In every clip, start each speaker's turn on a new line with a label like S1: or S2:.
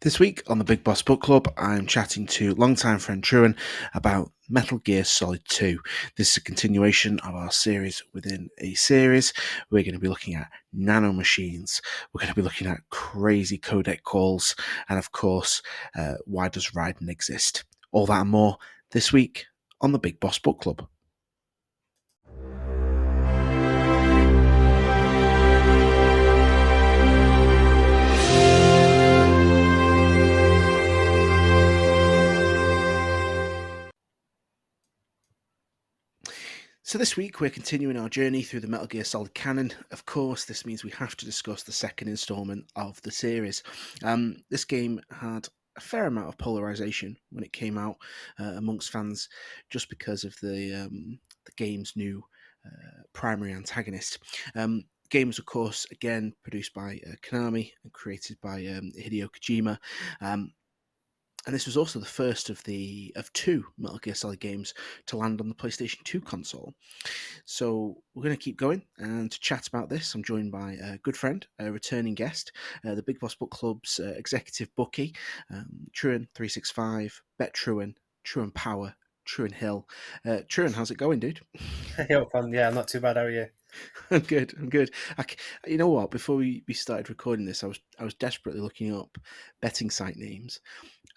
S1: This week on the Big Boss Book Club, I'm chatting to longtime friend Truan about Metal Gear Solid 2. This is a continuation of our series within a series. We're going to be looking at nanomachines. We're going to be looking at crazy codec calls. And of course, why does Raiden exist? All that and more this week on the Big Boss Book Club. So this week we're continuing our journey through the Metal Gear Solid canon. Of course, this means we have to discuss the second installment of the series. This game had a fair amount of polarization when it came out amongst fans, just because of the game's new primary antagonist. Game was, of course, again produced by Konami and created by Hideo Kojima. And this was also the first of two Metal Gear Solid games to land on the PlayStation 2 console. So we're going to keep going, and to chat about this, I'm joined by a good friend, a returning guest, the Big Boss Book Club's executive bookie, Truan365, Bet Truan, Truan Power, Truan Hill. Truan, how's it going, dude?
S2: Hey, I'm not too bad. How are you?
S1: I'm good. You know what? Before we started recording this, I was desperately looking up betting site names,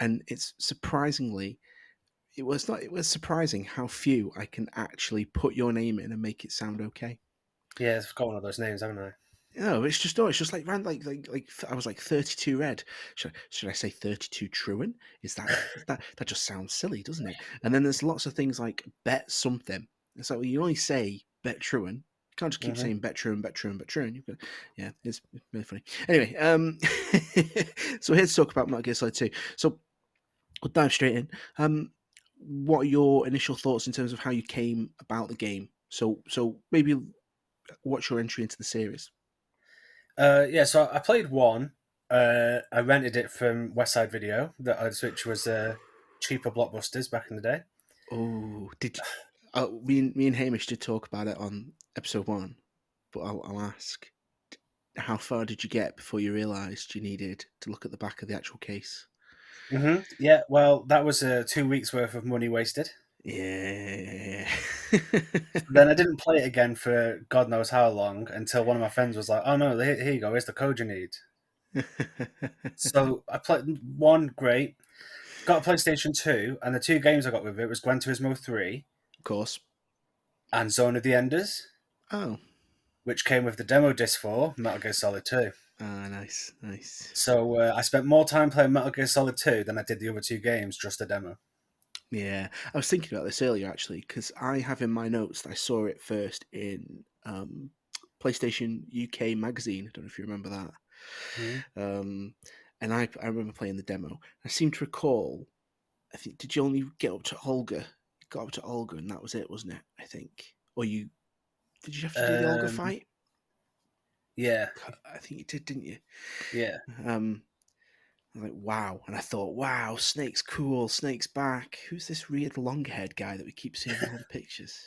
S1: and it's surprisingly, it was surprising how few I can actually put your name in and make it sound okay.
S2: Yeah, it's got one of those names, haven't I?
S1: No, it's just like round like I was like 32 red. Should I say 32 Truan? That just sounds silly, doesn't it? And then there's lots of things like bet something. It's like, well, you only say bet Truan. You can't just keep
S2: Mm-hmm.
S1: saying bet Truan, bet Truan, bet Truan. You've got, yeah, it's really funny. Anyway, so we're here to talk about Metal Gear Solid 2. So we'll dive straight in. What are your initial thoughts in terms of how you came about the game? So maybe what's your entry into the series?
S2: So I played one. I rented it from Westside Video, which was cheaper blockbusters back in the day.
S1: Oh, me and Hamish did talk about it on episode 1, but I'll ask, how far did you get before you realised you needed to look at the back of the actual case?
S2: Mm-hmm. Yeah, well, that was 2 weeks worth of money wasted.
S1: Yeah.
S2: Then I didn't play it again for God knows how long until one of my friends was like, "Oh no, here you go. Here's the code you need." So I played one. Great. Got a PlayStation 2, and the two games I got with it was Gran Turismo 3
S1: Of course.
S2: and Zone of the Enders,
S1: Oh.
S2: which came with the demo disc for Metal Gear Solid 2.
S1: Ah, nice.
S2: So I spent more time playing Metal Gear Solid 2 than I did the other two games, just a demo.
S1: Yeah, I was thinking about this earlier actually, because I have in my notes that I saw it first in PlayStation UK magazine. I don't know if you remember that.
S2: Mm-hmm.
S1: And I remember playing the demo. I seem to recall, I think, did you only get up to Olga? You got up to Olga, and that was it, wasn't it? I think. Or did you have to do the Olga fight?
S2: Yeah.
S1: I think you did, didn't you?
S2: Yeah.
S1: I was like, wow. And I thought, wow, Snake's cool. Snake's back. Who's this weird long-haired guy that we keep seeing in all the pictures?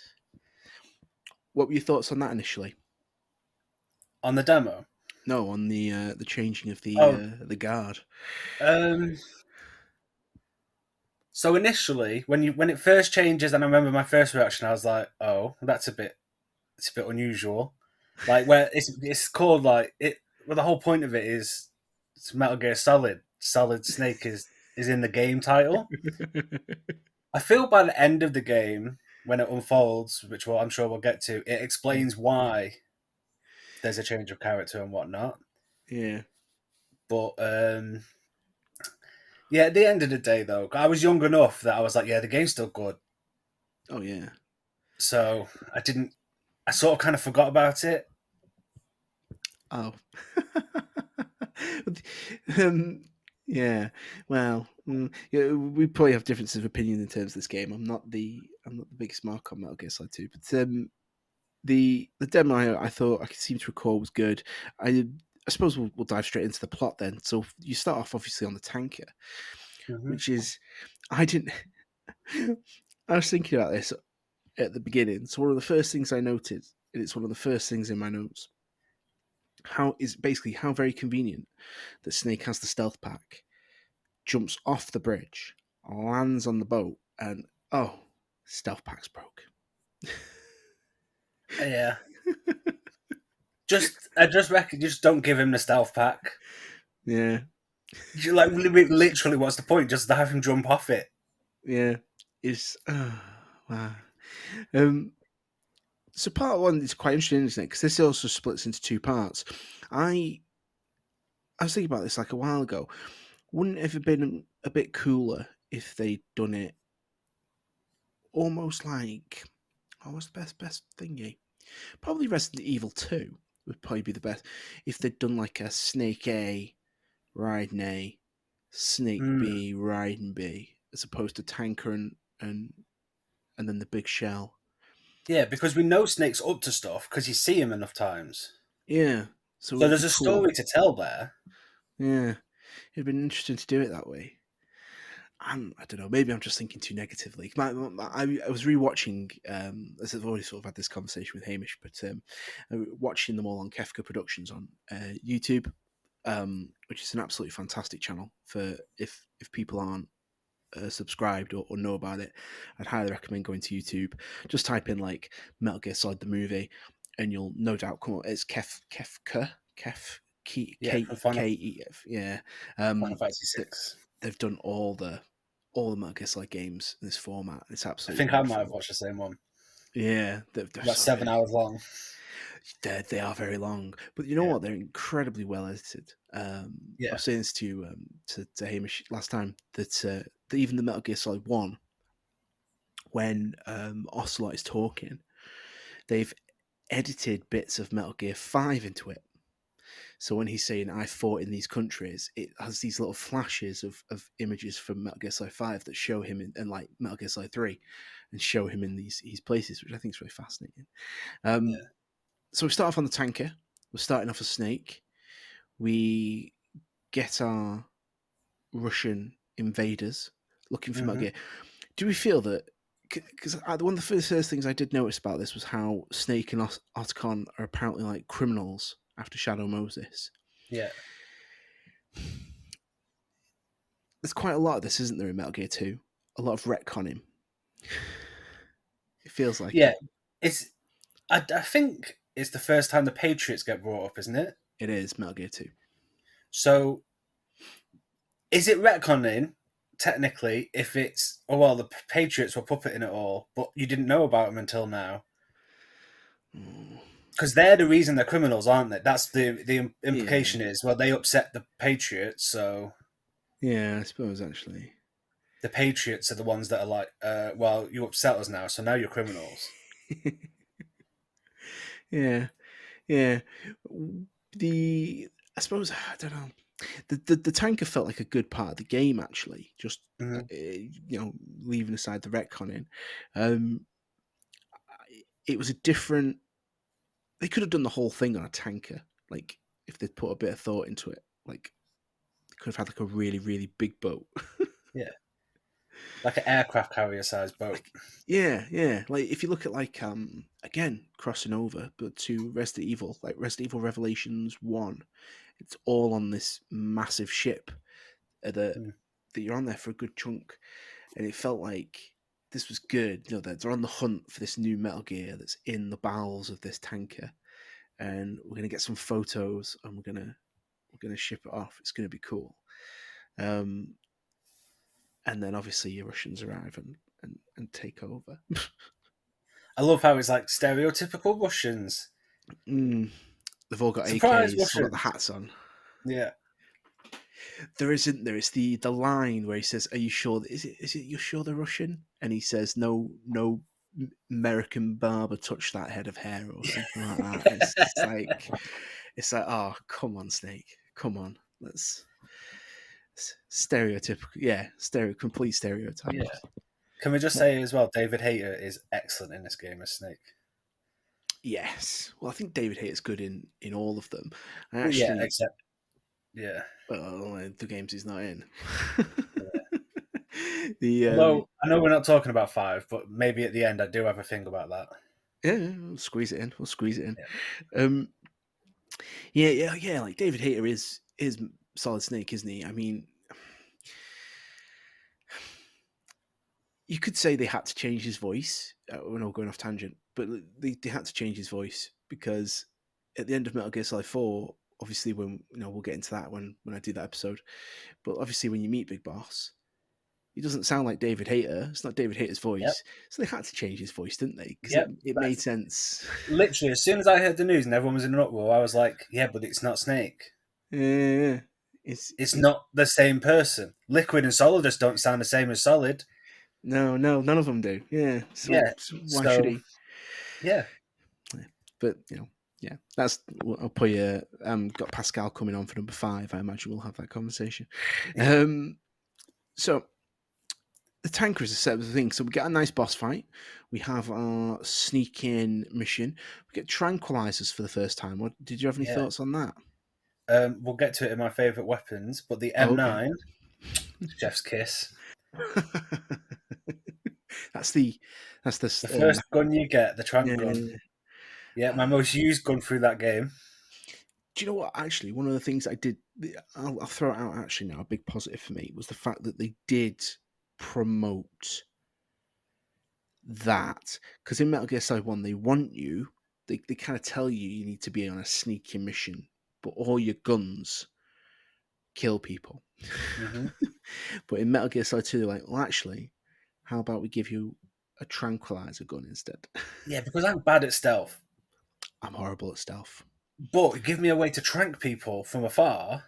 S1: What were your thoughts on that initially?
S2: On the demo?
S1: No, on the changing of
S2: Oh,
S1: the guard.
S2: um, so initially, when it first changes, and I remember my first reaction, I was like, "Oh, it's a bit unusual." Like where it's called like it. Well, the whole point of it is it's Metal Gear Solid. Solid Snake is in the game title. I feel by the end of the game, when it unfolds, which I'm sure we'll get to, it explains why there's a change of character and whatnot.
S1: Yeah.
S2: But yeah, at the end of the day, though, I was young enough that I was like, yeah, the game's still good.
S1: Oh yeah.
S2: So I didn't. I sort of kind of forgot about it.
S1: Oh. Yeah. Well, yeah, we probably have differences of opinion in terms of this game. I'm not the biggest mark on Metal Gear Solid 2, but the demo I thought I could seem to recall was good. I suppose we'll dive straight into the plot then. So you start off obviously on the tanker,
S2: Mm-hmm.
S1: which is I didn't. I was thinking about this at the beginning. So one of the first things I noted, and it's one of the first things in my notes, how very convenient that Snake has the stealth pack, jumps off the bridge, lands on the boat, and oh, stealth pack's broke.
S2: Yeah. I just reckon, just don't give him the stealth pack.
S1: Yeah,
S2: Like, literally, what's the point? Just to have him jump off it.
S1: yeah. It's wow. Um, so part one is quite interesting, isn't it? Because this also splits into two parts. I I was thinking about this like a while ago. Wouldn't it have been a bit cooler if they'd done it almost like what was the best thingy? Probably Resident Evil 2 would probably be the best if they'd done like a Snake A, Raiden A, Snake
S2: Mm.
S1: B, Raiden B, as opposed to Tanker and then the big shell.
S2: Yeah, because we know Snake's up to stuff because you see him enough times.
S1: Yeah, so
S2: So
S1: it'd
S2: there's
S1: be
S2: a
S1: cool.
S2: story to tell there.
S1: Yeah, it'd been interesting to do it that way. I don't know. Maybe I'm just thinking too negatively. I was rewatching. As I've already sort of had this conversation with Hamish, but watching them all on Kefka Productions on YouTube, which is an absolutely fantastic channel for if people aren't subscribed or know about it. I'd highly recommend going to YouTube. Just type in like Metal Gear Solid the movie, and you'll no doubt come up. It's Kef
S2: Yeah, from
S1: K E F. Yeah.
S2: Final
S1: Um,
S2: Fantasy
S1: th-
S2: 6.
S1: they've done all the Metal Gear Solid games in this format. It's
S2: I
S1: absolutely
S2: think I might have
S1: wonderful.
S2: watched the same one.
S1: Yeah, they're
S2: About
S1: so
S2: 7 hours long.
S1: they are very long, but you know
S2: Yeah.
S1: what? They're incredibly well edited. I
S2: Yeah.
S1: was saying this to Hamish last time that even the Metal Gear Solid One, when Ocelot is talking, they've edited bits of Metal Gear Five into it. So when he's saying "I fought in these countries," it has these little flashes of images from Metal Gear Solid Five that show him in, and like Metal Gear Solid Three, and show him in these places, which I think is really fascinating. Um,
S2: Yeah.
S1: so we start off on the tanker. We're starting off a Snake. We get our Russian invaders looking for Metal
S2: Hmm.
S1: Gear. Do we feel that? Because one of the first things I did notice about this was how Snake and Otacon are apparently like criminals after Shadow Moses.
S2: Yeah.
S1: There's quite a lot of this, isn't there, in Metal Gear 2? A lot of retconning. It feels like
S2: Yeah.
S1: it.
S2: It's. I think it's the first time the Patriots get brought up, isn't it?
S1: It is Metal Gear 2.
S2: So is it retconning technically if it's oh well the Patriots were puppeting it all, but you didn't know about them until now
S1: Mm,
S2: because they're the reason they're criminals, aren't they? That's the
S1: yeah.
S2: implication is well they upset the Patriots, so
S1: Yeah, I suppose, actually.
S2: the Patriots are the ones that are like, well you upset us now, so now you're criminals.
S1: Yeah. Yeah. The. I suppose, I don't know. The tanker felt like a good part of the game, actually. Just,
S2: Hmm.
S1: leaving aside the retconning. Um, it was a different. They could have done the whole thing on a tanker. Like, if they'd put a bit of thought into it. Like, they could have had like a really, really big boat.
S2: Yeah, like an aircraft carrier sized boat.
S1: Like, yeah, yeah. Like if you look at like again crossing over, but to Resident Evil, like Resident Evil Revelations 1, it's all on this massive ship
S2: Mm.
S1: that you're on there for a good chunk, and it felt like this was good. They're on the hunt for this new Metal Gear that's in the bowels of this tanker, and we're gonna get some photos, and we're gonna ship it off. It's gonna be cool. Um, and then obviously your Russians arrive and take over.
S2: I love how it's like stereotypical Russians.
S1: Mm, they've all got
S2: Surprise
S1: AKs, all got the
S2: Russians.
S1: hats on.
S2: Yeah.
S1: There isn't there. It's the line where he says, "Are you sure? Is it you're sure they're Russian?" And he says, "No, American barber touched that head of hair or something like that." It's like, oh, come on, Snake, come on, let's stereotypical, yeah, complete
S2: Yeah.
S1: stereotypes.
S2: Can we just
S1: What?
S2: say as well, David Hayter is excellent in this game as Snake.
S1: Yes. Well, I think David Hayter's good in all of them. I
S2: Well, yeah,
S1: actually,
S2: except yeah.
S1: well, the games he's not in.
S2: Yeah.
S1: the
S2: Although I know we're not talking about five, but maybe at the end I do have a thing about that.
S1: Yeah, we'll squeeze it in. We'll squeeze it in.
S2: Yeah.
S1: Um, yeah. Like David Hayter is Solid Snake, isn't he? I mean, you could say they had to change his voice. We're not going off tangent, but they had to change his voice because at the end of Metal Gear Solid 4, obviously when we'll get into that when I do that episode. But obviously when you meet Big Boss, he doesn't sound like David Hayter. It's not David Hayter's
S2: Yep,
S1: voice, so they had to change his voice, didn't they? Because it
S2: yep.
S1: it made
S2: That's
S1: sense.
S2: literally as soon as I heard the news and everyone was in an uproar, I was like, "Yeah, but it's not Snake.
S1: Yeah, it's
S2: It's
S1: it,
S2: not the same person. Liquid and Solid just don't sound the same as Solid."
S1: no, none of them do. Yeah,
S2: Yeah.
S1: so why should
S2: So
S1: he?
S2: yeah,
S1: Yeah. But yeah, that's I'll put you. Got Pascal coming on for number 5. I imagine we'll have that conversation.
S2: yeah,
S1: Um, so the tanker is a set of things. So we get a nice boss fight. We have our sneak in mission. We get tranquilizers for the first time. What did you have any
S2: yeah.
S1: thoughts on that?
S2: We'll get to it in my favorite weapons, but the
S1: Oh, okay.
S2: M9, Chef's Kiss.
S1: that's the
S2: The first gun you get, the trank gun.
S1: yeah.
S2: Yeah, my most used gun through that game.
S1: Do you know what? Actually, one of the things I did, I'll throw it out. Actually, now a big positive for me was the fact that they did promote that, because in Metal Gear Solid 1, they want you. They kind of tell you you need to be on a sneaky mission, but all your guns kill people.
S2: Hmm.
S1: But in Metal Gear Solid 2, they're like, well, actually, how about we give you a tranquilizer gun instead?
S2: Yeah, because I'm bad at stealth.
S1: I'm horrible at stealth.
S2: But give me a way to trank people from afar.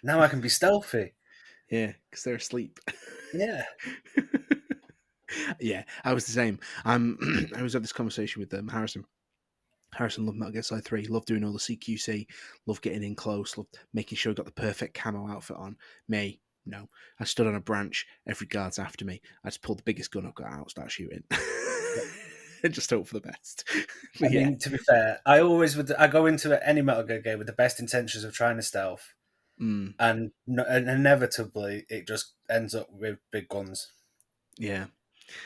S2: Now I can be stealthy.
S1: Yeah, because they're asleep.
S2: Yeah,
S1: Yeah, I was the same. I was having this conversation with Harrison. Harrison loved Metal Gear Solid 3, loved doing all the CQC, loved getting in close, loved making sure I got the perfect camo outfit on. Me, no. I stood on a branch, every guard's after me. I just pulled the biggest gun I've got out, start shooting. And just hope for the best.
S2: I
S1: But yeah.
S2: mean, to be fair, I always would. I go into any Metal Gear game with the best intentions of trying to stealth,
S1: Mm,
S2: and, and inevitably it just ends up with big guns.
S1: yeah.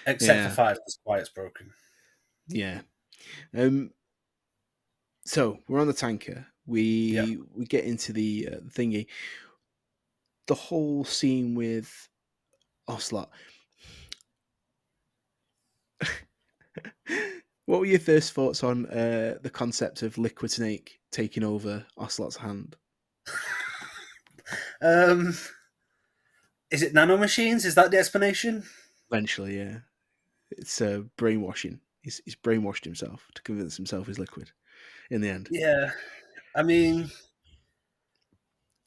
S2: Except for
S1: Yeah.
S2: five, because Quiet's broken.
S1: Yeah. Um, so we're on the tanker.
S2: Yeah.
S1: We get into the thingy. The whole scene with Ocelot. What were your first thoughts on the concept of Liquid Snake taking over Ocelot's hand?
S2: Um, is it nanomachines? Is that the explanation?
S1: Eventually, yeah, it's brainwashing. He's brainwashed himself to convince himself he's liquid. In the end,
S2: Yeah. I mean,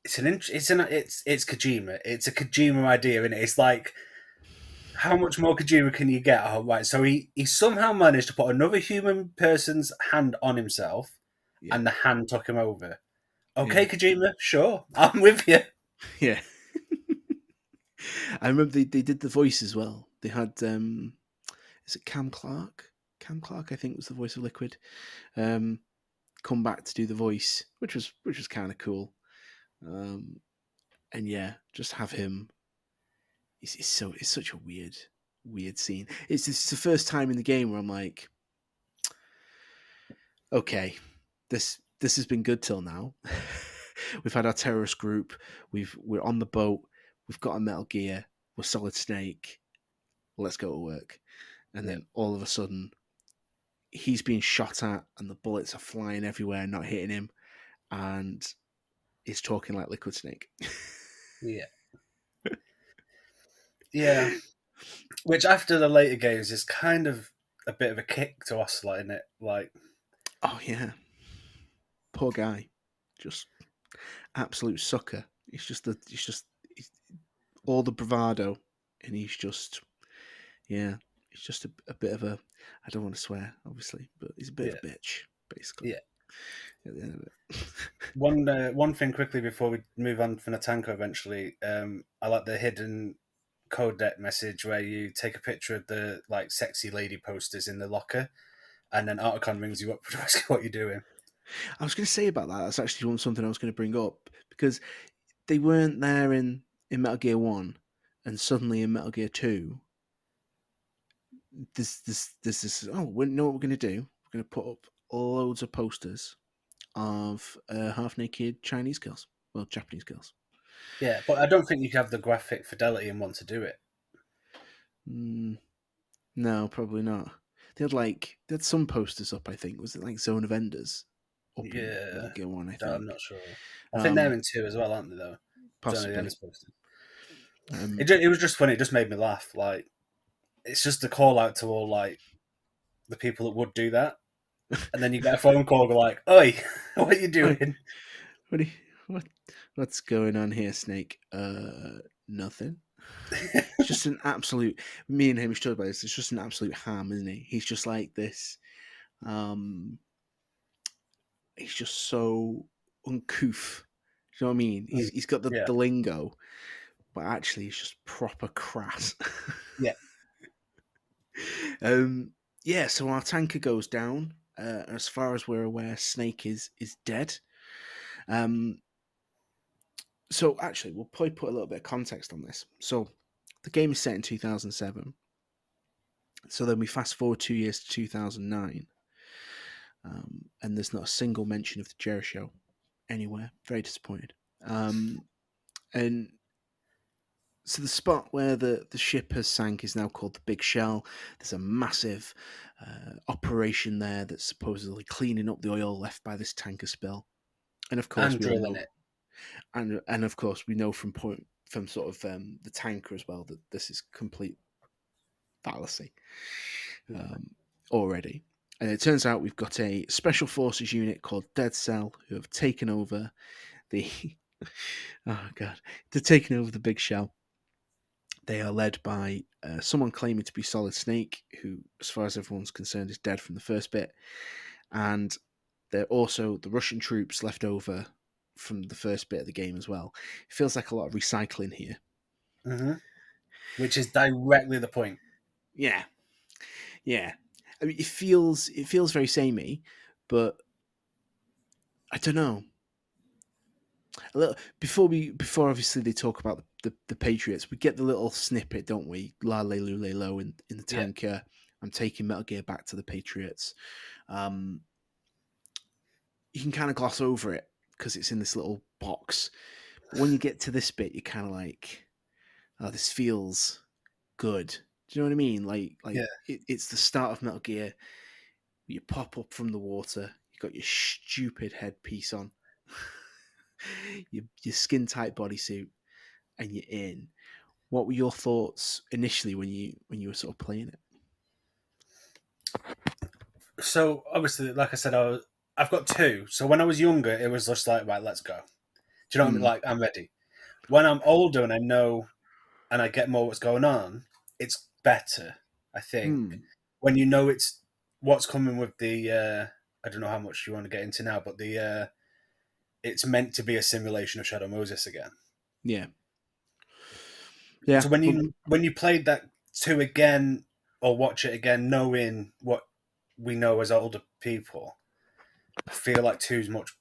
S2: it's Kojima. It's a Kojima idea, and it's like, how much more Kojima can you get? Oh, right. So he somehow managed to put another human person's hand on himself,
S1: yeah,
S2: and the hand took him over.
S1: yeah,
S2: Okay, Kojima, sure, I'm with you.
S1: yeah. I remember they did the voice as well. They had is it Cam Clark? Cam Clark, I think, was the voice of Liquid. Um, come back to do the voice, which was kind of cool. Um, and yeah, just have him. It's such a weird scene. It's the first time in the game where I'm like, okay, this has been good till now. We've had our terrorist group. We're on the boat. We've got a Metal Gear. We're Solid Snake. Let's go to work. And
S2: Yeah,
S1: then all of a sudden, he's being shot at, and the bullets are flying everywhere, not hitting him, and he's talking like Liquid Snake.
S2: yeah, yeah. Which after the later games is kind of a bit of a kick to Ocelot in it. Like,
S1: Oh yeah, poor guy, just absolute sucker. He's all the bravado, and he's just yeah, he's just a bit of a. I don't want to swear, obviously, but he's a bit of
S2: yeah,
S1: a bitch, basically.
S2: yeah.
S1: At the end of it.
S2: One thing quickly before we move on from the tanker eventually. I like the hidden codec message where you take a picture of the like sexy lady posters in the locker, and then Articon rings you up to ask you what you're doing.
S1: I was going to say about that. That's actually something I was going to bring up because they weren't there in Metal Gear One, and suddenly in Metal Gear Two, this. Oh, we know what we're going to do. We're going to put up loads of posters of half naked Chinese girls, well, Japanese girls.
S2: Yeah, but I don't think you have the graphic fidelity in one to do it.
S1: Mm. No, probably not. They had some posters up. I think was it like Zone of Enders up in
S2: Yeah,
S1: Metal Gear One. I
S2: I'm not
S1: think.
S2: sure. I think they're
S1: Um,
S2: in two as well, aren't they? Though. Don't know the end
S1: Possibly.
S2: supposed to.
S1: Um,
S2: It was just funny. It just made me laugh. Like it's just a call out to all like the people that would do that, and then you get a phone call go like, "Oi, what are you
S1: Oi,
S2: doing?"
S1: what, do you, what, what's going on here, Snake? Nothing. It's just an absolute. Me and him talked about this. It's just an absolute ham, isn't he? He's just like this. Um, he's just so uncouth. Do you know what I mean? He's
S2: Mm,
S1: he's got the,
S2: yeah,
S1: the lingo, but actually, he's just proper crass.
S2: yeah.
S1: um, yeah. So our tanker goes down. As far as we're aware, Snake is dead. Um, so actually, we'll probably put a little bit of context on this. So the game is set in 2007. So then we fast forward 2 years to 2009, and there's not a single mention of the Jericho anywhere. Very disappointed. And so the spot where the ship has sank is now called the Big Shell. There's a massive operation there that's supposedly cleaning up the oil left by this tanker spill. And of course,
S2: And
S1: we all
S2: drilling
S1: know,
S2: it.
S1: and of course, we know from sort of the tanker as well that this is complete fallacy
S2: Mm.
S1: um, already. And it turns out we've got a special forces unit called Dead Cell who have taken over the oh god, they're taking over the Big Shell. They are led by someone claiming to be Solid Snake, who, as far as everyone's concerned, is dead from the first bit, and they're also the Russian troops left over from the first bit of the game as well. It feels like a lot of recycling here.
S2: Hmm. Which is directly the point.
S1: Yeah, yeah. I mean, it feels very samey, but I don't know. A little before obviously they talk about the Patriots, we get the little snippet, don't we? La le lule lo in the
S2: Yeah.
S1: tanker. I'm taking Metal Gear back to the Patriots. Um, you can kind of gloss over it because it's in this little box. But when you get to this bit, you're kind of like, oh, this feels good. Do you know what I mean? Like
S2: Yeah.
S1: it's the start of Metal Gear. You pop up from the water. You got your stupid headpiece on, your skin tight bodysuit, and you're in. What were your thoughts initially when you were sort of playing it?
S2: So obviously, like I said, I've got two. So when I was younger, it was just like, right, let's go. Do you know what I mean?
S1: Mm.
S2: Like, I'm ready. When I'm older and I know and I get more what's going on, it's better, I think.
S1: Mm.
S2: When you know it's what's coming with the, I don't know how much you want to get into now, but it's meant to be a simulation of Shadow Moses again.
S1: Yeah. Yeah.
S2: So
S1: But
S2: when you played that two again or watch it again, knowing what we know as older people, I feel like two's much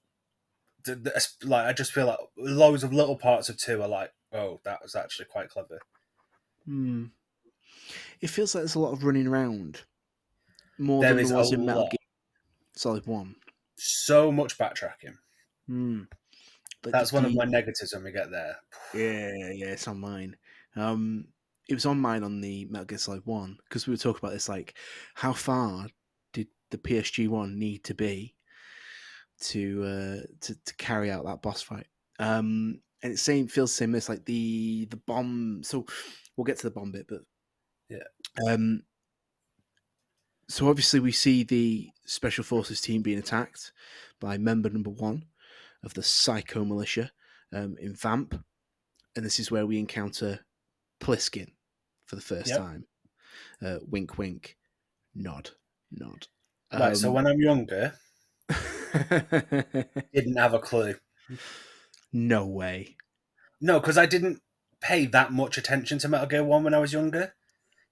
S2: like I just feel like loads of little parts of two are like, oh, that was actually quite clever.
S1: mm, it feels like there's a lot of running around more
S2: There
S1: than there
S2: is a
S1: was in Metal Gear
S2: lot,
S1: Solid One.
S2: so much backtracking.
S1: Mm. Like
S2: That's one of my negatives when we get there.
S1: yeah, it's on mine. Um, it was on mine on the Metal Gear Solid One because we were talking about this. Like, how far did the PSG one need to be to carry out that boss fight? And it same feels the same as like the bomb. So we'll get to the bomb bit, but
S2: Yeah.
S1: um, so obviously we see the special forces team being attacked by member number one of the Psycho Militia in Vamp, and this is where we encounter Pliskin for the first
S2: Yep.
S1: time. Wink, wink, nod, nod.
S2: Right. So
S1: Um,
S2: when I'm younger, didn't have a clue.
S1: no way.
S2: No, because I didn't pay that much attention to Metal Gear One when I was younger.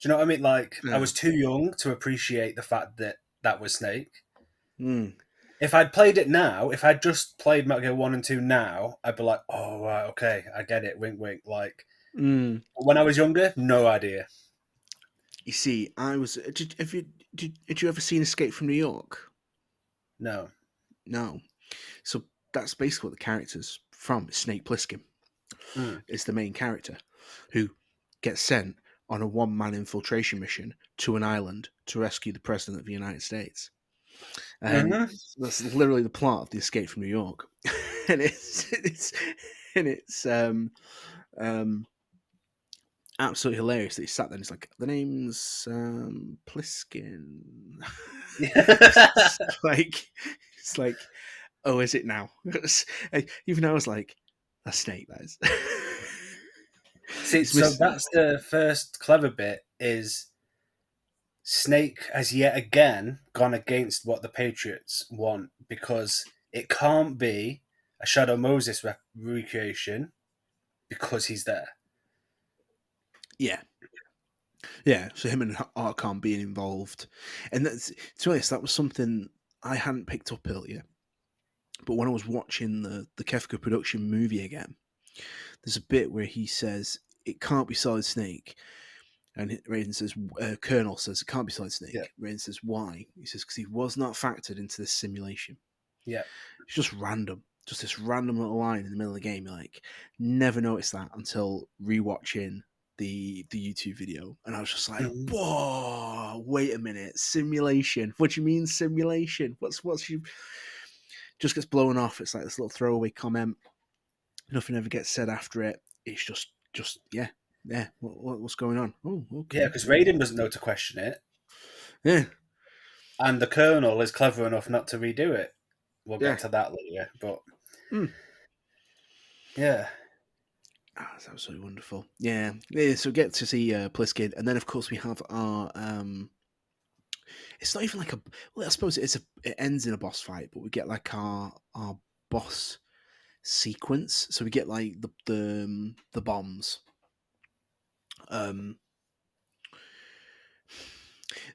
S2: Do you know what I mean? Like I
S1: No.
S2: was too young to appreciate the fact that that was Snake.
S1: Mm,
S2: If I'd played it now, if I'd just played Metal Gear One and Two now, I'd be like, oh right, okay, I get it. Wink, wink. Like
S1: mm.
S2: when I was younger, no idea.
S1: You see, I was. Did you ever seen Escape from New York?
S2: No.
S1: No. So that's basically what the character's from. Snake Plissken
S2: Mm.
S1: is the main character who gets sent on a one-man infiltration mission to an island to rescue the president of the United States. And
S2: Mm-hmm.
S1: that's literally the plot of the Escape from New York. And it's um, absolutely hilarious that he sat there and he's like, the name's Pliskin. it's like, it's like, oh, is it now? Even though I was like, a snake, that is.
S2: See,
S1: He's
S2: so
S1: missing.
S2: that's the first clever bit is Snake has yet again gone against what the Patriots want because it can't be a Shadow Moses recreation because he's there.
S1: Yeah, yeah. So him and Archon being involved, and that's, to be honest, that was something I hadn't picked up earlier. But when I was watching the Kefka production movie again, there's a bit where he says it can't be Solid Snake, and Raiden says, Colonel says it can't be Solid
S2: Yeah,
S1: Snake. Raiden says why? He says because he was not factored into this simulation.
S2: yeah.
S1: It's just random. Just this random little line in the middle of the game. You're like, never noticed that until rewatching the YouTube video. And I was just like,
S2: Mm-hmm.
S1: whoa, wait a minute. Simulation. What do you mean simulation? What's you just gets blown off. It's like this little throwaway comment. Nothing ever gets said after it. It's just yeah. Yeah. What's going on? Oh,
S2: Yeah,
S1: okay.
S2: because Raiden doesn't know to question it,
S1: Yeah.
S2: and the Colonel is clever enough not to redo it. We'll
S1: Yeah.
S2: get to that later, but
S1: Mm.
S2: yeah,
S1: Ah, that's absolutely wonderful. Yeah. Yeah, so get to see Pliskin, and then of course we have our it's not even like a, well, I suppose it ends in a boss fight, but we get like our boss sequence. So we get like the bombs. Um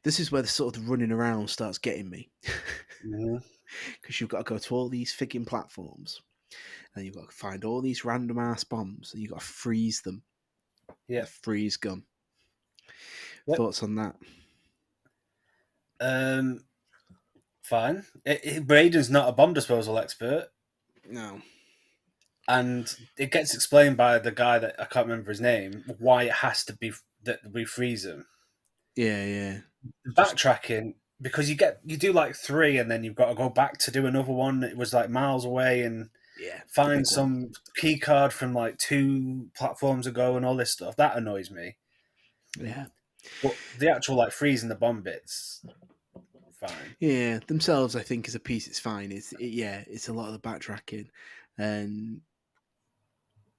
S1: this is where the sort of running around starts getting me.
S2: mm-hmm.
S1: Because you've got to go to all these frigging platforms, and you've got to find all these random ass bombs, and you've got to freeze them with
S2: Yeah,
S1: a freeze gun.
S2: yep.
S1: Thoughts on that?
S2: Um, fine. Raiden's not a bomb disposal expert,
S1: No.
S2: and it gets explained by the guy that I can't remember his name why it has to be that we freeze him.
S1: Yeah, yeah. Just
S2: Backtracking because you do like three, and then you've got to go back to do another one. It was like miles away, and
S1: yeah, the
S2: find
S1: big one.
S2: some key card from like two platforms ago, and all this stuff. That annoys me.
S1: Yeah.
S2: But the actual like freezing the bomb bits, fine.
S1: Yeah, themselves, I think, as a piece, it's fine. Yeah, it's a lot of the backtracking, and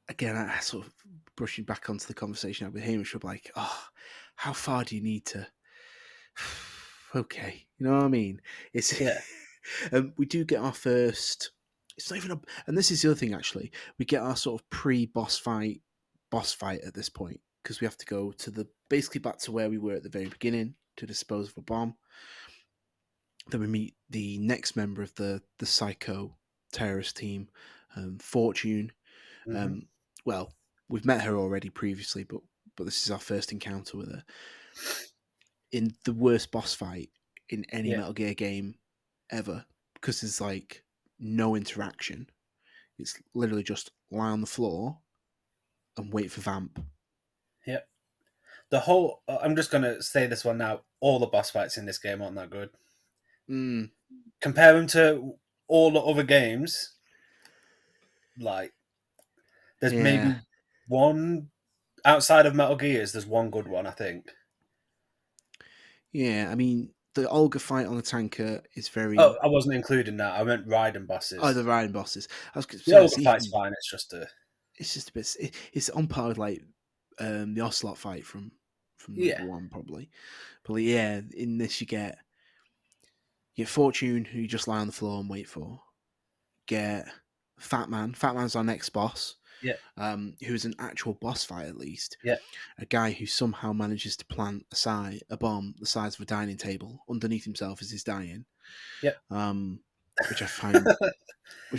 S1: again, I sort of brushing back onto the conversation I had with Hamish, of like, oh, how far do you need to? Okay, you know what I mean. It's
S2: Yeah,
S1: we do get our first. It's not even a, and this is the other thing actually. We get our sort of boss fight at this point because we have to go to the basically back to where we were at the very beginning to dispose of a bomb. Then we meet the next member of the psycho terrorist team, Fortune.
S2: hmm
S1: Um, well, we've met her already previously, but this is our first encounter with her in the worst boss fight in any
S2: yeah,
S1: Metal Gear game ever because there's like no interaction. It's literally just lie on the floor and wait for Vamp.
S2: yeah. The whole. I'm just gonna say this one now. All the boss fights in this game aren't that good.
S1: Mm,
S2: Compare them to all the other games. Like, there's
S1: yeah,
S2: maybe one outside of Metal Gears. There's one good one, I think.
S1: yeah. I mean, the Olga fight on the tanker is
S2: Oh,
S1: very.
S2: I wasn't including that. I meant Raiden
S1: Oh,
S2: bosses.
S1: the Ryan bosses. I was going to
S2: The
S1: say
S2: Olga
S1: it's
S2: fight's
S1: even.
S2: fine. It's just a
S1: It's just a bit. It's on par with like the Ocelot fight from
S2: yeah,
S1: number one probably. But like, yeah, in this you get Fortune who you just lie on the floor and wait for. Get Fat Man. Fat Man's our next boss.
S2: yeah,
S1: Who's an actual boss fight at least.
S2: yeah,
S1: A guy who somehow manages to plant a bomb the size of a dining table underneath himself as he's dying.
S2: yeah.
S1: Um, which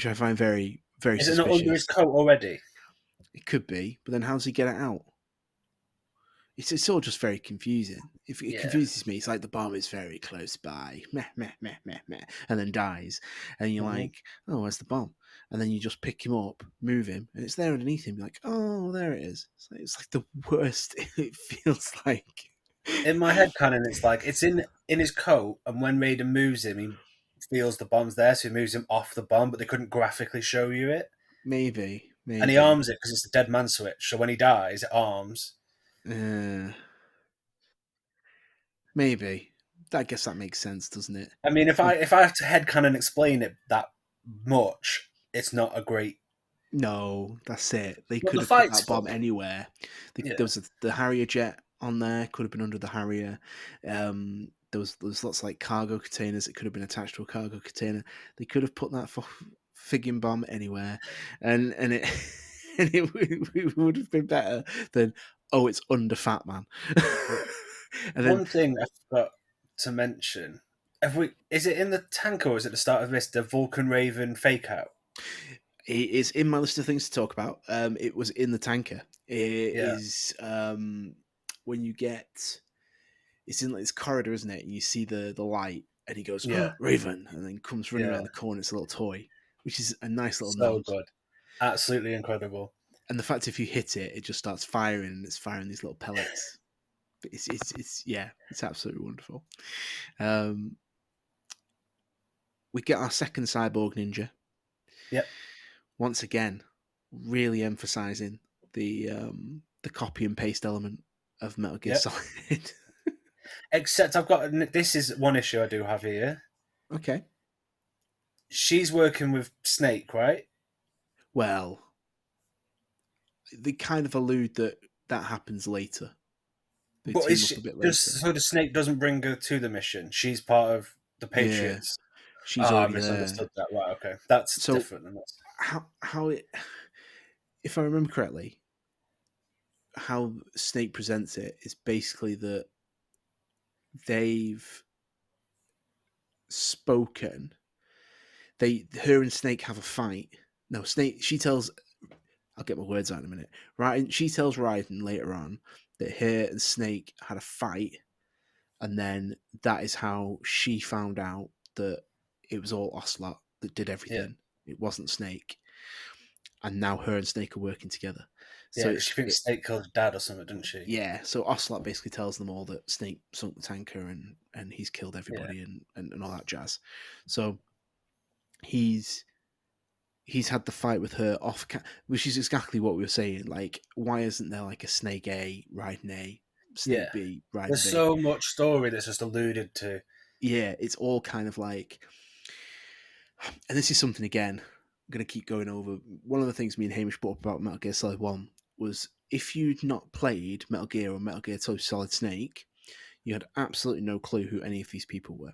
S1: I find very very
S2: Is it not under his
S1: suspicious.
S2: coat already?
S1: It could be, but then how does he get it out? it's all just very confusing. If it
S2: Yeah.
S1: confuses me, it's like the bomb is very close by, meh, meh, meh, meh, meh, and then dies, and you're
S2: Hmm.
S1: like, oh, where's the bomb? And then you just pick him up, move him, and it's there underneath him. You're like, oh, there it is. It's like the worst. It feels like
S2: In my head canon, it's like it's in his coat, and when Raiden moves him, he feels the bomb's there, so he moves him off the bomb, but they couldn't graphically show you it.
S1: maybe,
S2: And he
S1: maybe,
S2: arms it because it's a dead man switch. So when he dies, it arms.
S1: uh, maybe. I guess that makes sense, doesn't it?
S2: I mean, if
S1: Um,
S2: I have to headcanon explain it that much, it's not a great.
S1: No, that's it. They
S2: But
S1: could
S2: the
S1: have put
S2: fight's
S1: that bomb
S2: fun.
S1: anywhere. There
S2: Yeah,
S1: was the Harrier jet on there. Could have been under the Harrier. There was lots of like cargo containers that could have been attached to a cargo container. They could have put that frigging bomb anywhere, and it and it would have been better than, oh, it's under Fat Man.
S2: yeah.
S1: And then
S2: One thing I forgot to mention: have we? Is it in the tank or is it the start of this? The Vulcan Raven fake out.
S1: it is in my list of things to talk about. It was in the tanker. It
S2: Yeah,
S1: is when you get it's in like this corridor, isn't it? And you see the light, and he goes,
S2: yeah,
S1: "Oh, Raven," and then comes running
S2: yeah.
S1: around the corner. It's a little toy, which is a nice little
S2: So
S1: nod.
S2: good, absolutely incredible.
S1: And the fact if you hit it, it just starts firing, and it's firing these little pellets. It's yeah, it's absolutely wonderful. Um, we get our second cyborg ninja
S2: Yep,
S1: once again, really emphasizing the copy and paste element of Metal Gear
S2: yep.
S1: Solid.
S2: Except I've got this is one issue I do have here.
S1: Okay,
S2: She's working with Snake, right?
S1: well, they kind of allude that that happens later. They
S2: But is
S1: team up
S2: she
S1: a bit
S2: just
S1: later.
S2: so the Snake doesn't bring her to the mission? She's part of the
S1: Yeah,
S2: Patriots.
S1: she's
S2: Ah, I
S1: already there.
S2: misunderstood that. Right, okay, that's
S1: So
S2: different. Than that's,
S1: how it, if I remember correctly, how Snake presents it is basically that they've spoken. Her and Snake have a fight. No, Snake. She tells. I'll get my words out in a minute. Right, she tells Raiden later on that her and Snake had a fight, and then that is how she found out that it was all Ocelot that did
S2: yeah,
S1: everything. It wasn't Snake, and now her and Snake are working together.
S2: yeah,
S1: So
S2: because she thinks
S1: it,
S2: Snake killed her dad or something, doesn't she?
S1: yeah, so Ocelot basically tells them all that Snake sunk the tanker and he's killed
S2: Yeah,
S1: everybody and all that jazz. So he's he's had the fight with her which is exactly what we were saying. Like, why isn't there like a Snake A, Raiden A,
S2: yeah.
S1: Snake B, Raiden
S2: There's
S1: B?
S2: so much story that's just alluded to.
S1: Yeah, it's all kind of like, and this is something again. I'm gonna keep going over. One of the things me and Hamish brought up about Metal Gear Solid One was if you'd not played Metal Gear or Metal Gear Solid Snake, you had absolutely no clue who any of these people were.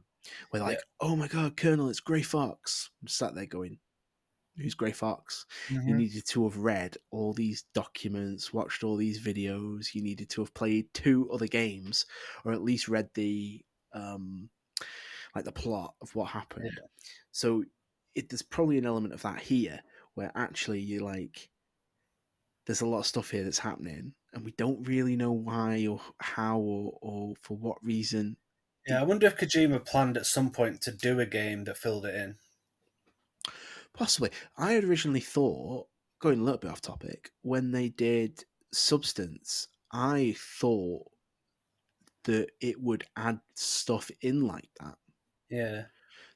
S1: We're
S2: Yeah.
S1: like, oh my god, Colonel, it's Grey Fox. I'm sat there going, who's Grey Fox? You
S2: Hmm.
S1: needed to have read all these documents, watched all these videos. You needed to have played two other games, or at least read the like the plot of what happened.
S2: Yeah.
S1: So there's probably an element of that here, where actually you're like, there's a lot of stuff here that's happening, and we don't really know why or how or for what reason.
S2: Yeah, I wonder if Kojima planned at some point to do a game that filled it in.
S1: Possibly. I had originally thought, going a little bit off topic, when they did Substance, I thought that it would add stuff in like that.
S2: Yeah.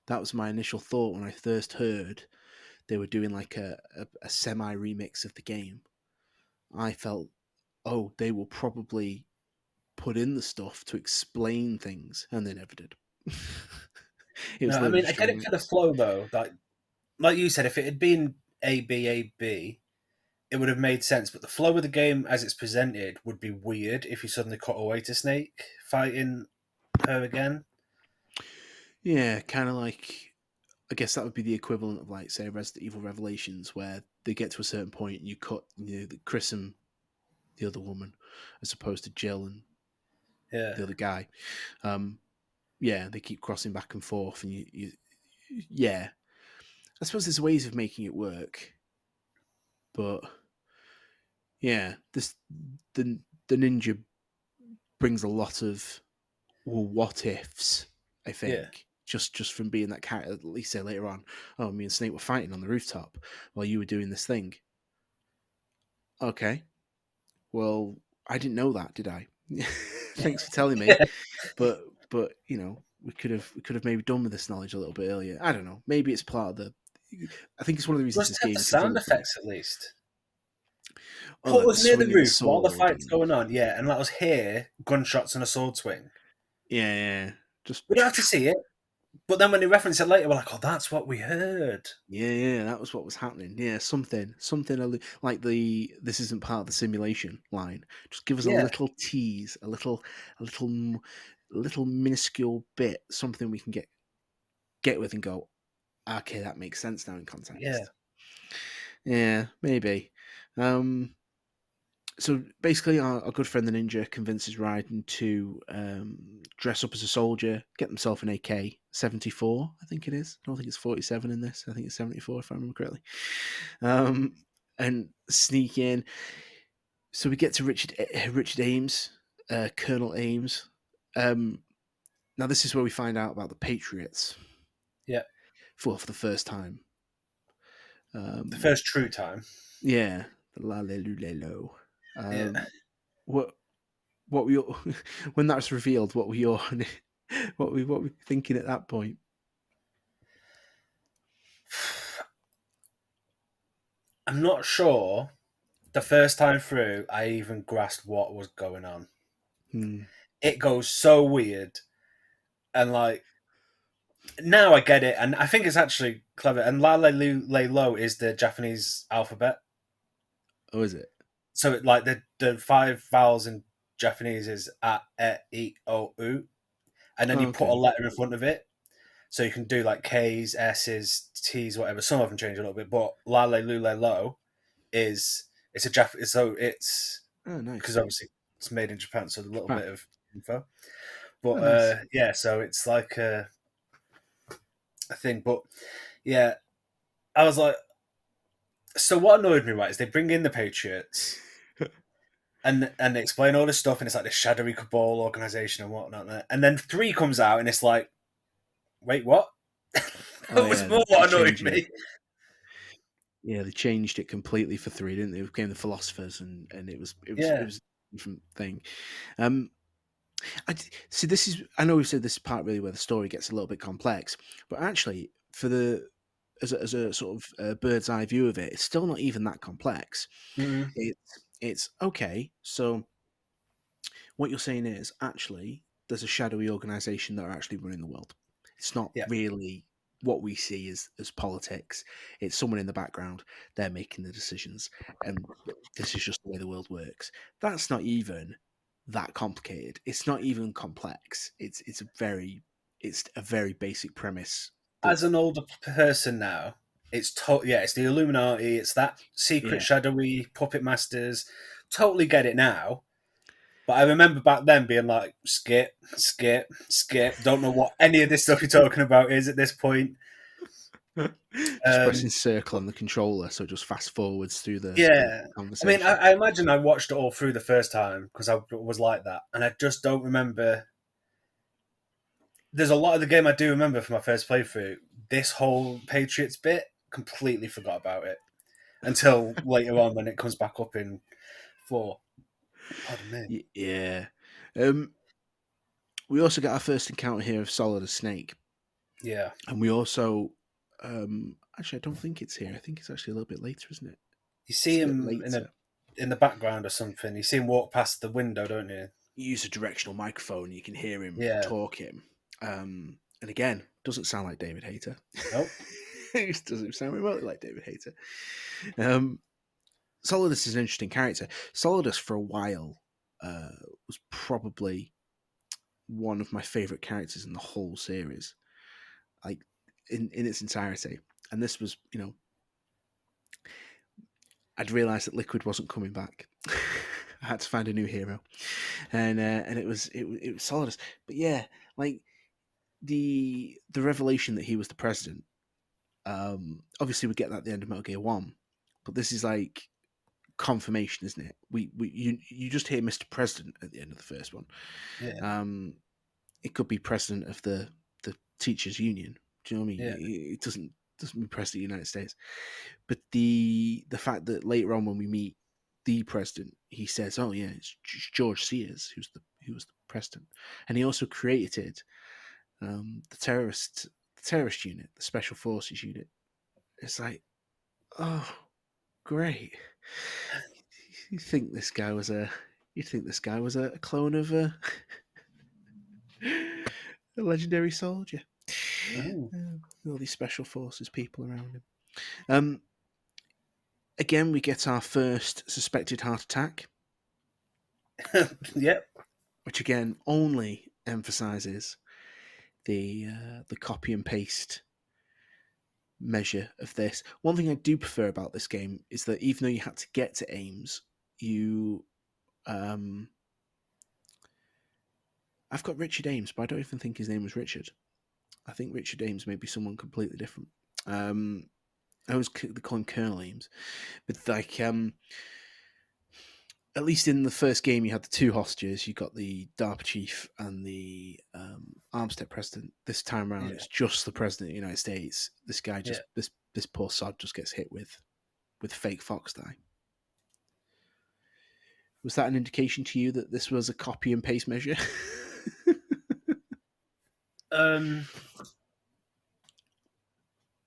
S1: That was my initial thought when I first heard they were doing like a semi remix of the game. I felt, oh, they will probably put in the stuff to explain things, and they never did. It
S2: No,
S1: was
S2: I
S1: literally
S2: mean I
S1: just a
S2: get it for the
S1: remix.
S2: flow though. Like you said, if it had been A B, it would have made sense. But the flow of the game as it's presented would be weird if you suddenly cut away to Snake fighting her again.
S1: Yeah, kind of like, I guess that would be the equivalent of like say Resident Evil Revelations, where they get to a certain point and you cut Chris and the other woman, as opposed to Jill and
S2: Yeah.
S1: the other guy. Um, yeah, they keep crossing back and forth, and yeah. I suppose there's ways of making it work, but yeah, this the ninja. brings a lot of well, what ifs. I
S2: Yeah.
S1: think just from being that character. At least say later on, oh, me and Snake were fighting on the rooftop while you were doing this thing. Okay, well, I didn't know that, did I? Thanks for telling me.
S2: Yeah.
S1: But we could have maybe done with this knowledge a little bit earlier. I don't know. Maybe it's part of the. I think it's one of the reasons
S2: Must
S1: this
S2: have the
S1: game's
S2: sound
S1: developing.
S2: effects at least.
S1: Oh,
S2: Put
S1: like the
S2: us near the
S1: swinging the
S2: roof while the
S1: sword
S2: fight's
S1: and
S2: going on, yeah, and let us hear gunshots and a sword swing.
S1: yeah, yeah, just
S2: We don't have to see it, but then when they reference it later, we're like, "Oh, that's what we heard."
S1: yeah, yeah. That was what was happening. Yeah, something like the "this isn't part of the simulation" line. Just give us a
S2: Yeah,
S1: little tease, a little, little minuscule bit, something we can get with and go. Okay, that makes sense now in
S2: yeah,
S1: context. Yeah, maybe. Um, so basically, our good friend the ninja convinces Raiden to dress up as a soldier, get himself an AK-74. I think it is. I don't think it's 47 in this. I think it's 74 if I remember correctly. Um, and sneak in. So we get to Richard Ames, Colonel Ames. Um, Now this is where we find out about the Patriots
S2: yeah.
S1: for the first time.
S2: The
S1: Um,
S2: first true time.
S1: yeah, the la le lu le lo.
S2: Yeah.
S1: What what were your when that's revealed? What were your what were you thinking at that point?
S2: I'm not sure. The first time through, I even grasped what was going on.
S1: Hmm.
S2: It goes so weird, and like now I get it, and I think it's actually clever. And La Le Lu Le Lo is the Japanese alphabet,
S1: Oh, is it?
S2: so like the five vowels in Japanese is a, e, o, u, and then
S1: Oh,
S2: you put a
S1: okay.
S2: letter in front of it, so you can do like K's, S's, T's, whatever. Some of them change a little bit, but La Le Lu Le Lo is it's a Japanese, so it's
S1: Oh,
S2: because
S1: nice.
S2: obviously it's made in Japan, so a little
S1: Huh.
S2: bit of info. But
S1: Oh, nice.
S2: yeah, so it's like a thing. But yeah, I was like, so what annoyed me right is they bring in the Patriots and they explain all this stuff, and it's like this shadowy cabal organization and whatnot, and then three comes out, and it's like, wait, what?
S1: Oh,
S2: That was
S1: yeah.
S2: more
S1: They
S2: what annoyed
S1: change it.
S2: me.
S1: Yeah, they changed it completely for three, didn't they? It became the philosophers, and it
S2: Yeah.
S1: was a different thing. Um, see. This is I know we said this is part really where the story gets a little bit complex, but actually, for the as a sort of bird's eye view of it, it's still not even that complex.
S2: Mm-hmm.
S1: It's okay. So what you're saying is actually there's a shadowy organization that are actually running the world. It's not
S2: Yeah.
S1: really what we see as politics. It's someone in the background. They're making the decisions, and this is just the way the world works. That's not even that complicated. It's not even complex. It's a very basic premise. But
S2: As an older person now, yeah, it's the Illuminati. It's that secret
S1: yeah,
S2: shadowy puppet masters. Totally get it now. But I remember back then being like, skip, skip, skip. Don't know what any of this stuff you're talking about is at this point.
S1: just pressing
S2: Um,
S1: circle on the controller, so it just fast forwards through the
S2: yeah. I mean,
S1: conversation.
S2: I imagine I watched it all through the first time because I was like that. And I just don't remember. There's a lot of the game I do remember from my first playthrough. This whole Patriots bit, completely forgot about it until later on when it comes back up in 4. Pardon me.
S1: Yeah. Um, we also get our first encounter here of Solid as Snake,
S2: Yeah.
S1: and we also, actually, I don't think it's here. I think it's actually a little bit later, isn't it?
S2: You
S1: It's
S2: see
S1: a bit
S2: him
S1: later.
S2: in the background or something. You see him walk past the window, don't you?
S1: You use a directional microphone, you can hear him
S2: Yeah.
S1: talking. And again, doesn't sound like David Hayter.
S2: Nope.
S1: It doesn't sound remotely like David Hayter. Um, Solidus is an interesting character. Solidus, for a while, uh, was probably one of my favorite characters in the whole series, like in its entirety. And this was, I'd realised that Liquid wasn't coming back. I had to find a new hero, and it was Solidus. But yeah, like the revelation that he was the president. Obviously, we get that at the end of Metal Gear One, but this is like confirmation, isn't it? You just hear Mr. President at the end of the first one.
S2: Yeah,
S1: It could be president of the teachers union. Do you know what I mean?
S2: yeah,
S1: It doesn't mean president of the United States. But the fact that later on when we meet the president, he says, "Oh yeah, it's George Sears who was the president," and he also created the terrorist unit, the special forces unit. It's like, oh, great. You think this guy was a you think this guy was a clone of a legendary soldier?
S2: oh.
S1: All these special forces people around him. Um, Again, we get our first suspected heart attack,
S2: Yep.
S1: which again only emphasizes the copy and paste measure of this. One thing I do prefer about this game is that even though you had to get to Ames, you I've got Richard Ames, but I don't even think his name was Richard. I think Richard Ames may be someone completely different. I always call him Colonel Ames, but like at least in the first game, you had the two hostages. You got the DARPA chief and the Armstead president. This time around,
S2: Yeah,
S1: it's just the president of the United States. This guy
S2: yeah.
S1: just this poor sod just gets hit with fake fox dye. Was that an indication to you that this was a copy and paste measure?
S2: Um,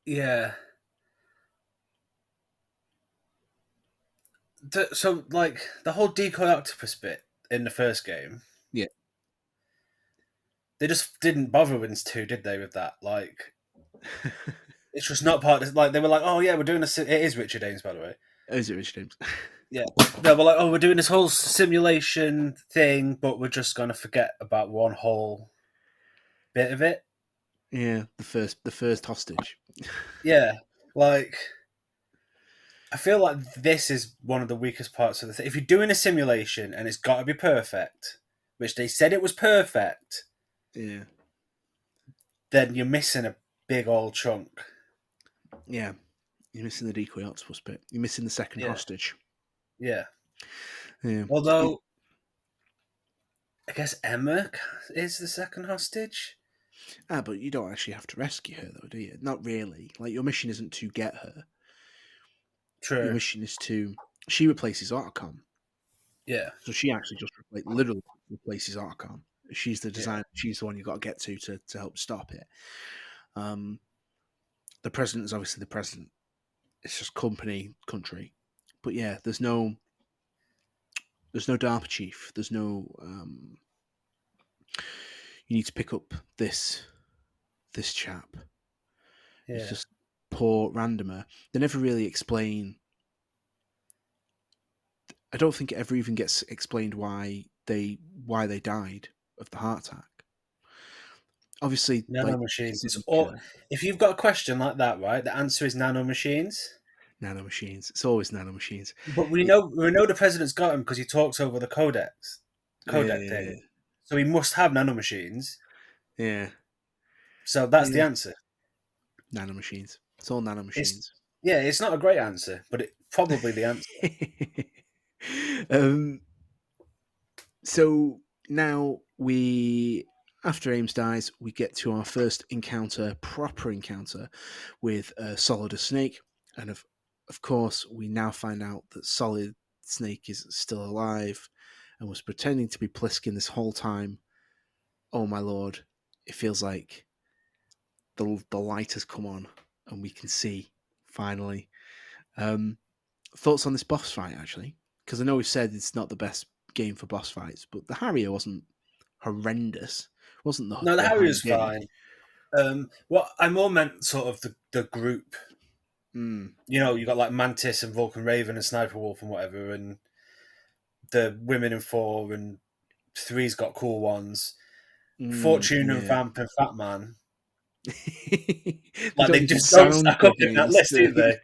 S2: yeah. So, like, the whole decoy octopus bit in the first game,
S1: Yeah.
S2: they just didn't bother with 2, did they, with that? Like, it's just not part of, like, they were like, oh, yeah, we're doing it is Richard Ames, by the way.
S1: Oh, is it Richard James?
S2: Yeah. They were like, oh, we're doing this whole simulation thing, but we're just going to forget about one whole bit of it.
S1: Yeah, the first hostage.
S2: Yeah. Like, I feel like this is one of the weakest parts of the thing. If you're doing a simulation and it's got to be perfect, which they said it was perfect,
S1: Yeah,
S2: then you're missing a big old chunk.
S1: yeah. You're missing the decoy octopus bit. You're missing the second
S2: Yeah.
S1: hostage.
S2: Yeah.
S1: Yeah.
S2: Although, I guess Emma is the second hostage.
S1: But you don't actually have to rescue her, though, do you? Not really. Like, your mission isn't to get her. Your
S2: True.
S1: mission is to. She replaces Archon.
S2: Yeah.
S1: So she actually just literally replaces Archon. She's the
S2: Yeah.
S1: designer. She's the one you got to get to help stop it. The president is obviously the president. It's just country. But yeah, there's no DARPA chief. There's no. You need to pick up this chap. He's
S2: Yeah.
S1: just poor randomer. They never really explain. I don't think it ever even gets explained why they died of the heart attack. Obviously, like
S2: Nanomachines. It's
S1: didn't
S2: all. If you've got a question like that, right, the answer is nanomachines.
S1: nanomachines. It's always nanomachines.
S2: But we
S1: It,
S2: know the president's got him because he talks over the codec
S1: yeah,
S2: thing. So he must have nanomachines.
S1: yeah,
S2: So that's the
S1: yeah.
S2: answer.
S1: Nanomachines. It's all
S2: It's
S1: nanomachines.
S2: yeah, it's not a great answer, but it's probably the answer.
S1: um. So now after Ames dies, we get to our first proper encounter with Solid Snake, and of course we now find out that Solid Snake is still alive and was pretending to be Pliskin this whole time. Oh my lord! It feels like the light has come on and we can see finally. Thoughts on this boss fight, actually? Because I know we've said it's not the best game for boss fights, but the Harrier wasn't horrendous. It wasn't
S2: No, the
S1: the
S2: Harry
S1: high
S2: was
S1: game.
S2: fine. What I more meant sort of the group.
S1: Mm.
S2: You know, you got like Mantis and Vulcan Raven and Sniper Wolf and whatever, and the women in 4 and 3's got cool ones. Fortune and
S1: Yeah.
S2: Vamp and Fat Man.
S1: They
S2: Like
S1: don't
S2: they
S1: even
S2: just don't
S1: sound
S2: stack up
S1: good,
S2: in that
S1: these
S2: list, do
S1: two.
S2: they?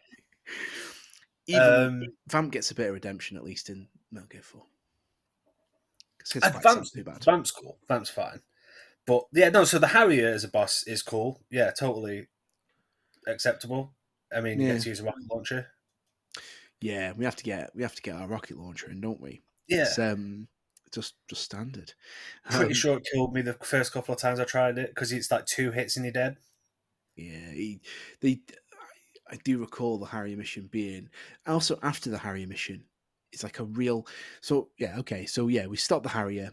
S1: Even Vamp gets a bit of redemption, at least in Metal Gear 4. Because his fights aren't
S2: Vamp's
S1: too bad.
S2: Vamp's cool. Vamp's fine. But yeah, no. So the Harrier as a boss is cool. Yeah, totally acceptable. I mean, you get
S1: Yeah.
S2: to use a rocket launcher.
S1: Yeah, we have to get our rocket launcher in, don't we? It's
S2: Yeah,
S1: just standard.
S2: pretty
S1: Um,
S2: sure it killed me the first couple of times I tried it because it's like 2 hits and you're dead.
S1: yeah, they. I do recall the Harrier mission being also after the Harrier mission. It's like a real. So yeah, okay. So yeah, we stop the Harrier.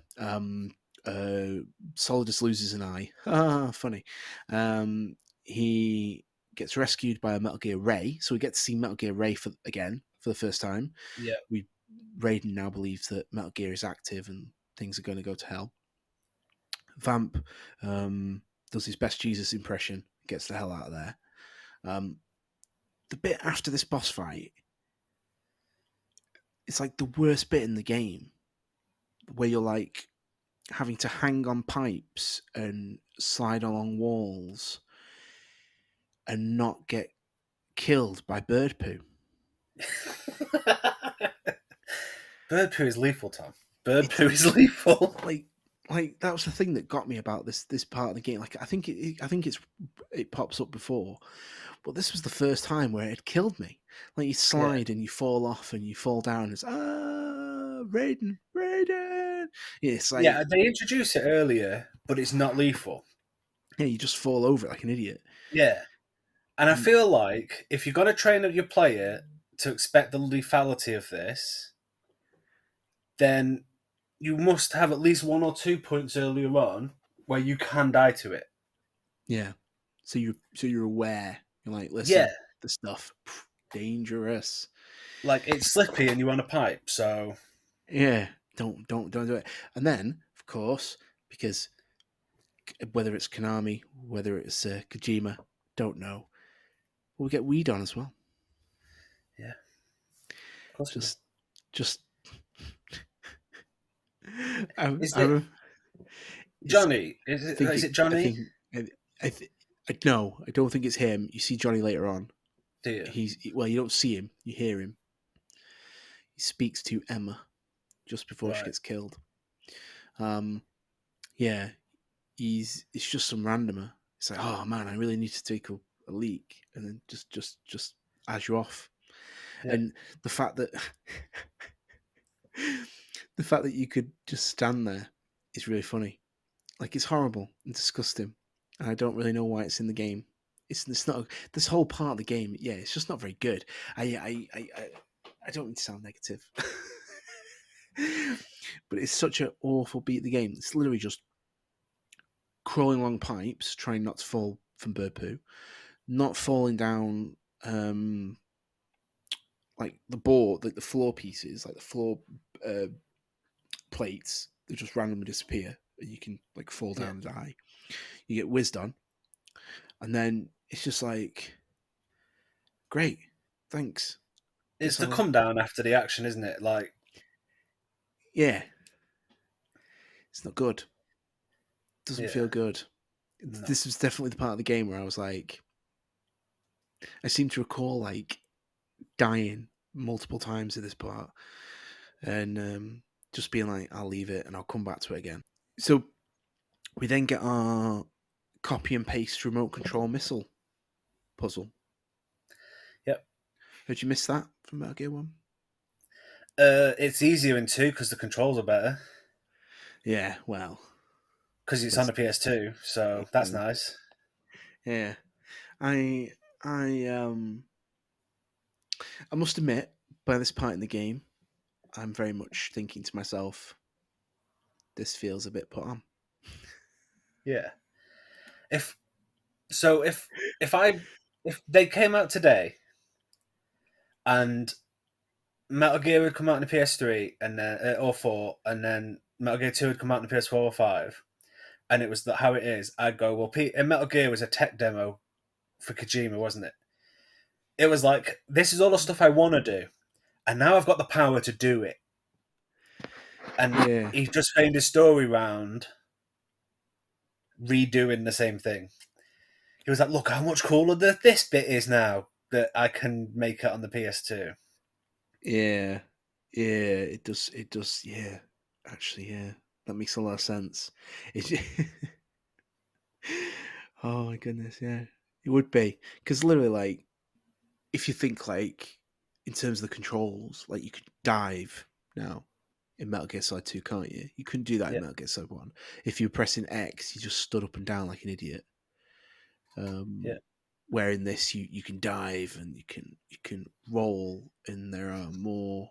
S1: Solidus loses an eye. Ah, funny. He gets rescued by a Metal Gear Ray, so we get to see Metal Gear Ray again for the first time.
S2: Yeah,
S1: We Raiden now believes that Metal Gear is active and things are going to go to hell. Vamp does his best Jesus impression, gets the hell out of there. Um, the bit after this boss fight, it's like the worst bit in the game, where you're like having to hang on pipes and slide along walls and not get killed by bird poo.
S2: bird poo is lethal, Tom. Bird
S1: It's
S2: poo is lethal.
S1: like that was the thing that got me about this part of the game. Like I think it pops up before, but this was the first time where it killed me. Like you
S2: Yeah,
S1: slide and you fall off and you fall down. It's Raiden, Raiden. Yeah, it's like
S2: yeah. They introduced it earlier, but it's not lethal.
S1: yeah, you just fall over it like an idiot.
S2: Yeah, and I
S1: And
S2: feel like if you're going to train up your player to expect the lethality of this, then you must have at least 1 or 2 points earlier on where you can die to it.
S1: yeah, so you're aware. You're like,
S2: Yeah,
S1: listen, the stuff dangerous.
S2: like it's slippy and you're on a pipe, so
S1: Yeah, don't do it. And then, of course, because whether it's Konami, whether it's Kojima, don't know. We'll get weed on as well.
S2: yeah, of course we do.
S1: Just, just. I,
S2: Is it
S1: I, it's.
S2: Johnny?
S1: I think
S2: Is
S1: it.
S2: it
S1: I
S2: Johnny?
S1: think. No, I don't think it's him. You see Johnny later on.
S2: Do you?
S1: Well, you don't see him. You hear him. He speaks to Emma just before she
S2: Right.
S1: gets killed. Um, yeah, it's just some randomer. It's like, oh man, I really need to take a leak, and then just as you off.
S2: Yeah.
S1: And the fact that the fact that you could just stand there is really funny. Like it's horrible and disgusting, and I don't really know why it's in the game. It's not this whole part of the game. Yeah, it's just not very good. I don't mean to sound negative, but it's such an awful beat of the game. It's literally just crawling along pipes, trying not to fall from bird poo, not falling down like the board, like the floor pieces, like the floor uh, plates that just randomly disappear, and you can like fall
S2: Yeah.
S1: down and die. You get whizzed on, and then it's just like, great, thanks.
S2: It's
S1: Guess
S2: the
S1: I'll
S2: come down after the action, isn't it? Like,
S1: yeah. It's not good. Doesn't
S2: yeah,
S1: feel good.
S2: no.
S1: This was definitely the part of the game where I was like, I seem to recall like dying multiple times at this part, and just being like, I'll leave it and I'll come back to it again. So we then get our copy and paste remote control missile puzzle.
S2: Yep.
S1: Did you miss that from Metal Gear One?
S2: It's easier in two because the controls are better
S1: Yeah, well,
S2: because it's on
S1: that's
S2: the PS2, so that's nice.
S1: yeah. I I must admit, by this part in the game, I'm very much thinking to myself, this feels a bit put on.
S2: Yeah. If so, if I if they came out today and Metal Gear would come out on the PS3 and then or 4, and then Metal Gear 2 would come out on the PS4 or 5, and it was how it is, I'd go, well, Metal Gear was a tech demo for Kojima, wasn't it? It was like, this is all the stuff I want to do, and now I've got the power to do it. And
S1: Yeah,
S2: he just framed his story round redoing the same thing. He was like, look how much cooler this bit is now that I can make it on the PS2.
S1: yeah, yeah. It does. Yeah, actually, yeah, that makes a lot of sense. It's oh my goodness, yeah, it would be because literally, like, if you think like in terms of the controls, like you could dive now in Metal Gear Solid 2, can't you? You couldn't do that in
S2: Yeah,
S1: Metal Gear Solid 1. If you were pressing X, you just stood up and down like an idiot.
S2: yeah,
S1: Where in this you can dive and you can roll and there are more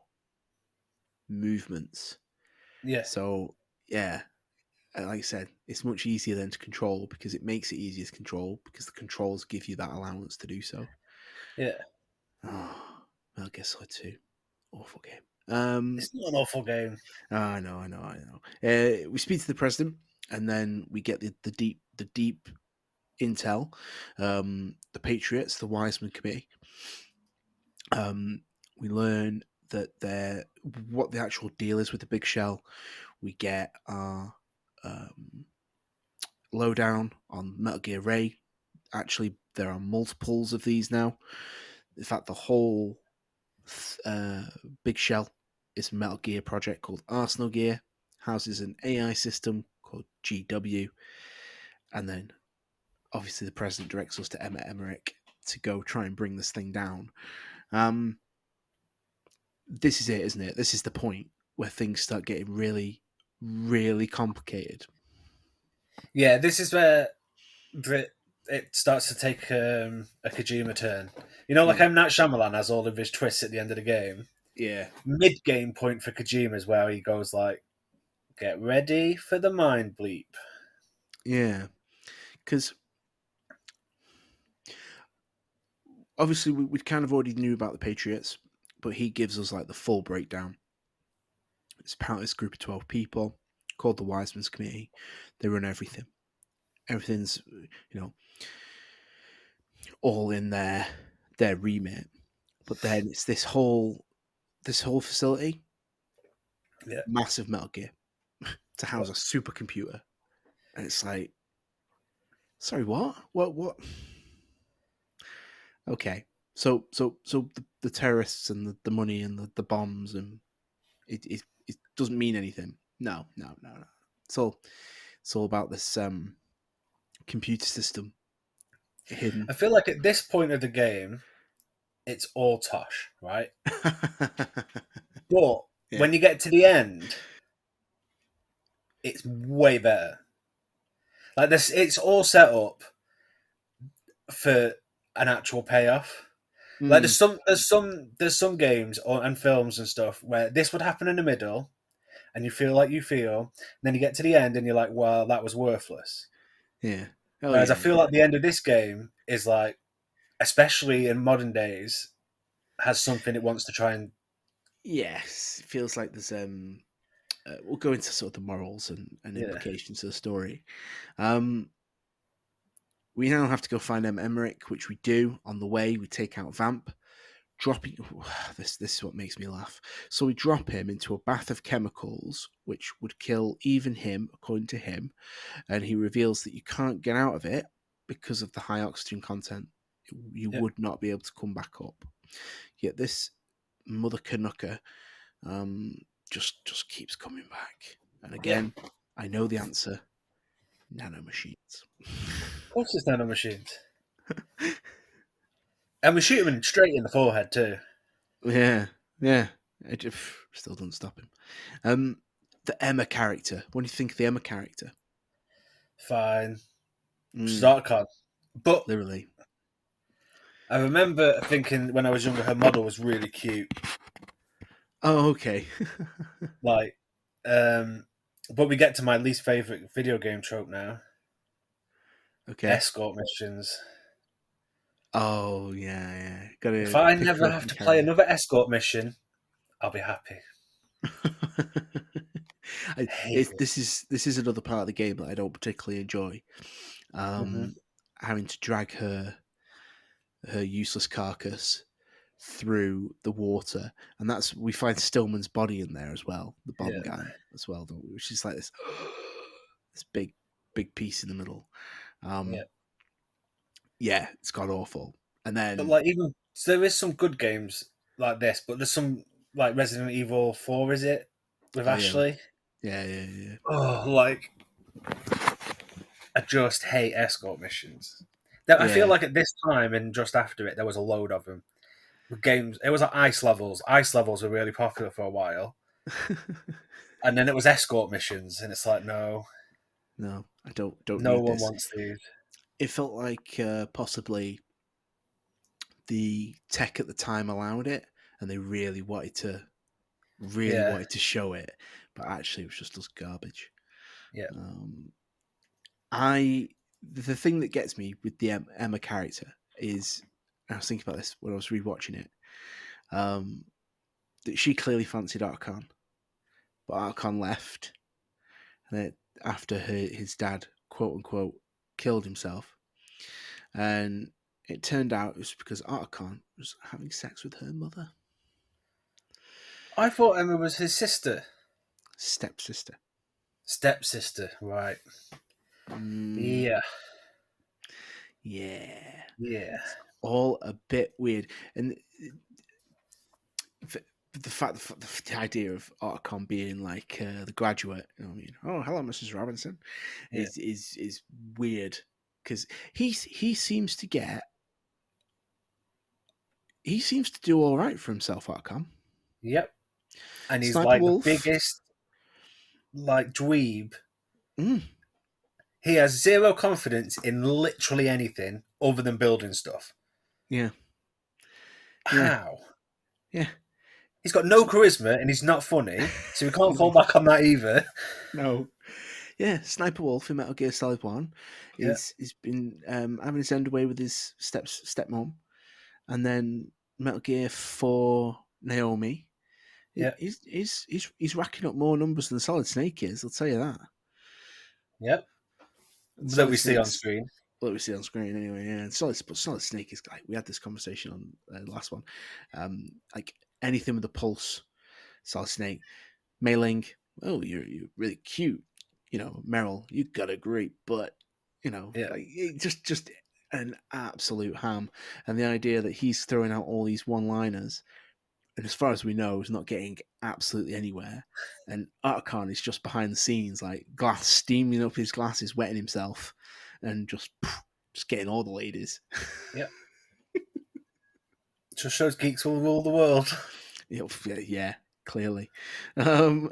S1: movements.
S2: yeah,
S1: So yeah, like I said, it's much easier then to control because it makes it easier to control because the controls give you that allowance to do so.
S2: yeah.
S1: Oh, Metal Gear Solid 2, awful game.
S2: It's not an awful game.
S1: I know. We speak to the president, and then we get the deep intel. The Patriots, the Wiseman Committee. Um, we learn that they're what the actual deal is with the Big Shell. We get our um, lowdown on Metal Gear Ray. Actually, there are multiples of these now. In fact, the whole uh, Big Shell is a Metal Gear project called Arsenal Gear, houses an AI system called GW, and then obviously the president directs us to Emmett Emmerich to go try and bring this thing down. Um, this is it, isn't it? This is the point where things start getting really, really complicated.
S2: Yeah, this is where Brit it starts to take a Kojima turn. You know, like
S1: Mm,
S2: M Night Shyamalan has all of his twists at the end of the game.
S1: yeah,
S2: Mid game point for Kojima is where he goes like, "Get ready for the mind bleep."
S1: yeah, because obviously we kind of already knew about the Patriots, but he gives us like the full breakdown. It's part of this group of 12 people called the Wiseman's Committee. They run everything. Everything's, all in their remit. But then it's this whole facility,
S2: Yeah,
S1: massive Metal Gear, to
S2: yeah.
S1: house a supercomputer. And it's like, sorry, what? What? Okay. So the terrorists and the money and the bombs and it doesn't mean anything. No. It's all about this computer system hidden.
S2: I feel like at this point of the game, it's all tosh, right? But
S1: Yeah.
S2: when you get to the end, it's way better. Like this, it's all set up for an actual payoff. Like
S1: Mm,
S2: there's some games and films and stuff where this would happen in the middle, and you feel like you feel, and then you get to the end and you're like, well, that was worthless.
S1: yeah. Oh
S2: Whereas I
S1: yeah,
S2: feel
S1: yeah.
S2: like the end of this game is like, especially in modern days, has something it wants to try and
S1: Yes, it feels like there's we'll go into sort of the morals and
S2: yeah,
S1: implications of the story. Um, we now have to go find Emmerich, which we do. On the way, we take out Vamp, dropping this is what makes me laugh. So we drop him into a bath of chemicals, which would kill even him, according to him, and he reveals that you can't get out of it because of the high oxygen content. You
S2: yeah,
S1: would not be able to come back up. Yet this mother Canucker um, just keeps coming back. And
S2: yeah.
S1: again, I know the answer: nanomachines.
S2: Of course, it's nanomachines, and we shoot him straight in the forehead too.
S1: Yeah, yeah. Still doesn't stop him. The Emma character. What do you think of the Emma character?
S2: Fine,
S1: Mm,
S2: start card. But
S1: literally.
S2: I remember thinking when I was younger, her model was really cute.
S1: Oh, okay.
S2: Like, but we get to my least favorite video game trope now:
S1: Okay.
S2: escort missions.
S1: Oh, yeah.
S2: If
S1: Gotta
S2: I
S1: pick her
S2: never
S1: up
S2: have
S1: and
S2: to play
S1: carry
S2: another escort mission, I'll be happy.
S1: her.
S2: Hate it.
S1: This is another part of the game that I don't particularly enjoy.
S2: Hmm.
S1: Um, having to drag her useless carcass through the water, and that's we find Stillman's body in there as well, the bomb
S2: Yeah,
S1: guy as well, don't we? Which is like this this big piece in the middle.
S2: yeah.
S1: Um, yeah, it's got awful. And
S2: But
S1: then
S2: like, even so, there is some good games like this, but there's some like Resident Evil 4, is it, with
S1: oh yeah,
S2: Ashley?
S1: yeah.
S2: Oh, like I just hate escort missions. I feel
S1: Yeah.
S2: like at this time and just after it, there was a load of them. games. It was like ice levels. Ice levels were really popular for a while, and then it was escort missions, and it's like, no,
S1: No, I don't
S2: no
S1: need
S2: one
S1: this.
S2: wants these.
S1: It felt like possibly the tech at the time allowed it, and they really
S2: Yeah,
S1: wanted to show it, but actually it was just us garbage.
S2: yeah,
S1: Um, I the thing that gets me with the Emma character is, I was thinking about this when I was rewatching it. Um, that she clearly fancied Arkan, but Arkan left, and after his dad quote unquote killed himself, and it turned out it was because Arkan was having sex with her mother,
S2: I thought Emma was his sister,
S1: stepsister.
S2: stepsister. Right?
S1: Mm,
S2: Yeah,
S1: yeah,
S2: yeah,
S1: it's all a bit weird, and the fact, the idea of Archon being like the graduate, you know what I mean? Oh, hello, Mrs. Robinson,
S2: yeah,
S1: is weird because he seems to get he seems to do all right for himself, Archon.
S2: yep. And he's
S1: Sniper
S2: like the
S1: Wolf,
S2: biggest like dweeb.
S1: mm,
S2: He has zero confidence in literally anything other than building stuff.
S1: yeah, yeah,
S2: How?
S1: yeah.
S2: He's got no charisma and he's not funny, so we can't fall
S1: No,
S2: back on that either.
S1: no, yeah. Sniper Wolf in Metal Gear Solid One
S2: Yeah,
S1: is been having his end away with his stepmom, and then Metal Gear 4 Naomi.
S2: yeah,
S1: He's racking up more numbers than Solid Snake is. I'll tell you that.
S2: yeah.
S1: And
S2: That
S1: Solid
S2: we see on
S1: Snake's
S2: screen.
S1: what we see on screen anyway. Yeah, and Solid Snake is like we had this conversation on the last one. Like anything with a pulse, Solid Snake, Mei Ling. Oh, you're really cute. You know, Meryl, you got a great butt. You know,
S2: Yeah,
S1: like just an absolute ham. And the idea that he's throwing out all these one-liners, and as far as we know, is not getting absolutely anywhere. And Arkan is just behind the scenes, like glass steaming up his glasses, wetting himself, and just getting all the ladies.
S2: yeah. Just shows geeks will rule the world.
S1: Yeah, clearly. Um,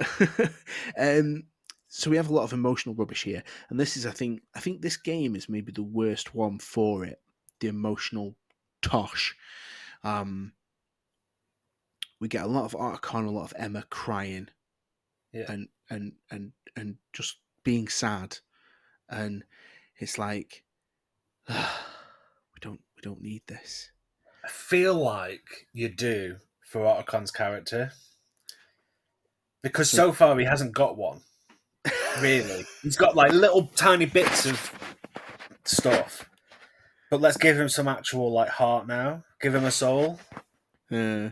S1: um, so we have a lot of emotional rubbish here, and this is, I think this game is maybe the worst one for it. The emotional tosh. Um, we get a lot of Arkan, a lot of Emma crying,
S2: Yeah.
S1: and just being sad, and it's like we don't need this.
S2: I feel like you do for Ottocon's character because
S1: So
S2: so far he hasn't got one. Really, he's got like little tiny bits of stuff. But let's give him some actual like heart now. Give him a soul.
S1: uh,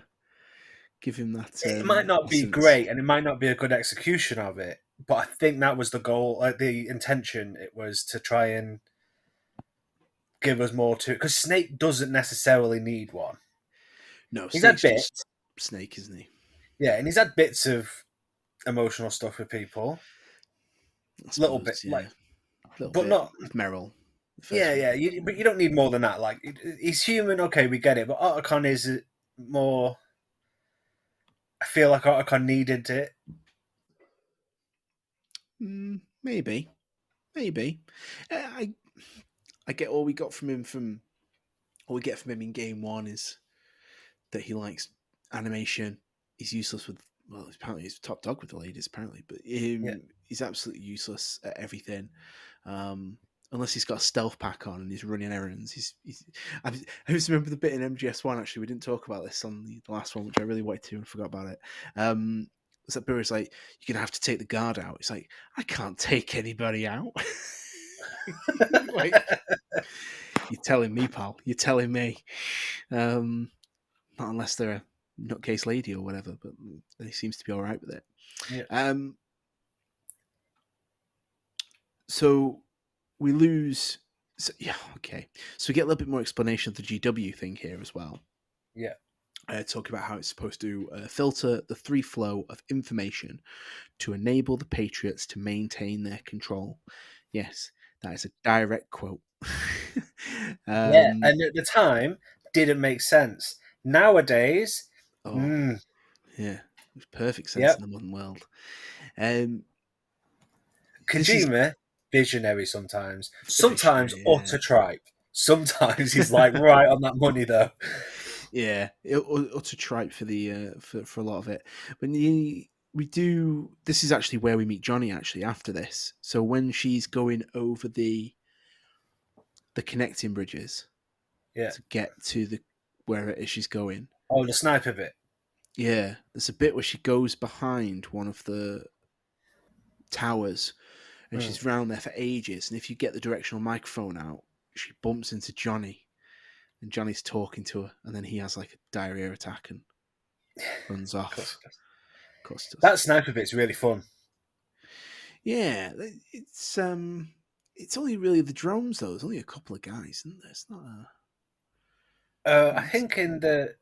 S1: give him that
S2: It might not be
S1: essence.
S2: great, and it might not be a good execution of it. But I think that was the goal, the intention. It was to try and give us more to because Snake doesn't necessarily need one.
S1: No,
S2: He's had
S1: Snake's just
S2: bits,
S1: Snake, isn't he?
S2: yeah, and he's had bits of emotional stuff with people,
S1: I
S2: little bit,
S1: suppose,
S2: like,
S1: yeah, a little
S2: but
S1: bit
S2: not.
S1: with Meryl, the first
S2: Yeah,
S1: one.
S2: yeah, but you don't need more than that. Like, he's human, okay, we get it. But Otacon is more. I feel like Otacon needed it.
S1: Maybe, maybe. I get all we got from him from all we get from him in game one is that he likes animation. He's useless with, well, apparently he's top dog with the ladies apparently, but
S2: Yeah,
S1: he's absolutely useless at everything. Unless he's got a stealth pack on and he's running errands. I just remember the bit in MGS1. Actually, we didn't talk about this on the last one, which I really wanted to and forgot about it. Was that Burry's like, you're gonna have to take the guard out. It's like, I can't take anybody out. Like, you're telling me, pal. You're telling me. Um, Not unless they're a nutcase lady or whatever, but they seems to be all right with it.
S2: yeah,
S1: Um, so we lose. So, yeah, okay. So we get a little bit more explanation of the GW thing here as well.
S2: yeah,
S1: Talk about how it's supposed to filter the free flow of information to enable the Patriots to maintain their control. Yes, that is a direct quote.
S2: yeah.
S1: um,
S2: And at the time, didn't make sense. Nowadays,
S1: Oh,
S2: mm,
S1: yeah, makes perfect sense
S2: yep.
S1: in the modern world. Um, this is
S2: Kojima, visionary sometimes. Sometimes
S1: visionary, yeah.
S2: utter tripe. Sometimes he's like right on that money though.
S1: Yeah, utter tripe for the for a lot of it. But we do. This is actually where we meet Johnny. Actually, after this, so when she's going over the connecting bridges
S2: Yeah.
S1: to get to the where it is she's going,
S2: Oh, the sniper bit.
S1: yeah, there's a bit where she goes behind one of the towers and
S2: Mm.
S1: she's round there for ages. And if you get the directional microphone out, she bumps into Johnny, and Johnny's talking to her, and then he has like a diarrhea attack and runs
S2: Of course
S1: off.
S2: it does.
S1: Of course, it does.
S2: That sniper bit's really fun.
S1: Yeah, it's only really the drones though. There's only a couple of guys, isn't there? It's not a
S2: I
S1: massive.
S2: think in the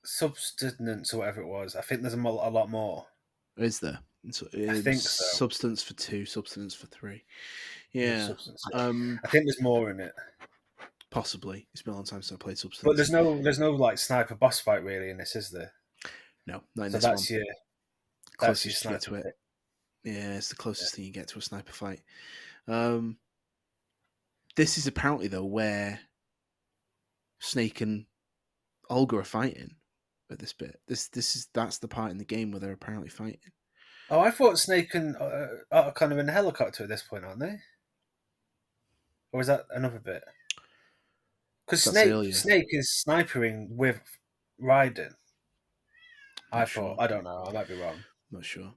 S2: substance or whatever it was, I think there's a lot more.
S1: Is there? So,
S2: I think so.
S1: substance for two, substance for three.
S2: Mm,
S1: Yeah,
S2: substance. Yeah.
S1: um,
S2: I think there's more in it,
S1: possibly. It's been a long time since I played
S2: but
S1: substance.
S2: there's no like sniper boss fight really in this, is there?
S1: No, not in
S2: So
S1: this one.
S2: that's your
S1: Closest you get
S2: sniper
S1: to it.
S2: bit.
S1: Yeah, it's the
S2: Yeah.
S1: closest thing you get to a sniper fight. Um, this is apparently though where Snake and Olga are fighting at this bit. That's the part in the game where they're apparently fighting.
S2: Oh, I thought Snake and are kind of in a helicopter at this point, aren't they? Or is that another bit? Because
S1: That's earlier.
S2: Snake is snipering with Raiden. I
S1: Not
S2: thought.
S1: sure.
S2: I don't know. I might be wrong.
S1: Not sure.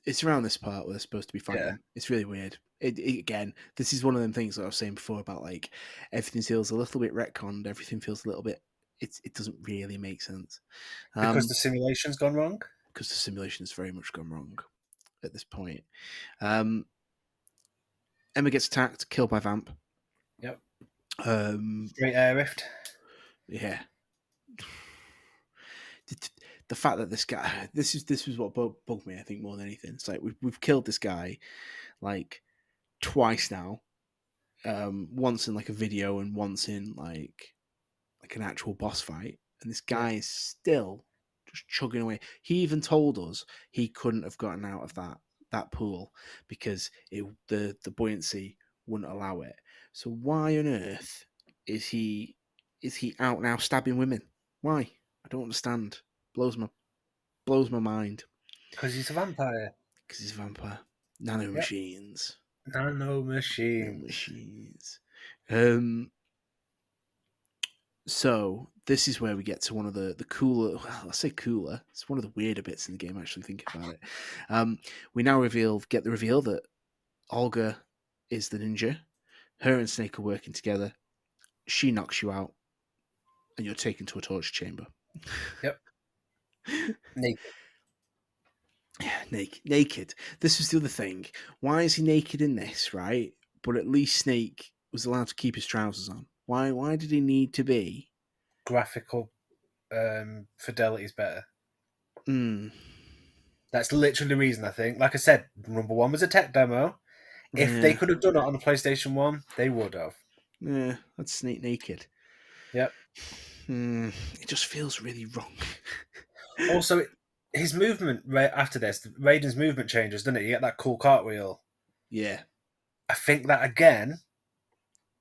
S1: It's around this part where they're supposed to be
S2: Yeah.
S1: fighting. It's really weird. Again, this is one of them things that I was saying before about like everything feels a little bit retconned. Everything feels a little bit. It doesn't really make sense.
S2: Because
S1: Um,
S2: the simulation's gone wrong.
S1: because the simulation has very much gone wrong at this point. Um, Emma gets attacked, killed by Vamp.
S2: Yep.
S1: Um,
S2: Straight air rift.
S1: yeah, the fact that this guy, this was what bugged me. I think more than anything, it's like we've killed this guy like twice now. Once in like a video and once in like an actual boss fight, and this
S2: Yeah.
S1: guy is still just chugging away. He even told us he couldn't have gotten out of that pool because the buoyancy wouldn't allow it. So why on earth is he out now stabbing women? Why? I don't understand. Blows my blows my mind
S2: Because he's a vampire.
S1: because he's a vampire. Nano
S2: Yep.
S1: machines.
S2: Nano
S1: Nano
S2: machines.
S1: machines. Um, So this is where we get to one of the cooler. Well, I say cooler. It's one of the weirder bits in the game. Actually, thinking about it, we now get the reveal that Olga is the ninja. Her and Snake are working together. She knocks you out, and you're taken to a torture chamber.
S2: Yep. Naked.
S1: Naked. This was the other thing. Why is he naked in this? Right, but at least Snake was allowed to keep his trousers on. Why? Why did he need to be?
S2: Graphical fidelity is better.
S1: Mm,
S2: That's literally the reason, I think. Like I said, number one was a tech demo. If they
S1: yeah,
S2: could have done it on the PlayStation 1, they would have.
S1: yeah. That's Snake naked.
S2: Yep.
S1: It just feels really wrong.
S2: Also, his movement right after this, Raiden's movement changes, doesn't it? You get that cool cartwheel.
S1: Yeah,
S2: I think that again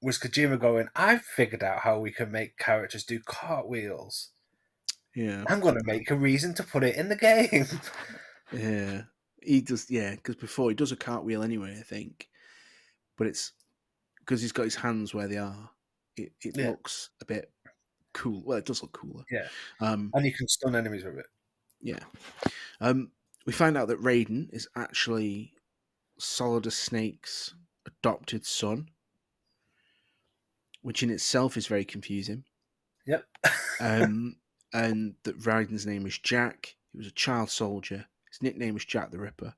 S2: was Kojima going, I've figured out how we can make characters do cartwheels.
S1: yeah,
S2: I'm going to make a reason to put it in the game.
S1: yeah. He does, yeah, because before he does a cartwheel anyway, I think, but it's because he's got his hands where they are. It
S2: Yeah,
S1: looks a bit cool. Well, it does look cooler.
S2: yeah.
S1: Um,
S2: And you can stun enemies with it.
S1: yeah. Um, we find out that Raiden is actually Solidus Snake's adopted son, which in itself is very confusing.
S2: Yep.
S1: Um, and that Raiden's name is Jack. He was a child soldier. His nickname was Jack the Ripper.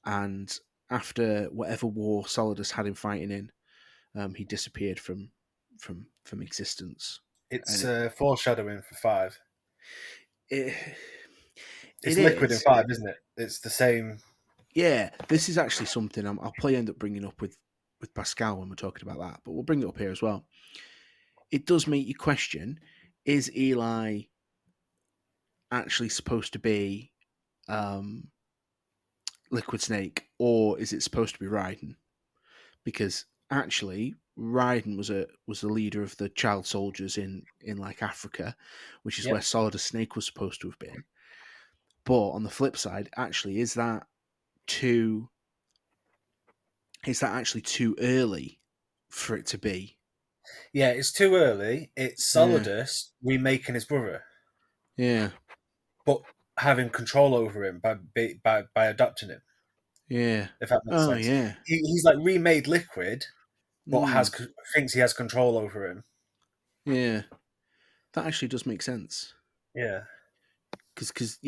S1: And after whatever war Solidus had him fighting in, he disappeared from existence.
S2: It's
S1: And
S2: foreshadowing for 5.
S1: it
S2: It's
S1: it
S2: liquid in
S1: is,
S2: 5, isn't it? It's the same.
S1: yeah. This is actually something I'll probably end up bringing up with Pascal when we're talking about that, but we'll bring it up here as well. It does make you question: is Eli actually supposed to be um, Liquid Snake, or is it supposed to be Raiden? Because actually, Raiden was the leader of the child soldiers in like Africa, which is where
S2: Yep.
S1: Solid Snake was supposed to have been. But on the flip side, actually, too is that actually too early for it to be?
S2: Yeah, it's too early. It's
S1: Yeah,
S2: Solidus remaking his brother,
S1: yeah,
S2: but having control over him by adopting him.
S1: yeah.
S2: If that makes
S1: Oh
S2: sense,
S1: yeah.
S2: he's like remade Liquid, but
S1: Mm,
S2: thinks he has control over him.
S1: yeah. That actually does make sense.
S2: Yeah,
S1: Because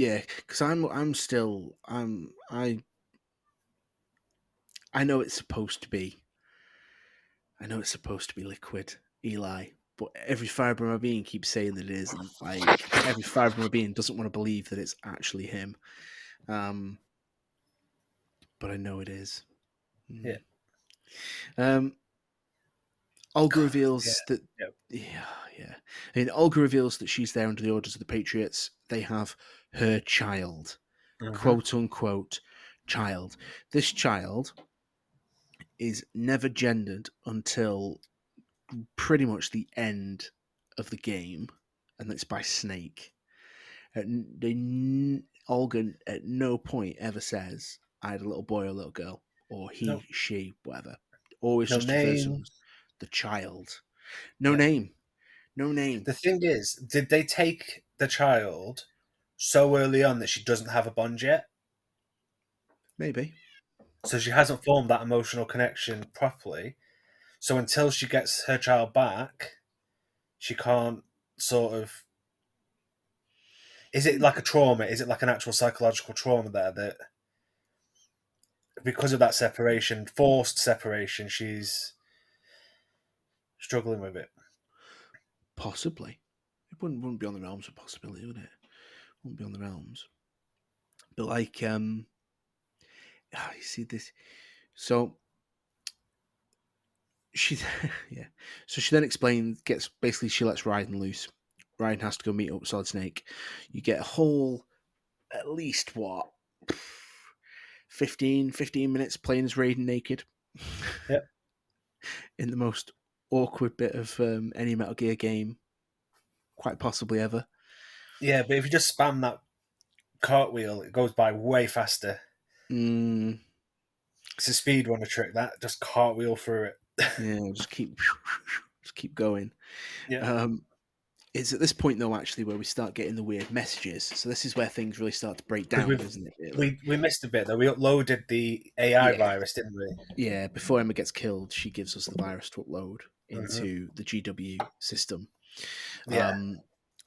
S1: I'm still I know it's supposed to be I know it's supposed to be Liquid Eli, but every fiber of my being keeps saying that it isn't. Like every fiber of my being doesn't want to believe that it's actually him. Um, but I know it is.
S2: yeah,
S1: Mm. Um, Olga
S2: yeah,
S1: reveals that
S2: yeah.
S1: yeah, yeah. And Olga reveals that she's there under the orders of the Patriots. They have her child,
S2: Mm-hmm.
S1: quote unquote child. This child is never gendered until pretty much the end of the game, and it's by Snake. Olga at no point ever says, I had a little boy or a little girl, or
S2: No,
S1: he, she, whatever. Always
S2: no
S1: just refers to him
S2: name.
S1: as the child. No
S2: Yeah.
S1: name. No name.
S2: The thing is, did they take the child so early on that she doesn't have a bond yet?
S1: Maybe.
S2: So she hasn't formed that emotional connection properly. So until she gets her child back, she can't sort of. Is it like a trauma? Is it like an actual psychological trauma there that because of that separation, forced separation, she's struggling with it?
S1: Possibly. It wouldn't be on the realms of possibility, would it? Wouldn't be on the realms. But like, you see this. So she, yeah. So she then explains, gets basically she lets Raiden loose. Raiden has to go meet up with Solid Snake. You get a whole, at least what, 15 minutes playing as Raiden naked
S2: Yeah,
S1: in the most awkward bit of any Metal Gear game, quite possibly ever.
S2: yeah. But if you just spam that cartwheel, it goes by way faster.
S1: Mm,
S2: It's a speedrunner trick. That just cartwheel through it.
S1: yeah, just keep going.
S2: Yeah,
S1: Um, it's at this point though, actually, where we start getting the weird messages. So this is where things really start to break
S2: because
S1: down, isn't it? Really?
S2: we missed a bit though. We uploaded the AI
S1: Yeah,
S2: virus, didn't we?
S1: yeah. Before Emma gets killed, she gives us the virus to upload
S2: Hmm.
S1: into the GW system.
S2: Yeah,
S1: Um,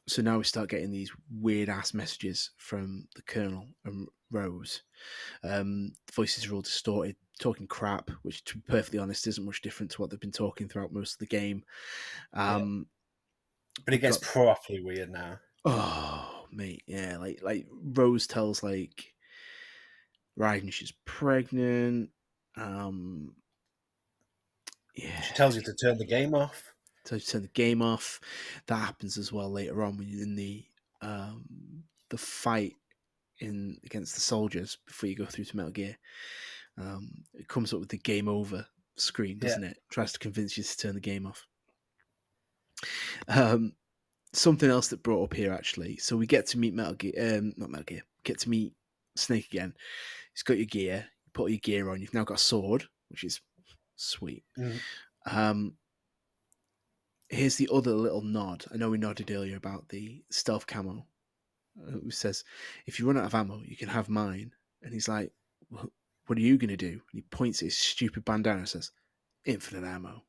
S1: so now we start getting these weird ass messages from the Colonel and Rose. The voices are all distorted, talking crap, which, to be perfectly honest, isn't much different to what they've been talking throughout most of the game.
S2: yeah.
S1: Um,
S2: But it
S1: we've
S2: gets
S1: got
S2: properly weird now.
S1: oh mate, yeah, like Rose tells like Raiden she's pregnant. Um, yeah,
S2: She tells you to turn the game off.
S1: so turn the game off. That happens as well later on when you're in the fight in against the soldiers before you go through to Metal Gear. It comes up with the game over screen,
S2: Yeah.
S1: doesn't it? Tries to convince you to turn the game off. Um, Something else that brought up here actually. So we get to meet Metal Gear, not Metal Gear. Get to meet Snake again. He's got your gear. You put all your gear on. You've now got a sword, which is sweet.
S2: Mm.
S1: Um, Here's the other little nod. I know we nodded earlier about the stealth camo. Who says, "If you run out of ammo, you can have mine." And he's like, "What are you gonna do?" And he points at his stupid bandana and says, "Infinite ammo."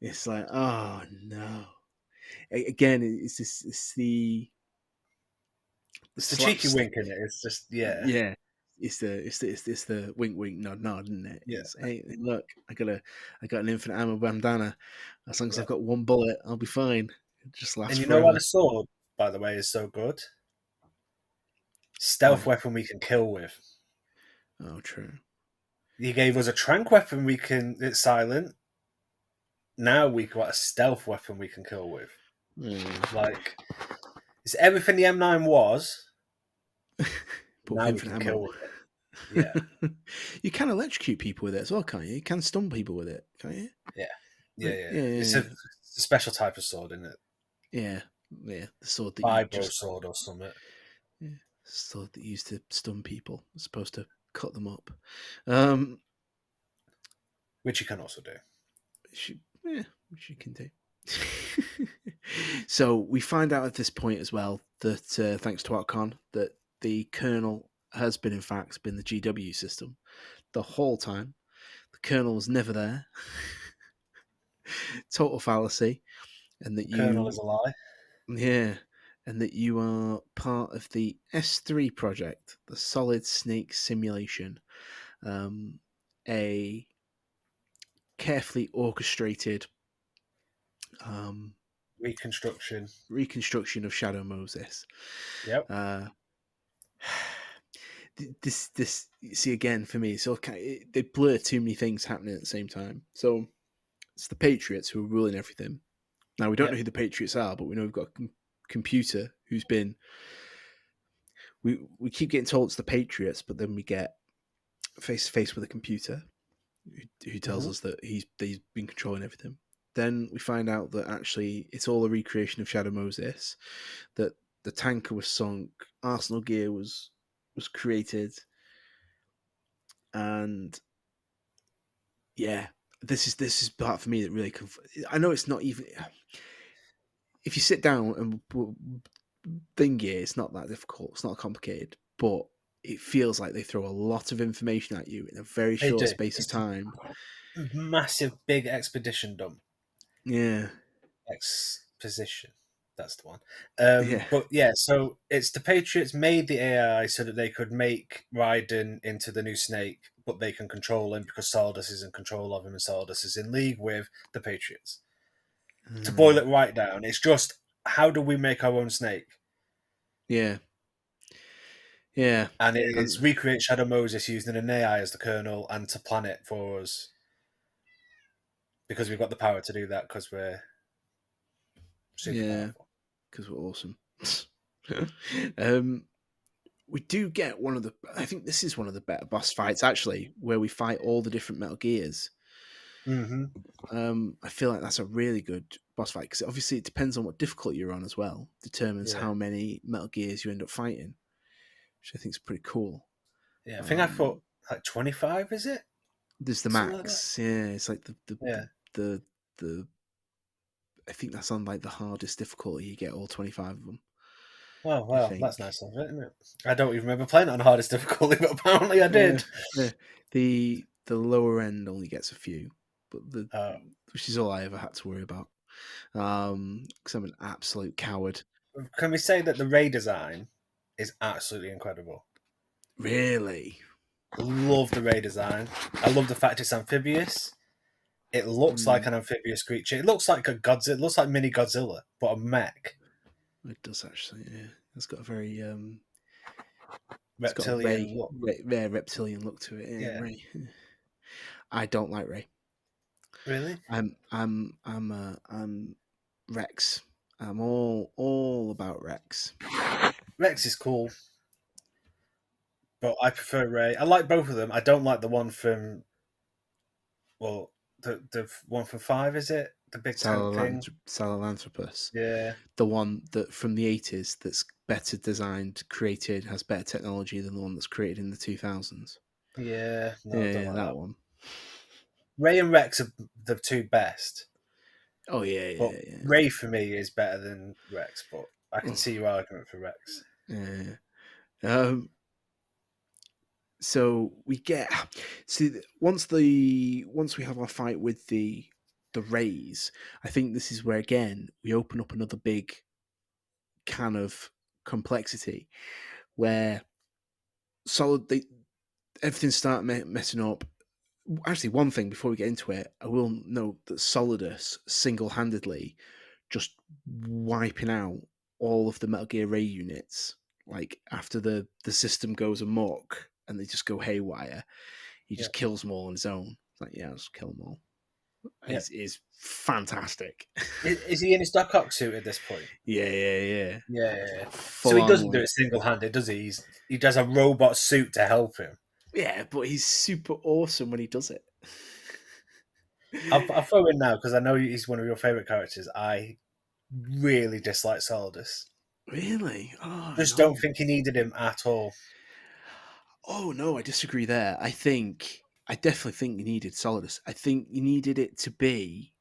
S1: It's like oh no. Again, the
S2: It's the cheeky
S1: slapstick.
S2: wink in it. It's just yeah,
S1: Yeah, it's the wink wink nod nod, isn't it?
S2: yeah,
S1: It's hey look, I got an infinite ammo bandana. As long as
S2: yeah.
S1: I've got one bullet, I'll be fine. It just
S2: And
S1: lasts
S2: you know why the
S1: forever.
S2: sword, by the way, is so good? Stealth
S1: Why?
S2: weapon we can kill with.
S1: Oh, true.
S2: He gave us a trank weapon it's silent. Now we got a stealth weapon we can kill with.
S1: Yeah.
S2: Like, it's everything the M9 was.
S1: But with
S2: Now we
S1: infinite
S2: can
S1: ammo.
S2: kill with it. Yeah,
S1: You can electrocute people with it as well, can't you? You can stun people with it, can't you?
S2: yeah, yeah,
S1: Like,
S2: yeah.
S1: yeah, yeah,
S2: It's a special type of sword, isn't it?
S1: yeah, yeah. The sword that you
S2: Vibro
S1: just,
S2: sword or something,
S1: yeah, sword that you used to stun people. It's supposed to cut them up. Um,
S2: which you can also do.
S1: which you can do. So we find out at this point as well that thanks to Archon, that the kernel has been in fact been the GW system the whole time. The kernel was never there. Total fallacy, and that
S2: Kernel is
S1: you,
S2: a lie.
S1: yeah, and that you are part of the S3 project, the Solid Snake Simulation, um, a carefully orchestrated um,
S2: Reconstruction.
S1: reconstruction of Shadow Moses.
S2: Yep.
S1: Uh, this see again for me. So they blur too many things happening at the same time. So it's the Patriots who are ruling everything. Now we don't know
S2: Yep.
S1: who the Patriots are, but we know we've got a computer who's been. We keep getting told it's the Patriots, but then we get face to face with a computer who tells
S2: Hmm.
S1: us that he's been controlling everything. Then we find out that actually it's all a recreation of Shadow Moses. That the tanker was sunk, Arsenal gear was created, and yeah, this is part for me that really. I know it's not even. If you sit down and think it, it's not that difficult. It's not complicated, but it feels like they throw a lot of information at you in a very
S2: They
S1: short
S2: do.
S1: space of
S2: It's
S1: time.
S2: a massive, big expedition dump.
S1: Yeah,
S2: Exposition. That's the one.
S1: yeah,
S2: But yeah, so it's the Patriots made the AI so that they could make Raiden into the new Snake, but they can control him because Sardis is in control of him and Sardis is in league with the Patriots. To boil
S1: uh,
S2: it right down, it's just how do we make our own Snake?
S1: yeah, yeah,
S2: And it is
S1: and
S2: recreate Shadow Moses using an AI as the kernel and to plan it for us because we've got the power to do that because we're super
S1: yeah,
S2: powerful.
S1: because we're awesome. um, we do get one of the. I think this is one of the better boss fights actually, where we fight all the different Metal Gears.
S2: Hmm.
S1: I feel like that's a really good boss fight because obviously it depends on what difficulty you're on as well. Determines
S2: Yeah.
S1: how many Metal Gears you end up fighting, which I think is pretty cool.
S2: Yeah. I think I thought
S1: Um,
S2: like 25, is it?
S1: there's the
S2: Something like that.
S1: max, yeah. It's like
S2: Yeah.
S1: the the. I think that's on like the hardest difficulty. You get all 25 of them.
S2: Oh,
S1: I
S2: well, that's
S1: think.
S2: nice of it, isn't it? I don't even remember playing it on hardest difficulty, but apparently I
S1: Uh,
S2: did.
S1: the lower end only gets a few, but the
S2: Oh.
S1: which is all I ever had to worry about. Because I'm an absolute coward.
S2: Can we say that the Ray design is absolutely incredible?
S1: Really.
S2: Love the Ray design. I love the fact it's amphibious. It looks like
S1: Mm.
S2: an amphibious creature. It looks like a Godzilla. It looks like mini Godzilla, but a mech.
S1: It does actually, yeah. It's got a very it's got a
S2: Reptilian look.
S1: Rare reptilian look to it. Yeah,
S2: Yeah.
S1: Ray. I don't like Ray.
S2: Really?
S1: I'm Rex. I'm all about Rex.
S2: Rex is cool, but I prefer Ray. I like both of them. I don't like the one from, well, the one from five, is it? The big tank thing?
S1: Sahelanthropus,
S2: Yeah.
S1: the one that from the 80s that's better designed, created, has better technology than the one that's created in the 2000s.
S2: Yeah.
S1: Yeah,
S2: No, I don't
S1: yeah,
S2: like
S1: that
S2: that.
S1: one.
S2: Ray and Rex are the two best,
S1: Oh yeah,
S2: but
S1: yeah, yeah.
S2: Ray for me is better than Rex. But I can
S1: Oh,
S2: see your argument for Rex.
S1: yeah. So we get see once we have our fight with the rays. I think this is where again we open up another big can of complexity where solid they everything start messing up. Actually, one thing before we get into it, I will note that Solidus single-handedly just wiping out all of the Metal Gear Ray units. Like after the system goes amok and they just go haywire, he
S2: Yeah.
S1: just kills them all on his own. It's like, yeah, I'll just kill them all.
S2: Yeah.
S1: is fantastic.
S2: Is he in his Doc Ock suit at this point?
S1: Yeah, yeah, yeah.
S2: Yeah, yeah, yeah. So
S1: Full
S2: he
S1: on
S2: doesn't do
S1: like
S2: it single handed, does he? He does a robot suit to help him.
S1: yeah, but he's super awesome when he does it.
S2: I'll throw in now because I know he's one of your favorite characters. I really dislike Solidus.
S1: Really? Oh
S2: Just don't
S1: no.
S2: think he needed him at all.
S1: Oh no, I disagree there. I definitely think you needed Solidus. I think you needed it to be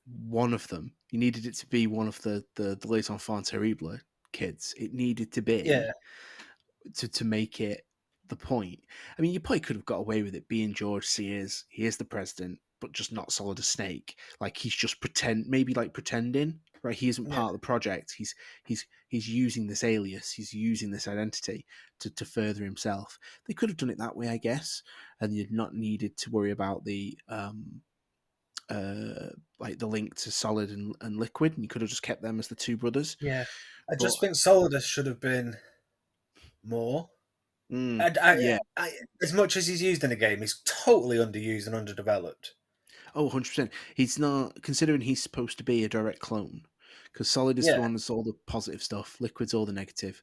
S1: one of them. You needed it to be one of the Les Enfants Terribles kids. It needed to
S2: Yeah,
S1: be to make it the point. I mean, you probably could have got away with it being George Sears. He is the president, but just not Solid as Snake. Like he's just maybe like pretending. Right, he isn't
S2: yeah,
S1: part of the project. He's using this alias. He's using this identity to further himself. They could have done it that way, I guess, and you'd not needed to worry about the uh like the link to Solid and Liquid, and you could have just kept them as the two brothers.
S2: yeah. I
S1: But
S2: just think Solidus should have been more.
S1: mm,
S2: I, I,
S1: yeah.
S2: as much as he's used in the game, he's totally underused and underdeveloped.
S1: Oh, 100%. He's not, considering he's supposed to be a direct clone, because Solidus
S2: Yeah,
S1: one is all the positive stuff, Liquid's all the negative.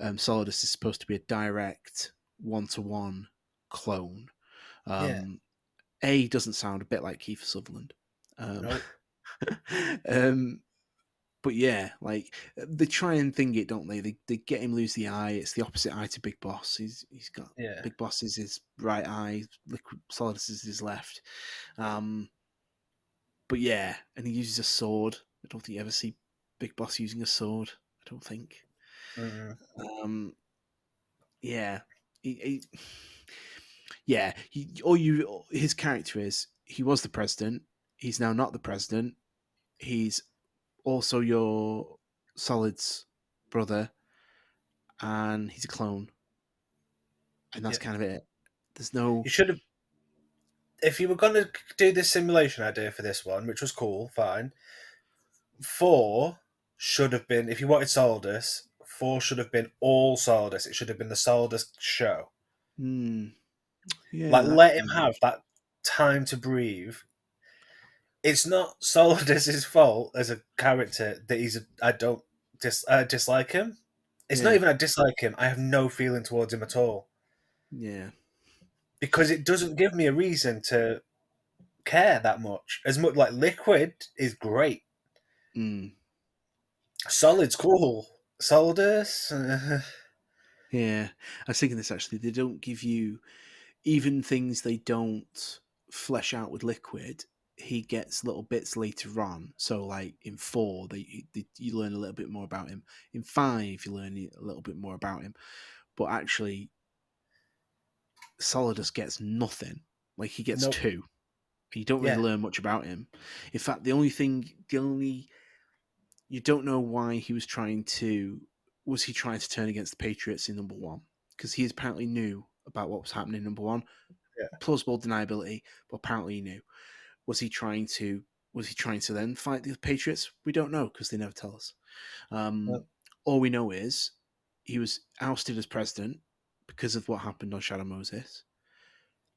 S1: Solidus is supposed to be a direct one to one clone.
S2: yeah.
S1: Um, A doesn't sound a bit like Kiefer Sutherland. Um,
S2: No,
S1: um, but yeah, like they try and thing it, don't they? They get him lose the eye. It's the opposite eye to Big Boss. He's got
S2: yeah.
S1: Big Boss is his right eye, Liquid Solidus is his left. Um, But yeah, and he uses a sword. I don't think you ever see Big Boss using a sword. I don't think.
S2: Mm-mm.
S1: Um, yeah, he yeah. All you his character is he was the president. He's now not the president. He's also your Solid's brother, and he's a clone, and that's
S2: Yeah.
S1: kind of it. There's no
S2: You should have. If you were going to do this simulation idea for this one, which was cool, fine. Four should have been, if you wanted Solidus, four should have been all Solidus. It should have been the Solidus show.
S1: hmm, yeah,
S2: Like,
S1: that
S2: let him have that time to breathe. It's not Solidus's fault as a character that I don't dislike him. It's not
S1: yeah,
S2: even I dislike him. I have no feeling towards him at all
S1: yeah.
S2: because it doesn't give me a reason to care that much. As much like Liquid is great,
S1: Mm,
S2: Solid's cool. Solidus,
S1: yeah. I was thinking this actually. They don't give you even things they don't flesh out with Liquid. He gets little bits later on. So, like in four, you learn a little bit more about him. In five, you learn a little bit more about him. But actually, Solidus gets nothing. Like he gets
S2: nope.
S1: two. You don't really
S2: Yeah,
S1: learn much about him. In fact, the only you don't know why he was trying to was he trying to turn against the Patriots in number one because he apparently knew about what was happening in number one.
S2: yeah.
S1: Plausible deniability, but apparently he knew. Was he trying to was he trying to then fight the Patriots? We don't know because they never tell us.
S2: Nope.
S1: All we know is he was ousted as president because of what happened on Shadow Moses.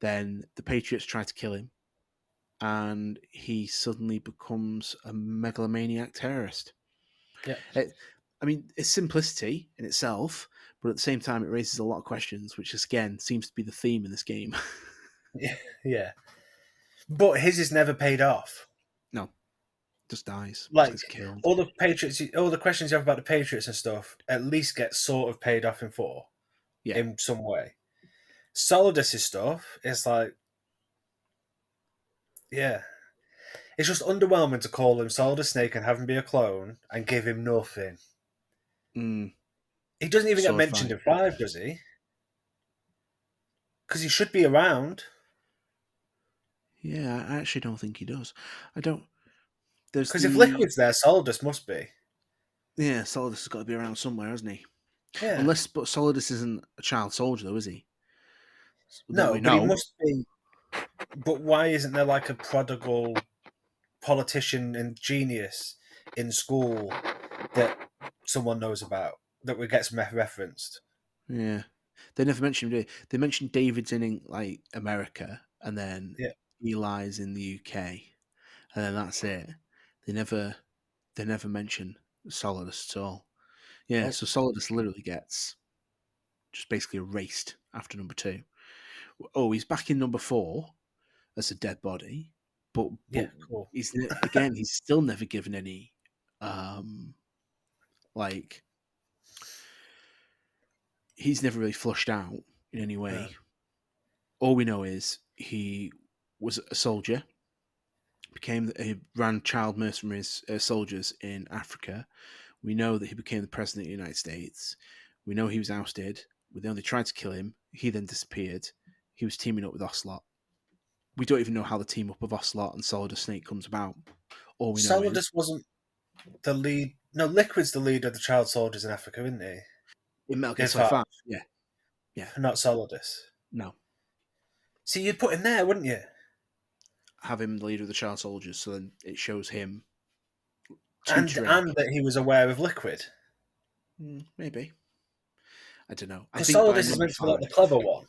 S1: Then the Patriots tried to kill him, and he suddenly becomes a megalomaniac terrorist.
S2: Yeah,
S1: It, I mean, it's simplicity in itself, but at the same time, it raises a lot of questions, which is, again seems to be the theme in this game.
S2: yeah, yeah. But his is never paid off.
S1: No, just dies, just
S2: Like
S1: gets killed.
S2: all the Patriots, all the questions you have about the Patriots and stuff, at least get sort of paid off in four
S1: Yeah.
S2: in some way. Solidus's stuff is like, yeah, it's just underwhelming to call him Solidus Snake and have him be a clone and give him nothing.
S1: Mm,
S2: He doesn't even get
S1: sword
S2: mentioned
S1: fight.
S2: in five, does he? Because he should be around.
S1: Yeah, I actually don't think he does. I don't. There's
S2: Because if
S1: the
S2: Liquid's there, Solidus must be.
S1: yeah. Solidus has got to be around somewhere, hasn't he?
S2: Yeah.
S1: Unless, but Solidus isn't a child soldier, though, is he? That we
S2: No, but he
S1: know.
S2: must be. But why isn't there like a prodigal politician and genius in school that someone knows about that we get some referenced?
S1: Yeah, they never mentioned him. Did they? They mentioned David's in like America, and then
S2: Yeah.
S1: Eli's in the UK, and then that's it. They never they never mention Solidus at all. Yeah,
S2: Oh,
S1: so Solidus literally gets just basically erased after number two. Oh, he's back in number four as a dead body, but
S2: yeah, cool.
S1: again he's still never given any um like he's never really flushed out in any way.
S2: Uh,
S1: All we know is he was a soldier, he ran child mercenaries soldiers in Africa. We know that he became the president of the United States. We know he was ousted. We know they tried to kill him. He then disappeared. He was teaming up with Ocelot. We don't even know how the team up of Ocelot and Solid Snake comes about. All we know is
S2: Solidus wasn't the lead. No, Liquid's the leader of the child soldiers in Africa, isn't he?
S1: in Metal Gear
S2: In
S1: Solid
S2: five,
S1: 5. Yeah, yeah,
S2: not Solidus.
S1: no.
S2: See, you'd put him there, wouldn't you?
S1: Have him the leader of the child soldiers, so then it shows him
S2: And
S1: tutoring.
S2: and that he was aware of Liquid.
S1: Maybe. I don't know. I
S2: Because
S1: think by
S2: Solidus is
S1: number
S2: meant to be like
S1: five,
S2: the clever one.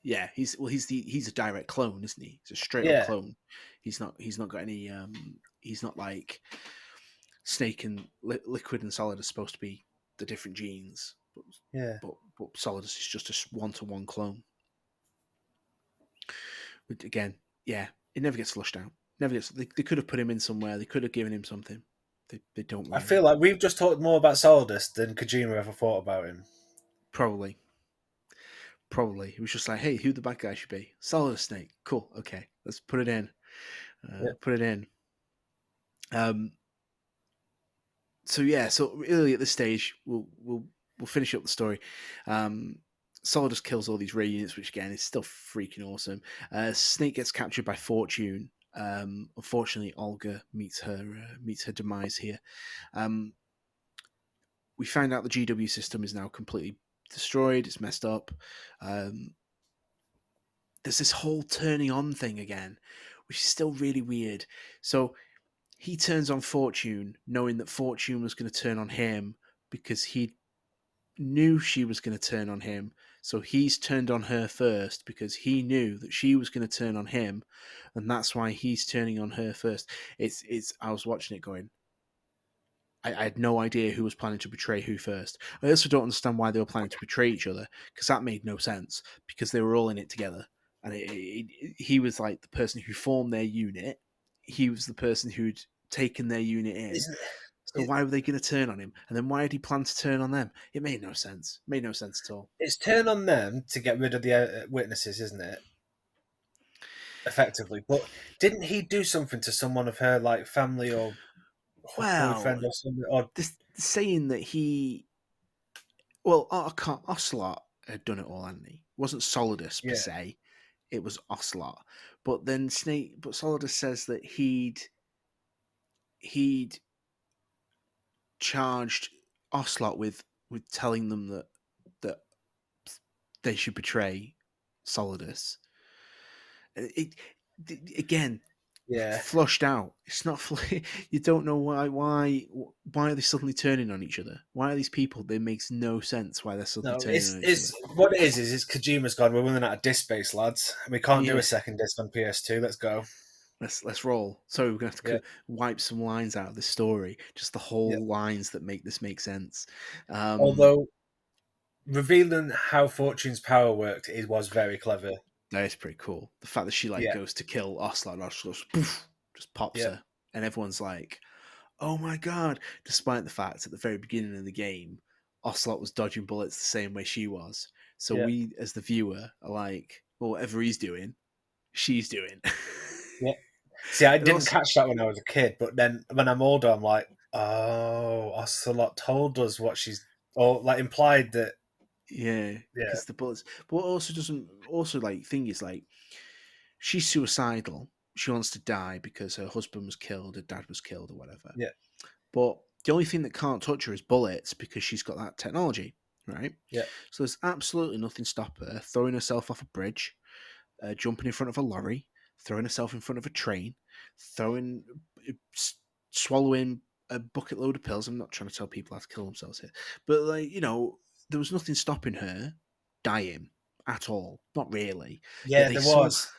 S1: yeah, he's a direct clone, isn't he? He's a straight up
S2: Yeah,
S1: clone. He's not got any he's not like Snake and Liquid and Solid are supposed to be the different genes,
S2: yeah.
S1: but Solidus is just a one-to-one clone. But again, yeah, it never gets flushed out. Never gets. They could have put him in somewhere. They could have given him something. They don't
S2: I feel
S1: really.
S2: like we've just talked more about Solidus than Kojima ever thought about him.
S1: Probably, probably. It was just like, hey, who the bad guy should be? Solidus Snake. Cool. Okay, let's put it in.
S2: Yeah.
S1: Put it in. Um. So yeah. So really, at this stage, we'll finish up the story. Um. Solidus kills all these ray units, which again is still freaking awesome. Snake gets captured by Fortune. Unfortunately, Olga meets her demise here. Um, we find out the GW system is now completely destroyed. It's messed up. Um, there's this whole turning on thing again, which is still really weird. So he turns on Fortune, knowing that Fortune was going to turn on him because he knew she was going to turn on him. So he's turned on her first because he knew that she was going to turn on him, and that's why he's turning on her first. It's. I was watching it going, I had no idea who was planning to betray who first. I also don't understand why they were planning to betray each other because that made no sense because they were all in it together. And he was like the person who formed their unit. He was the person who'd taken their unit in.
S2: Isn't
S1: So
S2: it?
S1: why were they going to turn on him? And then why had he planned to turn on them? It made no sense. It made no sense at all.
S2: It's turn on them to get rid of the witnesses, isn't it? Effectively, but didn't he do something to someone of her, like family or
S1: Well,
S2: boyfriend or something? Or
S1: this saying that well, Ocelot had done it all, hadn't he? It wasn't Solidus per
S2: yeah,
S1: se. It was Ocelot. But then Solidus says that he'd charged Ocelot with telling them that they should betray Solidus. It, again
S2: yeah.
S1: flushed out. It's not. You don't know why. Why are they suddenly turning on each other? Why are these people? It makes no sense why they're suddenly
S2: No,
S1: turning
S2: it's
S1: on each
S2: it's
S1: other.
S2: what it is. It's Kojima's gone. We're running out of disk space, lads. We can't do a
S1: Yeah,
S2: second disc on PS2. Let's go.
S1: let's roll. So we're gonna have
S2: Yeah,
S1: to wipe some lines out of this story. Just the
S2: yeah.
S1: whole lines that make this make sense. Um,
S2: Although revealing how Fortune's power worked, it was very clever.
S1: that is pretty cool. The fact that she like
S2: Yeah,
S1: goes to kill Ocelot, and Ocelot just pops
S2: yeah,
S1: her, and everyone's like, "Oh my god!" Despite the fact at the very beginning of the game, Ocelot was dodging bullets the same way she was. So
S2: yeah,
S1: we, as the viewer, are like, "Well, whatever he's doing, she's doing."
S2: yeah. See, I
S1: and
S2: didn't
S1: also,
S2: catch that when I was a kid, but then when I'm older, I'm like, oh, Ocelot told us what she's, or like implied that.
S1: yeah,
S2: Yeah,
S1: because the bullets. But what also doesn't also like thing is like she's suicidal. She wants to die because her husband was killed, her dad was killed, or whatever.
S2: yeah,
S1: But the only thing that can't touch her is bullets because she's got that technology, right?
S2: yeah,
S1: So there's absolutely nothing stopping her throwing herself off a bridge, jumping in front of a lorry, throwing herself in front of a train, throwing, swallowing a bucket load of pills. I'm not trying to tell people how to kill themselves here, but like there was nothing stopping her dying at all. Not really. Yet
S2: yeah.
S1: they
S2: There
S1: some
S2: was.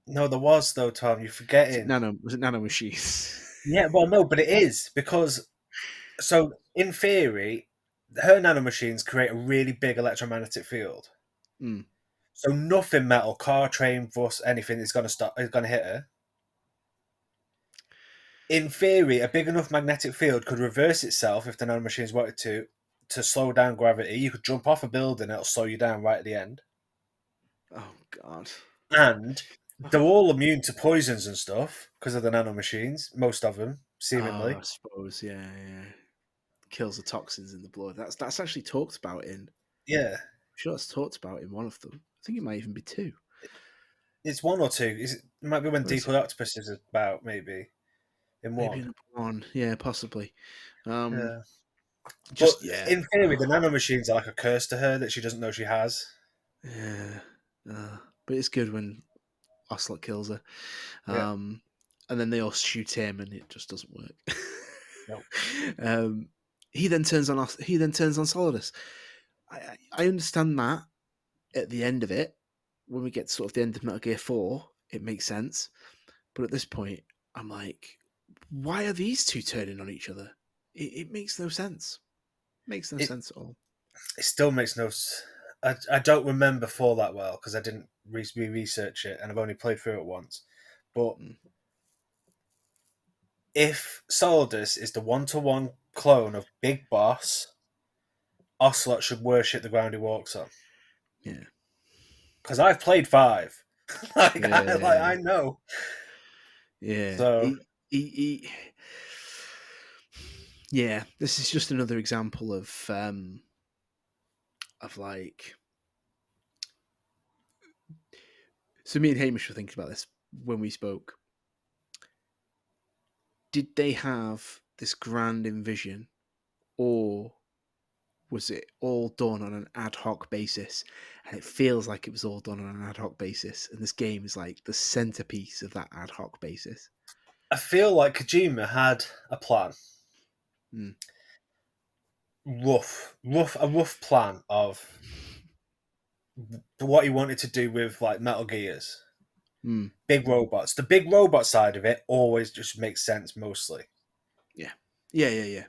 S2: No, there was though, Tom. You're forgetting.
S1: Was it Nano Machines?
S2: Yeah, well, no, but it is because so in theory, her nanomachines create a really big electromagnetic field.
S1: mm.
S2: So nothing metal, car, train, bus, anything is going to stop. Is going to hit her. In theory, a big enough magnetic field could reverse itself if the nanomachines wanted to slow down gravity. You could jump off a building; it'll slow you down right at the end.
S1: Oh God.
S2: And they're all immune to poisons and stuff because of the nanomachines. Most of them,
S1: Oh,
S2: seemingly.
S1: I suppose. Yeah, yeah. Kills the toxins in the blood. That's actually talked about in.
S2: Yeah,
S1: I'm sure that's talked about in one of them. I think it might even be two.
S2: it's one or two. It might be when
S1: Or is
S2: Deeply
S1: it?
S2: Octopus is about maybe in
S1: Maybe
S2: one.
S1: number one. Yeah, possibly. Um,
S2: Yeah. But
S1: just yeah.
S2: in theory, the
S1: Oh,
S2: nanomachines are like a curse to her that she doesn't know she has.
S1: yeah. But it's good when Ocelot kills her.
S2: Yeah.
S1: Um, and then they all shoot him, and it just doesn't work.
S2: No.
S1: um, he then turns on us. He then turns on Solidus. I understand that at the end of it, when we get to sort of the end of Metal Gear 4, it makes sense. But at this point, I'm like, why are these two turning on each other? It makes no sense. Makes no
S2: It
S1: sense at all.
S2: it still makes no. I don't remember 4 that well because I didn't research it and I've only played through it once. But
S1: Mm.
S2: if Solidus is the one-to-one clone of Big Boss, Ocelot should worship the ground he walks on.
S1: Yeah.
S2: Because I've played 5, I
S1: Yeah.
S2: know.
S1: Yeah.
S2: So
S1: Yeah. This is just another example of like. So me and Hamish were thinking about this when we spoke. Did they have this grand envision, or was it all done on an ad hoc basis? And it feels like it was all done on an ad hoc basis, and this game is like the centerpiece of that ad hoc basis.
S2: I feel like Kojima had a plan,
S1: Mm.
S2: a rough plan of what he wanted to do with like Metal Gears.
S1: Mm.
S2: Big robots. The big robot side of it always just makes sense mostly.
S1: Yeah, yeah, yeah, yeah.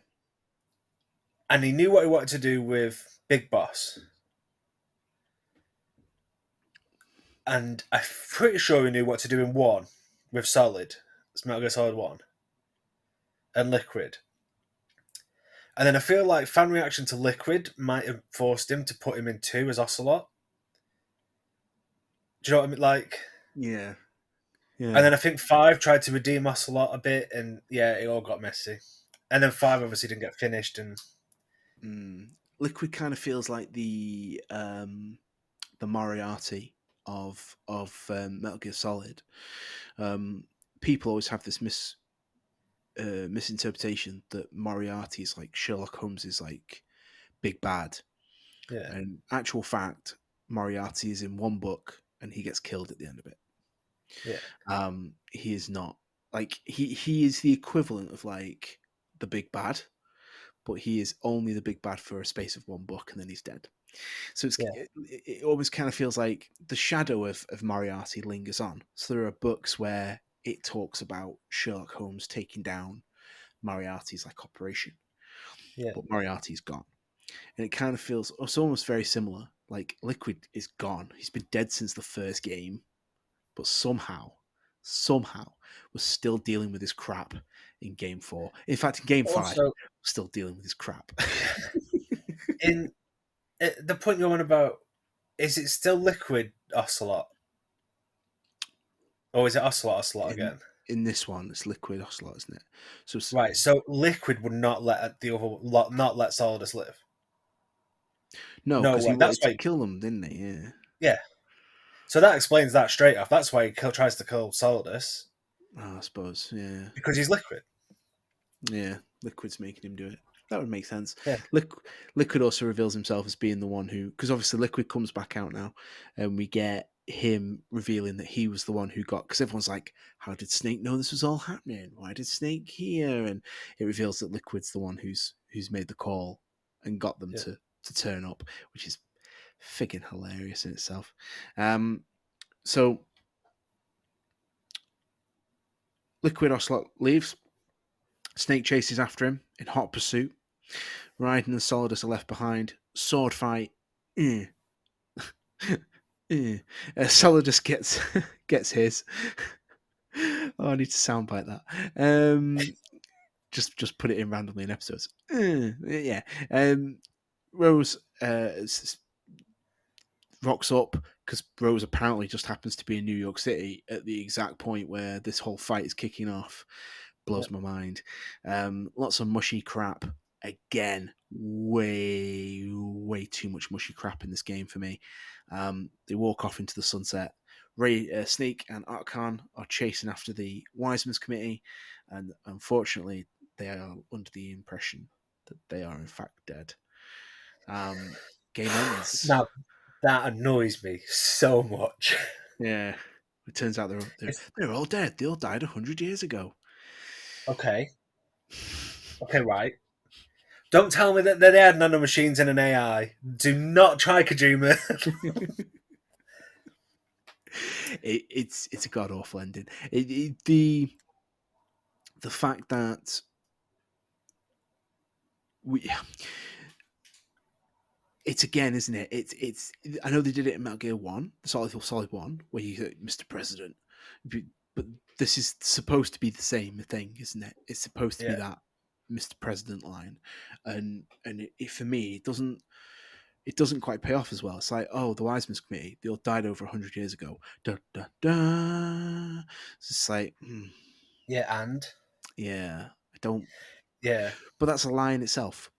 S2: And he knew what he wanted to do with Big Boss. And I'm pretty sure he knew what to do in 1 with Solid. It's Metal Gear Solid 1. And Liquid. And then I feel like fan reaction to Liquid might have forced him to put him in 2 as Ocelot. Do you know what I mean? Like,
S1: Yeah,
S2: and
S1: yeah.
S2: then I think 5 tried to redeem Ocelot a bit, and yeah, it all got messy. And then 5 obviously didn't get finished, and
S1: Mm. Liquid kind of feels like the Moriarty of Metal Gear Solid. Um, People always have this misinterpretation that Moriarty is like Sherlock Holmes is like big bad,
S2: yeah,
S1: and actual fact, Moriarty is in one book and he gets killed at the end of it.
S2: yeah,
S1: He is not like he is the equivalent of like the big bad, but he is only the big bad for a space of one book and then he's dead. So
S2: yeah,
S1: it always kind of feels like the shadow of Moriarty lingers on. So there are books where it talks about Sherlock Holmes taking down Moriarty's like operation,
S2: yeah.
S1: but Moriarty's gone, and it kind of feels it's almost very similar. Like Liquid is gone; he's been dead since the first game, but somehow, we're still dealing with his crap in Game 4. In fact, in Game 5,
S2: Also,
S1: we're still dealing with his crap.
S2: in the point you're on about, is it still Liquid Ocelot? Or is it Ocelot
S1: in
S2: again?
S1: in this one, it's Liquid Ocelot, isn't it? So
S2: Right, so Liquid would not let the other not let Solidus live.
S1: no,
S2: No
S1: because he
S2: way. That's
S1: wanted to
S2: why.
S1: kill them, didn't he? Yeah.
S2: Yeah. So that explains that straight off. That's why he tries to kill Solidus
S1: Oh, I suppose. Yeah.
S2: because he's Liquid.
S1: Yeah. Liquid's making him do it. That would make sense.
S2: Yeah,
S1: Liquid also reveals himself as being the one who, because obviously Liquid comes back out now, and we get him revealing that he was the one who got. Because everyone's like, "How did Snake know this was all happening? Why did Snake hear?" And it reveals that Liquid's the one who's made the call and got them
S2: yeah.
S1: to turn up, which is friggin' hilarious in itself. So Liquid Ocelot leaves. Snake chases after him in hot pursuit. Raiden and Solidus are left behind. Sword fight. Eh. Eh. Solidus gets his. Oh, I need to soundbite that. Just put it in randomly in episodes. Yeah. Rose rocks up because Rose apparently just happens to be in New York City at the exact point where this whole fight is kicking off. Blows
S2: Yep.
S1: my mind. Lots of mushy crap. Again, way too much mushy crap in this game for me. They walk off into the sunset. Sneak and Arkan are chasing after the Wiseman's Committee, and unfortunately, they are under the impression that they are in fact dead. Game ends.
S2: Now that annoys me so much.
S1: Yeah, it turns out
S2: It's
S1: they're all dead. They all died 100 years ago.
S2: okay. Okay, right. Don't tell me that they had nanomachines and an AI. Do not try Kojima.
S1: It's a god awful ending. The fact that we it's again, isn't it? It's. I know they did it in Metal Gear One, the Solid One, where you go, Mr. President, but this is supposed to be the same thing, isn't it? It's supposed to be
S2: Yeah.
S1: that Mr. President line, and for me, it doesn't quite pay off as well. It's like, oh, the Wiseman's Committee, they all died over 100 years ago. Da, da, da. It's just like,
S2: Yeah, and
S1: yeah, I don't.
S2: yeah,
S1: But that's a lie in itself.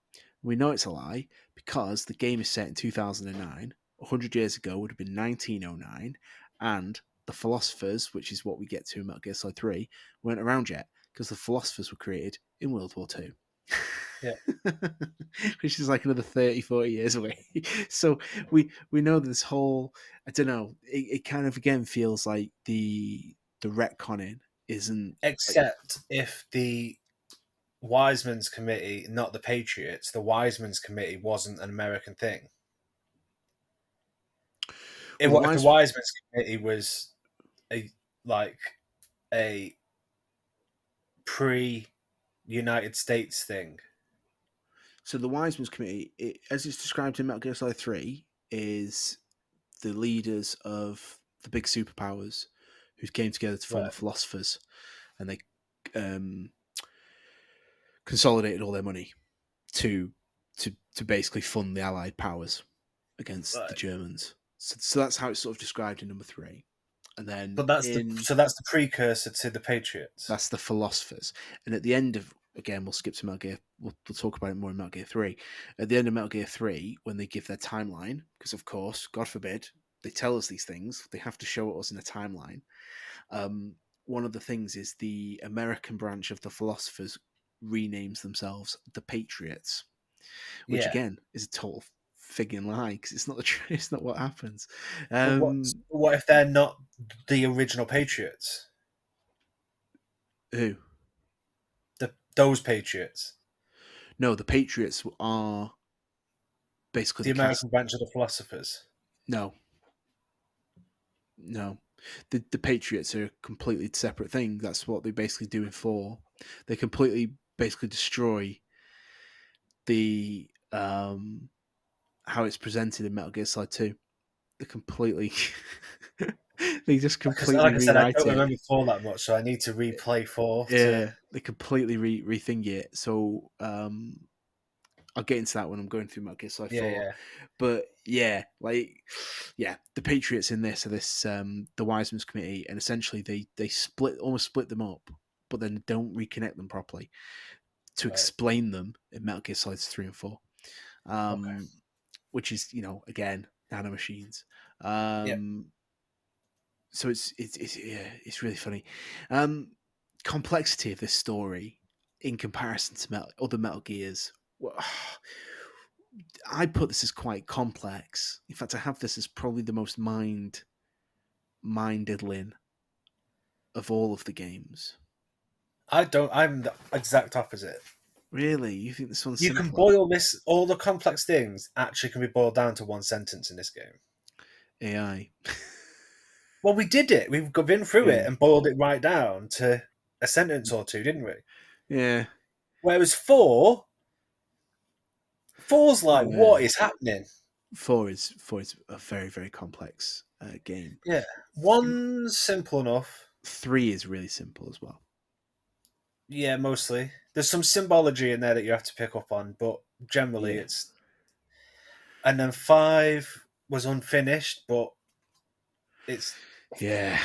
S1: We know it's a lie because the game is set in 2009. 100 years ago would have been 1909, and the philosophers, which is what we get to in Metal Gear Solid 3, weren't around yet because the philosophers were created in World War Two.
S2: yeah.
S1: Which is like another 30, 40 years away. So we know this whole, I don't know, it kind of again feels like the retconning isn't like,
S2: Except if the Wiseman's Committee, not the Patriots, the Wiseman's Committee wasn't an American thing.
S1: well, the
S2: If the
S1: wise
S2: Wiseman's Committee was a like a pre-United States thing.
S1: so the Wiseman's Committee, as it's described in Metal Gear Solid 3, is the leaders of the big superpowers who came together to form the
S2: Right.
S1: philosophers, and they um, consolidated all their money to to basically fund the Allied powers against the
S2: Right.
S1: Germans. So that's how it's sort of described in number 3. And then
S2: But that's
S1: in
S2: that's the precursor to the Patriots.
S1: that's the philosophers. And at the end of, again, we'll skip to Metal Gear. We'll talk about it more in Metal Gear 3. At the end of Metal Gear 3, when they give their timeline, because of course, God forbid, they tell us these things, they have to show it us in a timeline. One of the things is the American branch of the philosophers renames themselves the Patriots, which
S2: Yeah.
S1: again is a total frigging lie because it's not the truth. It's not what happens.
S2: But what if they're not the original Patriots?
S1: Who?
S2: Those Patriots,
S1: No, the Patriots are basically
S2: the
S1: the cast.
S2: American branch of the philosophers.
S1: No, no. The Patriots are a completely separate thing. That's what they basically do in 4. They completely basically destroy the how it's presented in Metal Gear Solid 2. They completely they just
S2: Because,
S1: completely
S2: like I said, I
S1: rewrite
S2: don't
S1: it.
S2: remember 4 that much, so I need to replay 4 to.
S1: Yeah, they completely rethink it. So I'll get into that when I'm going through Metal Gear Solid
S2: Yeah,
S1: 4.
S2: yeah.
S1: But yeah, the Patriots in this are this the Wiseman's Committee, and essentially they almost split them up, but then don't reconnect them properly to
S2: Right.
S1: explain them in Metal Gear Solids 3 and 4.
S2: Okay.
S1: Which is, again, nanomachines.
S2: Yeah.
S1: So it's really funny. Complexity of this story in comparison to other Metal Gears. Well, I put this as quite complex. In fact, I have this as probably the most mind diddling of all of the games.
S2: I don't. I'm the exact opposite.
S1: Really, you think this one's
S2: You can
S1: simpler?
S2: boil this. All the complex things actually can be boiled down to one sentence in this game.
S1: AI.
S2: Well, we did it. We've been through
S1: Yeah.
S2: it and boiled it right down to. a sentence or two, didn't we?
S1: Yeah.
S2: Whereas four's like,
S1: Oh yeah.
S2: what is happening?
S1: Four is a very very complex game.
S2: Yeah,
S1: Th-
S2: one's simple enough.
S1: Three is really simple as well.
S2: Yeah, mostly. There's some symbology in there that you have to pick up on, but generally
S1: Yeah.
S2: it's. And then five was unfinished, but it's
S1: Yeah.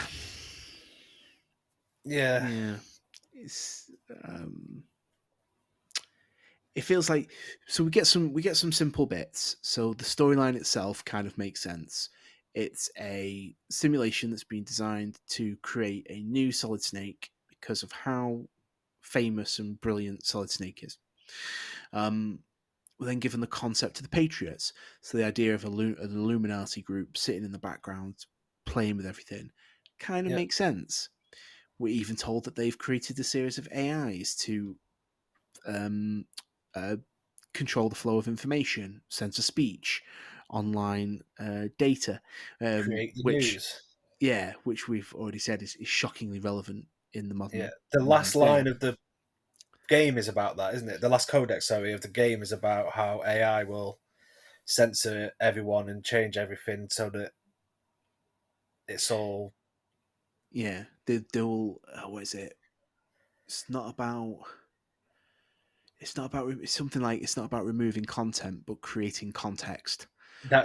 S2: yeah,
S1: Yeah. It's it feels like we get some simple bits. So the storyline itself kind of makes sense. It's a simulation that's been designed to create a new Solid Snake because of how famous and brilliant Solid Snake is. Um, we're then given the concept of the Patriots, so the idea of an Illuminati group sitting in the background, playing with everything, kind of
S2: yeah,
S1: makes sense. We're even told that they've created a series of AIs to um, uh, control the flow of information, censor speech, online data,
S2: create the
S1: which
S2: news.
S1: which we've already said is shockingly relevant in the
S2: Yeah,
S1: modern
S2: the
S1: modern
S2: last
S1: day.
S2: line of the game is about that, isn't it? The last codex, sorry, of the game is about how AI will censor everyone and change everything so that it's all
S1: Yeah, they'll what is it? It's not about. It's not about. It's something like it's not about removing content, but creating context,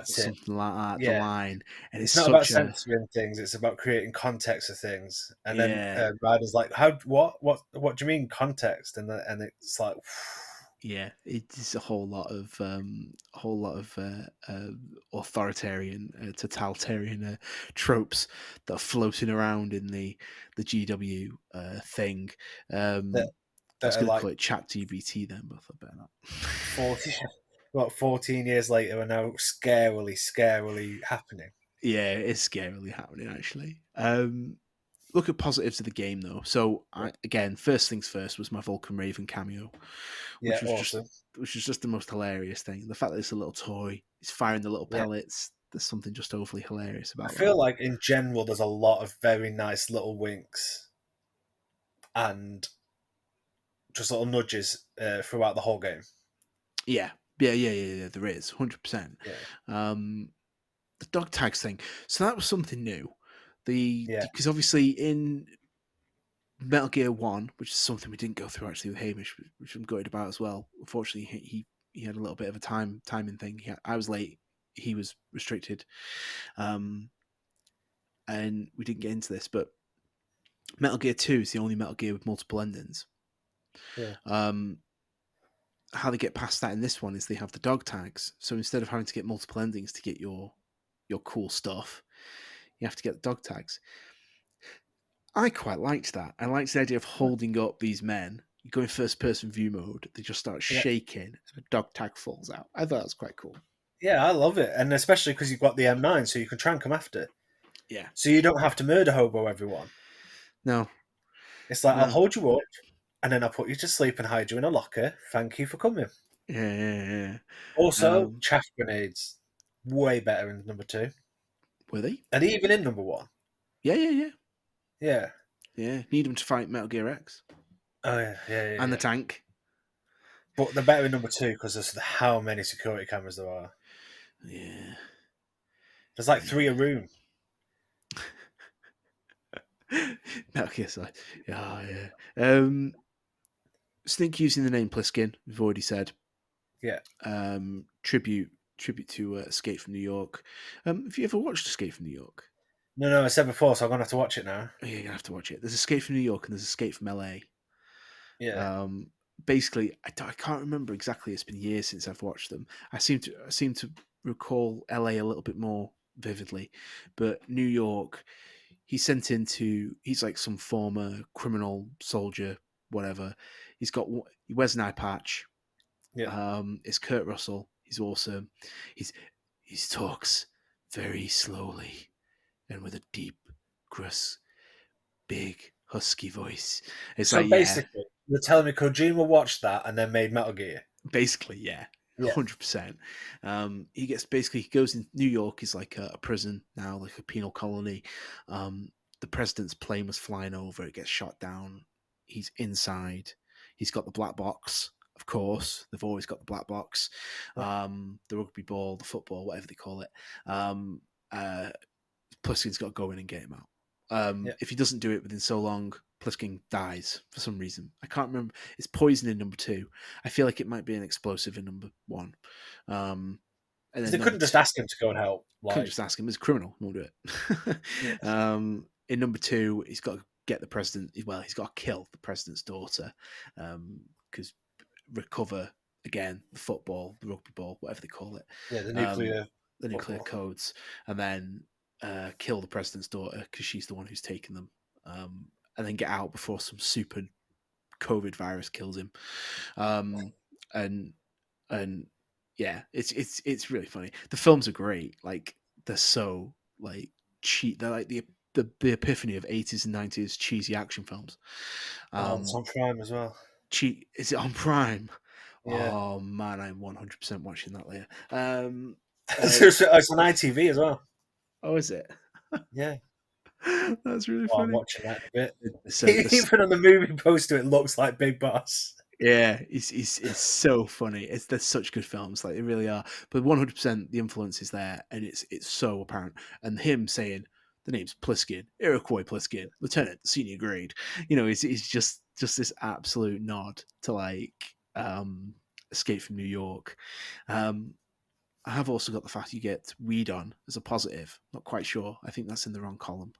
S1: or
S2: that's it.
S1: something like that. The
S2: Yeah,
S1: line, and it's
S2: it's not about
S1: such a
S2: censoring things; it's about creating context of things. And then
S1: yeah,
S2: Ryder's like, "How? What do you mean context?" And it's like,
S1: yeah. It's a whole lot of authoritarian, totalitarian tropes that are floating around in the GW thing.
S2: that
S1: I was
S2: that are
S1: going to
S2: like
S1: call it Chat GBT then, but I thought better not.
S2: 40, what 14 years later are now scarily happening.
S1: Yeah, it's scarily happening actually. Look at positives of the game though. So
S2: Yeah,
S1: again, first things first was my Vulcan Raven cameo,
S2: yeah,
S1: which was just
S2: awesome.
S1: which was just the most hilarious thing. The fact that it's a little toy, it's firing the little
S2: Yeah,
S1: pellets. There's something just overly hilarious
S2: I
S1: about that.
S2: feel like in general there's a lot of very nice little winks and just little nudges throughout the whole game.
S1: Yeah, yeah. There is 100%.
S2: Yeah,
S1: Um, the dog tags thing. So that was something new. The
S2: yeah,
S1: because obviously in Metal Gear One, which is something we didn't go through actually with Hamish, which I'm gutted about as well. Unfortunately, he had a little bit of a timing thing. I was late. He was restricted, um, and we didn't get into this. But Metal Gear Two is the only Metal Gear with multiple endings.
S2: yeah.
S1: Um, how they get past that in this one is they have the dog tags. So instead of having to get multiple endings to get your cool stuff, you have to get the dog tags. I quite liked that. I liked the idea of holding up these men. You go in first person view mode, they just start
S2: Yeah,
S1: shaking, and a dog tag falls out. I thought that was quite cool.
S2: yeah, I love it, and especially because you've got the M9, so you can trank them after,
S1: Yeah.
S2: so you don't have to murder hobo everyone.
S1: No,
S2: It's like I'll
S1: no.
S2: hold you up, and then I'll put you to sleep and hide you in a locker. Thank you for coming.
S1: Yeah.
S2: Also, chaff grenades, way better in number two,
S1: Were they?
S2: and even in number one.
S1: Yeah.
S2: Yeah.
S1: Yeah. Need them to fight Metal Gear X
S2: Oh
S1: and the
S2: yeah.
S1: tank.
S2: But they're better in number two because of how many security cameras there are.
S1: Yeah.
S2: There's like three a
S1: Yeah.
S2: room.
S1: Metal Gear Solid. Yeah. Snake using the name Pliskin. We've already said.
S2: Yeah.
S1: Tribute to Escape from New York. Have you ever watched Escape from New York?
S2: No, I said before, so I'm gonna have to watch it now.
S1: Oh, yeah, you're gonna have to watch it. There's Escape from New York and there's Escape from LA.
S2: Yeah.
S1: Basically, I can't remember exactly. It's been years since I've watched them. I seem to recall LA a little bit more vividly, but New York, he's sent into. He's like some former criminal soldier, whatever. He wears an eye patch.
S2: Yeah.
S1: It's Kurt Russell. He's awesome. He's he talks very slowly and with a deep, gruff, big, husky voice. It's
S2: So
S1: like, yeah,
S2: basically, you're telling me Kojima watched that and then made Metal Gear.
S1: basically, yeah,
S2: Yeah.
S1: 100%. He goes in New York is like a prison now, like a penal colony. Um, the president's plane was flying over. It gets shot down. He's inside. He's got the black box. Of course, they've always got the black box.
S2: Yeah.
S1: The rugby ball, the football, whatever they call it. Um, uh, Pliskin's got to go in and get him out.
S2: Yeah.
S1: If he doesn't do it within so long, Pliskin dies for some reason. I can't remember. It's poison in number 2. I feel like it might be an explosive in number 1. And
S2: Because
S1: then
S2: they
S1: number
S2: couldn't just
S1: 2,
S2: ask him to go and help.
S1: couldn't
S2: Like,
S1: just ask him. He's a criminal. Won't do it.
S2: yeah,
S1: In number 2, he's got to get the president. Well, he's got to kill the president's daughter because recover again the football, the rugby ball, whatever they call it,
S2: yeah, the
S1: um,
S2: nuclear
S1: the nuclear
S2: football.
S1: codes, and then kill the president's daughter because she's the one who's taken them, and then get out before some super COVID virus kills him. And and yeah, it's really funny. The films are great. Like they're so like cheap. They're like the epiphany of 80s and 90s cheesy action films.
S2: Oh, it's
S1: Um,
S2: on Prime as well.
S1: Is it on Prime?
S2: Yeah.
S1: Oh man, I'm 100% watching that later. Uh,
S2: It's on ITV as well.
S1: oh, is it?
S2: Yeah.
S1: That's really
S2: Oh, I'm
S1: funny.
S2: watching that in a
S1: So
S2: bit.
S1: this,
S2: Even on the movie poster, it looks like Big Boss.
S1: yeah, it's so funny. They're such good films, like they really are. But 100% the influence is there, and it's so apparent. And him saying the name's Pliskin, Iroquois Pliskin, Lieutenant, senior grade. It's just this absolute nod to like Escape from New York. Um, I have also got the fact you get weed on as a positive. Not quite sure. I think that's in the wrong column.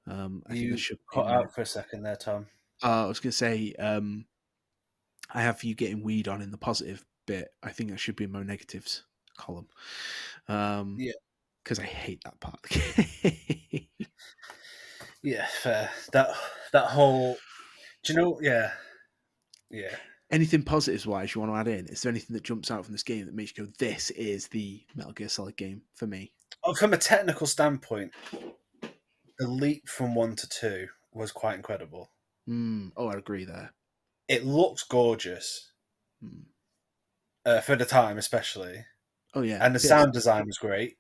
S1: I think that
S2: You
S1: should be
S2: cut
S1: in my.
S2: out for a second there, Tom.
S1: I was going to say I have you getting weed on in the positive bit. I think that should be in my negatives column.
S2: Yeah.
S1: Because I hate that part of the game.
S2: Yeah, fair. That whole. Do you know? Yeah, yeah.
S1: Anything positives wise you want to add in? Is there anything that jumps out from this game that makes you go, "This is the Metal Gear Solid game for me"?
S2: Oh, from a technical standpoint, the leap from 1 to 2 was quite incredible.
S1: Oh, I agree there.
S2: It looks gorgeous
S1: Mm.
S2: for the time, especially,
S1: Oh yeah,
S2: and the sound design was great.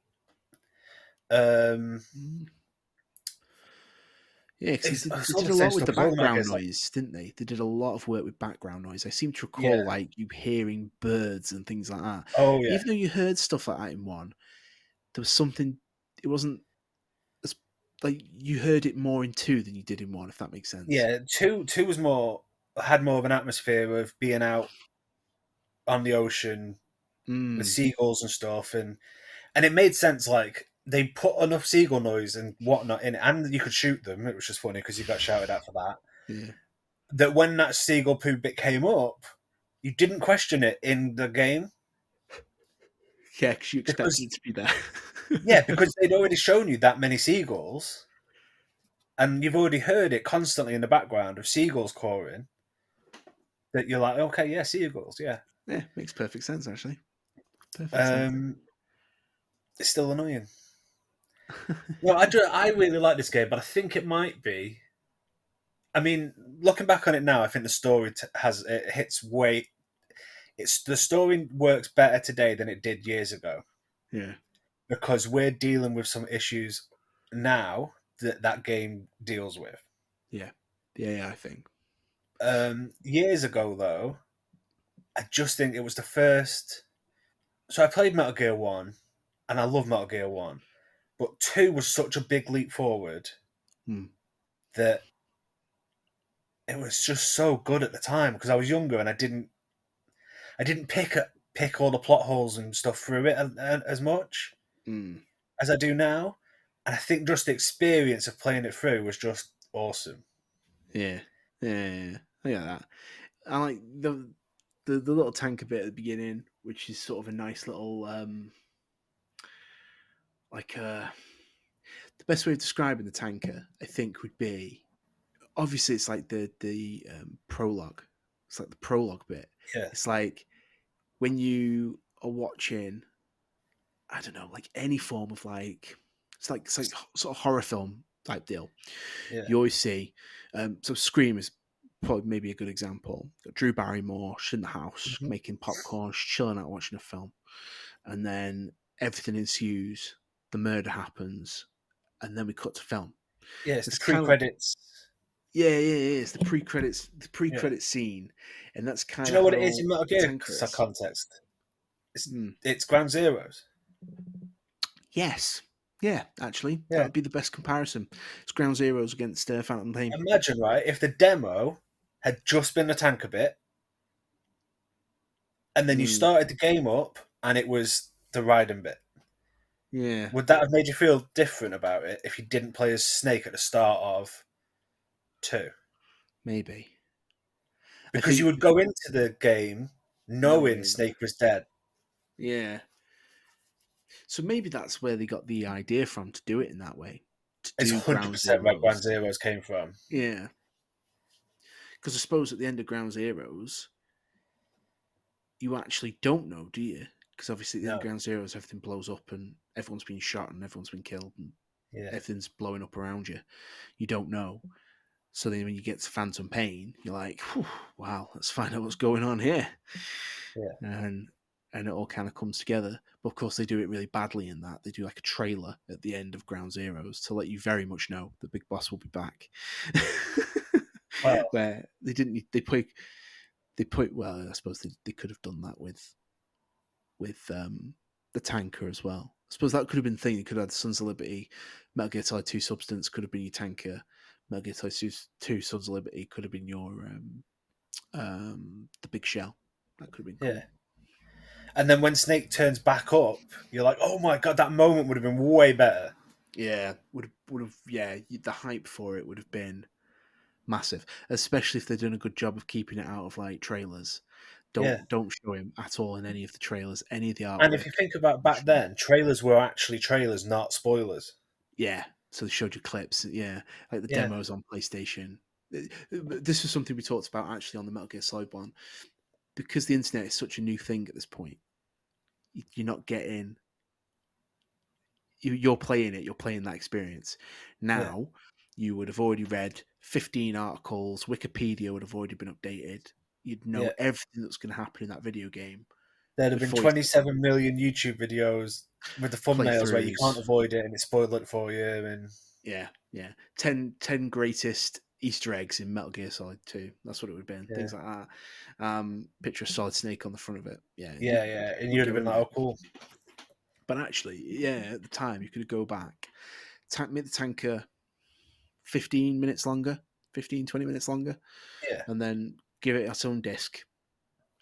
S2: Um,
S1: Mm. Yeah, because they
S2: it's all
S1: did
S2: the
S1: a
S2: same
S1: lot with
S2: stuff.
S1: the
S2: Because all the Metal
S1: background
S2: Gear's like,
S1: noise, didn't they? They did a lot of work with background noise. I seem to
S2: yeah,
S1: recall like you hearing birds and things like that.
S2: oh yeah,
S1: Even though you heard stuff like that in 1, there was something. It wasn't as like you heard it more in 2 than you did in 1, if that makes sense.
S2: yeah. Two was more had more of an atmosphere of being out on the ocean with
S1: Mm,
S2: seagulls and stuff, and it made sense. Like they put enough seagull noise and whatnot in it, and you could shoot them. It was just funny because you got shouted at for that.
S1: yeah,
S2: That when that seagull poo bit came up, you didn't question it in the game
S1: yeah, because you expected
S2: because
S1: it to be there.
S2: yeah, because they'd already shown you that many seagulls, and you've already heard it constantly in the background of seagulls cawing. That you're like, okay, yeah, seagulls, yeah.
S1: Yeah, makes perfect sense actually. Perfect sense.
S2: Um, it's still annoying. Well, I do. I really like this game, but I think it might be. I mean, looking back on it now, I think the story has it hits way. It's the story works better today than it did years ago
S1: Yeah,
S2: because we're dealing with some issues now that that game deals with.
S1: yeah, yeah. I think.
S2: Years ago, though, I just think it was the first. So I played Metal Gear One, and I love Metal Gear One, but two was such a big leap forward
S1: Hmm.
S2: that it was just so good at the time because I was younger and I didn't pick all the plot holes and stuff through it as much
S1: Mm.
S2: as I do now, and I think just the experience of playing it through was just awesome.
S1: Yeah, yeah. I get that. I like the little tanker bit at the beginning, which is sort of a nice little like the best way of describing the tanker, I think, would be obviously it's like the prologue. It's like the prologue bit.
S2: Yeah,
S1: It's like when you are watching, I don't know, like any form of like it's like sort of horror film type deal.
S2: yeah,
S1: You always see. So Scream is probably maybe a good example. Got Drew Barrymore, she's in the house
S2: hmm
S1: making popcorn, she's chilling out watching a film, and then everything ensues. The murder happens, and then we cut to film.
S2: yeah. It's the
S1: It's kind of
S2: pre-credits.
S1: Yeah, yeah, yeah. It's the
S2: Yeah.
S1: pre-credit scene, and that's
S2: Do
S1: kind
S2: you
S1: of
S2: know what it is
S1: how
S2: in Metal
S1: the
S2: Gear
S1: tanker is.
S2: context? It's
S1: Hmm.
S2: it's Ground Zeroes.
S1: Yes, yeah. Actually, that
S2: Yeah.
S1: would be the best comparison. It's Ground Zeroes against Phantom Pain.
S2: Imagine, right, if the demo had just been a tanker bit, and then you
S1: Hmm.
S2: started the game up and it was the riding bit.
S1: Yeah,
S2: Would that have made you feel different about it if you didn't play as Snake at the start of two?
S1: maybe. I
S2: Because you
S1: think
S2: would go into the game knowing
S1: knowing.
S2: Snake was dead.
S1: Yeah. So maybe that's where they got the idea from to do it in that way, to
S2: It's
S1: do Ground
S2: 100% where Ground
S1: Zeroes.
S2: Zeroes came from.
S1: Yeah, because I suppose at the end of Ground Zeroes, you actually don't know, do you? Because obviously at the end of
S2: No.
S1: Ground Zeroes, everything blows up and everyone's been shot and everyone's been killed and
S2: Yeah.
S1: everything's blowing up around you. You don't know. So then when you get to Phantom Pain, you're like, wow, let's find out what's going on here.
S2: Yeah.
S1: And and it all kind of comes together. But of course, they do it really badly in that. They do like a trailer at the end of Ground Zeroes to let you very much know the big boss will be back.
S2: Well,
S1: Where they didn't, they put, well, I suppose they could have done that with the tanker as well. I suppose that could have been the thing. You could have had Sons of Liberty, Metal Gear Solid 2 Substance could have been your tanker. Metal Gear Solid 2 Sons of Liberty could have been your the big shell. That could have been
S2: yeah.
S1: cool.
S2: And then when Snake turns back up, you're like, oh my god, that moment would have been way better.
S1: Yeah, would have yeah. The hype for it would have been massive, especially if they'd done a good job of keeping it out of like trailers.
S2: Yeah.
S1: Don't show him at all in any of the trailers, any of the
S2: And if
S1: artwork.
S2: you think about
S1: Don't
S2: back
S1: show him.
S2: then, trailers were actually trailers, not spoilers.
S1: Yeah, so they showed you clips. Yeah, like the
S2: Yeah.
S1: demos on PlayStation. This was something we talked about actually on the Metal Gear Solid one, because the internet is such a new thing at this point. You're not getting you're playing it, you're playing that experience.
S2: Yeah.
S1: Now, you would have already read 15 articles, Wikipedia would have already been updated. You'd know
S2: Yeah.
S1: everything that's going to happen in that video game
S2: There'd have been
S1: before you start
S2: 27 million YouTube videos with the thumbnails where you can't
S1: playthroughs.
S2: avoid it and it spoiled it for you. And
S1: Yeah, yeah. 10 greatest Easter eggs in Metal Gear Solid 2. That's what it would have been.
S2: yeah,
S1: Things like that. Picture of Solid Snake on the front of it. Yeah,
S2: yeah, yeah. And
S1: you'd
S2: you'd have
S1: go
S2: been
S1: in
S2: like,
S1: there.
S2: oh, cool.
S1: But actually, yeah, at the time, you could go back, make the tanker 15 minutes longer, 15, 20 minutes longer,
S2: Yeah,
S1: and then give it its own disc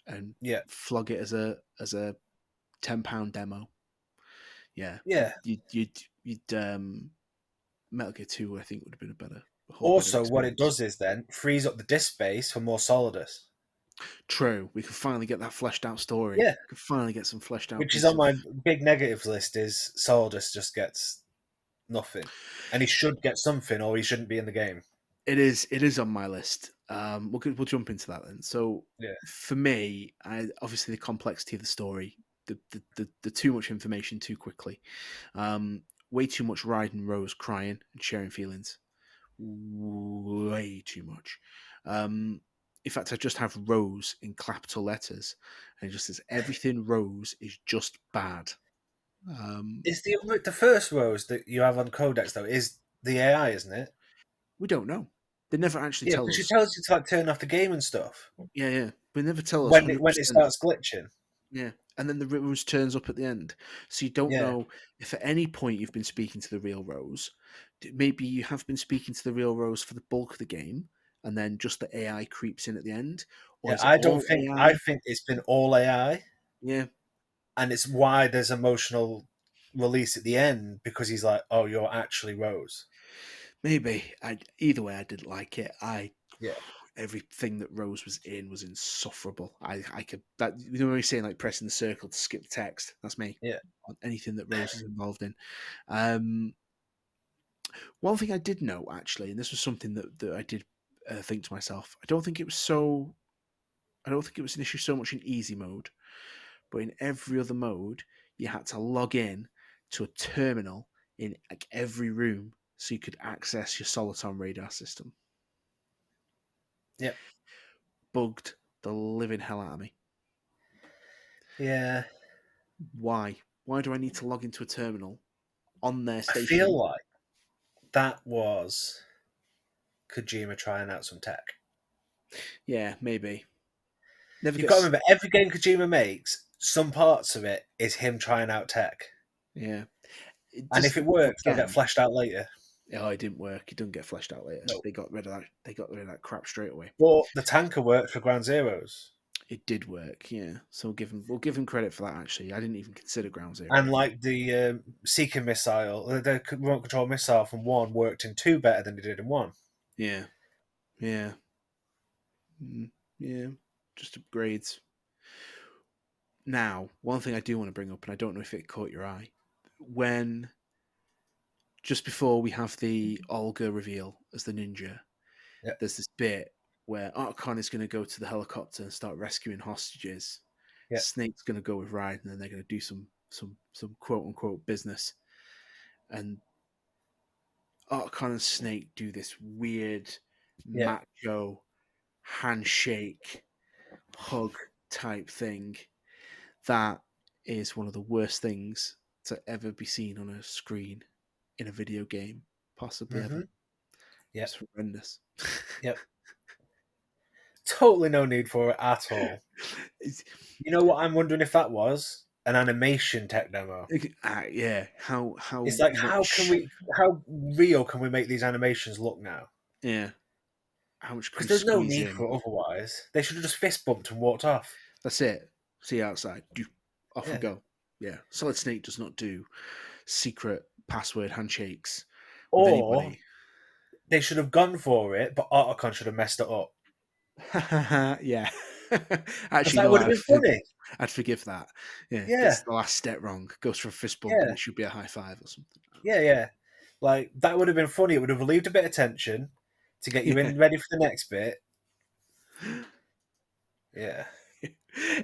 S1: and
S2: yeah,
S1: flog it as a £10 demo. Yeah,
S2: yeah.
S1: you'd Metal Gear 2, I think, would have been a whole better
S2: Also, what it
S1: experience.
S2: does is then frees up the disk space for more Solidus.
S1: True, we could finally get that fleshed out story.
S2: Yeah,
S1: We could finally get some fleshed out
S2: which is
S1: piece
S2: on
S1: of.
S2: my big negatives list is Solidus just gets nothing. And he should get something or he shouldn't be in the game.
S1: It is on my list. We'll jump into that then. So
S2: Yeah,
S1: for me, obviously the complexity of the story, the too much information too quickly, way too much riding Rose crying and sharing feelings, way too much. In fact, I just have Rose in capital letters, and it just says everything Rose is just bad. Um,
S2: it's the first Rose that you have on Codex though is the AI, isn't it?
S1: we don't know. They never actually
S2: Yeah,
S1: tell
S2: because she
S1: us.
S2: tells you to like turn off the game and stuff
S1: Yeah, yeah. They never tell us
S2: when
S1: hundred
S2: it
S1: percent.
S2: starts glitching.
S1: Yeah, and then the Rose turns up at the end, so you don't
S2: Yeah,
S1: know if at any point you've been speaking to the real Rose. Maybe you have been speaking to the real Rose for the bulk of the game, and then just the AI creeps in at the end, or
S2: yeah.
S1: is it
S2: I don't
S1: all
S2: think I
S1: AI?
S2: think it's been all AI,
S1: Yeah,
S2: and it's why there's emotional release at the end because he's like, "Oh, you're actually Rose."
S1: maybe. Either way, I didn't like it.
S2: Yeah,
S1: Everything that Rose was in was insufferable. I could that you know when you're saying like pressing the circle to skip the text. That's me.
S2: yeah.
S1: On anything that Rose is involved in. Um, One thing I did know actually, and this was something that I did think to myself, I don't think it was an issue so much in easy mode, but in every other mode, you had to log in to a terminal in like every room so you could access your Soliton radar system.
S2: Yeah,
S1: Bugged the living hell out of me.
S2: yeah.
S1: Why? Why do I need to log into a terminal on their
S2: I feel
S1: station?
S2: like that was Kojima trying out some tech.
S1: Yeah, maybe. Never
S2: You've got to
S1: gets.
S2: remember, every game Kojima makes, some parts of it is him trying out tech.
S1: Yeah, it
S2: And
S1: does.
S2: if it works, they'll get
S1: Again,
S2: fleshed out later.
S1: oh, it didn't work. It didn't get fleshed out later.
S2: No.
S1: They got rid of that. They got rid of that crap straight away.
S2: But the tanker worked for Ground Zeroes.
S1: It did work, yeah. So we'll give him credit for that. Actually, I didn't even consider Ground Zero.
S2: And like the Seeker missile, the remote control missile from 1 worked in 2 better than it did in 1.
S1: Yeah, yeah, yeah. Just upgrades. Now, one thing I do want to bring up, and I don't know if it caught your eye, when just before we have the Olga reveal as the ninja,
S2: Yeah,
S1: there's this bit where Otacon is going to go to the helicopter and start rescuing hostages.
S2: yeah,
S1: Snake's going to go with Raiden, and they're going to do some quote unquote business. And Otacon and Snake do this weird
S2: yeah.
S1: macho handshake hug type thing that is one of the worst things to ever be seen on a screen in a video game, possibly
S2: Mm-hmm.
S1: ever.
S2: Yep,
S1: It's horrendous.
S2: yep. Totally no need for it at all.
S1: It's,
S2: You know what I'm wondering if that was? An animation tech demo.
S1: yeah, how
S2: It's like,
S1: much
S2: how real can we make these animations look now?
S1: yeah how much can
S2: Because
S1: we
S2: there's no
S1: squeeze
S2: need
S1: in?
S2: for it otherwise. They should have just fist bumped and walked off.
S1: That's it. See you outside. Off we
S2: Yeah.
S1: go. Yeah, Solid Snake does not do secret password handshakes with
S2: Or
S1: anybody.
S2: they should have gone for it, but Otacon should have messed it up.
S1: Yeah.
S2: Because
S1: Actually,
S2: that
S1: no,
S2: would have been funny.
S1: I'd forgive that. Yeah,
S2: Yeah,
S1: gets the last step wrong, goes for a fist bump, and
S2: yeah,
S1: it should be a high five or something.
S2: yeah, yeah. Like, that would have been funny. It would have relieved a bit of tension to get you
S1: Yeah.
S2: in ready for the next bit. Yeah.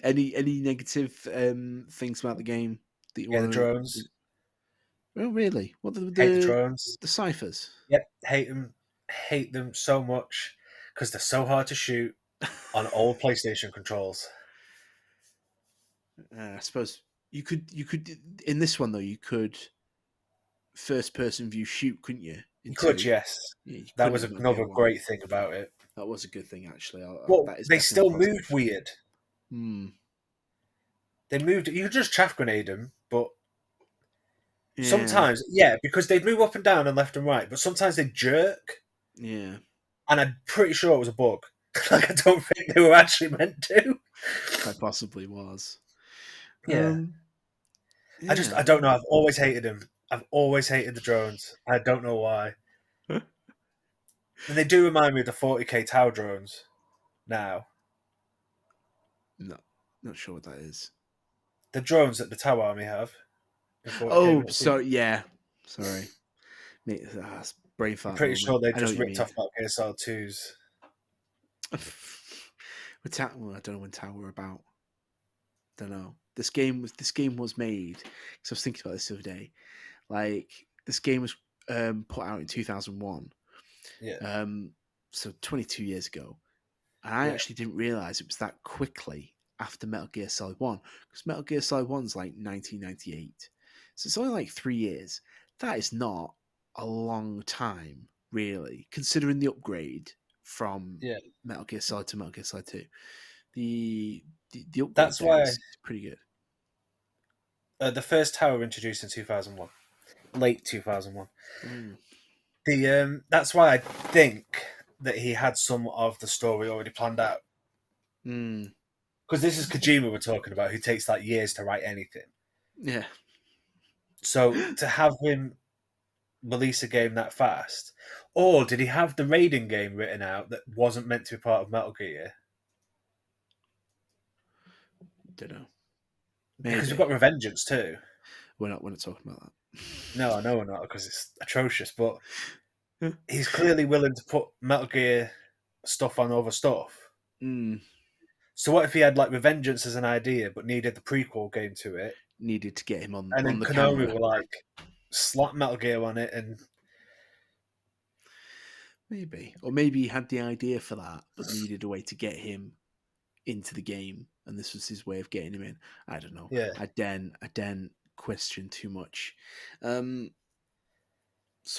S1: Any negative things about the game that you
S2: Yeah, the
S1: want to?
S2: drones.
S1: Oh, really? What the
S2: Hate the
S1: the
S2: drones.
S1: the ciphers?
S2: Yep, hate them. Hate them so much because they're so hard to shoot on old PlayStation controls.
S1: I suppose you could in this one though you could first person view shoot, couldn't you? In
S2: You could,
S1: two,
S2: yes.
S1: yeah, you
S2: That
S1: couldn't
S2: was
S1: in Metal Gear
S2: another
S1: One.
S2: great thing about it.
S1: That was a good thing actually.
S2: But
S1: That is
S2: they
S1: definitely
S2: still
S1: a
S2: moved
S1: positive.
S2: weird.
S1: Hmm.
S2: They moved. You could just chaff grenade them, but
S1: Yeah.
S2: sometimes, yeah, because they'd move up and down and left and right, but sometimes they'd jerk,
S1: Yeah.
S2: and I'm pretty sure it was a bug. Like, I don't think they were actually meant to.
S1: Quite possibly was.
S2: Yeah. I
S1: Yeah.
S2: don't know. I've always hated them. I've always hated the drones. I don't know why. And they do remind me of the 40k Tau drones now.
S1: No, not sure what that is.
S2: The drones that the Tau army have in 40k
S1: Oh,
S2: Metal Gear.
S1: so yeah. Sorry, mate. That's brain
S2: I'm
S1: fart
S2: pretty sure
S1: moment.
S2: they
S1: I know
S2: just
S1: what you
S2: ripped
S1: mean.
S2: off Metal Gear Solid 2's.
S1: Well, I don't know when Tower were about. Don't know. This game was made because I was thinking about this the other day. Like this game was put out in 2001.
S2: Yeah,
S1: Um, so 22 years ago. And I
S2: yeah,
S1: actually didn't realize it was that quickly after Metal Gear Solid 1 because Metal Gear Solid 1's like 1998. So it's only like 3 years. That is not a long time, really, considering the upgrade from
S2: yeah.
S1: Metal Gear Solid to Metal Gear Solid 2. The upgrade
S2: That's
S1: there
S2: why
S1: is pretty good.
S2: the first tower introduced in 2001, late 2001.
S1: Mm.
S2: The that's why I think that he had some of the story already planned out.
S1: Mm.
S2: Because this is Kojima we're talking about, who takes like years to write anything.
S1: Yeah.
S2: So to have him release a game that fast, or did he have the raiding game written out that wasn't meant to be part of Metal Gear?
S1: Don't know.
S2: Because we've
S1: Maybe.
S2: got Revengeance too.
S1: We're not talking about
S2: No, I know we're not because it's atrocious, but
S1: that.
S2: he's clearly willing to put Metal Gear stuff on other stuff.
S1: Mm.
S2: So what if he had like Revengeance as an idea, but needed the prequel game to it,
S1: Needed to get him on
S2: and then
S1: on the
S2: Konami
S1: camera.
S2: were like slap Metal Gear on it, and
S1: Maybe. Or maybe he had the idea for that, but needed a way to get him into the game, and this was his way of getting him in. I don't know.
S2: yeah,
S1: I daren't question too much. So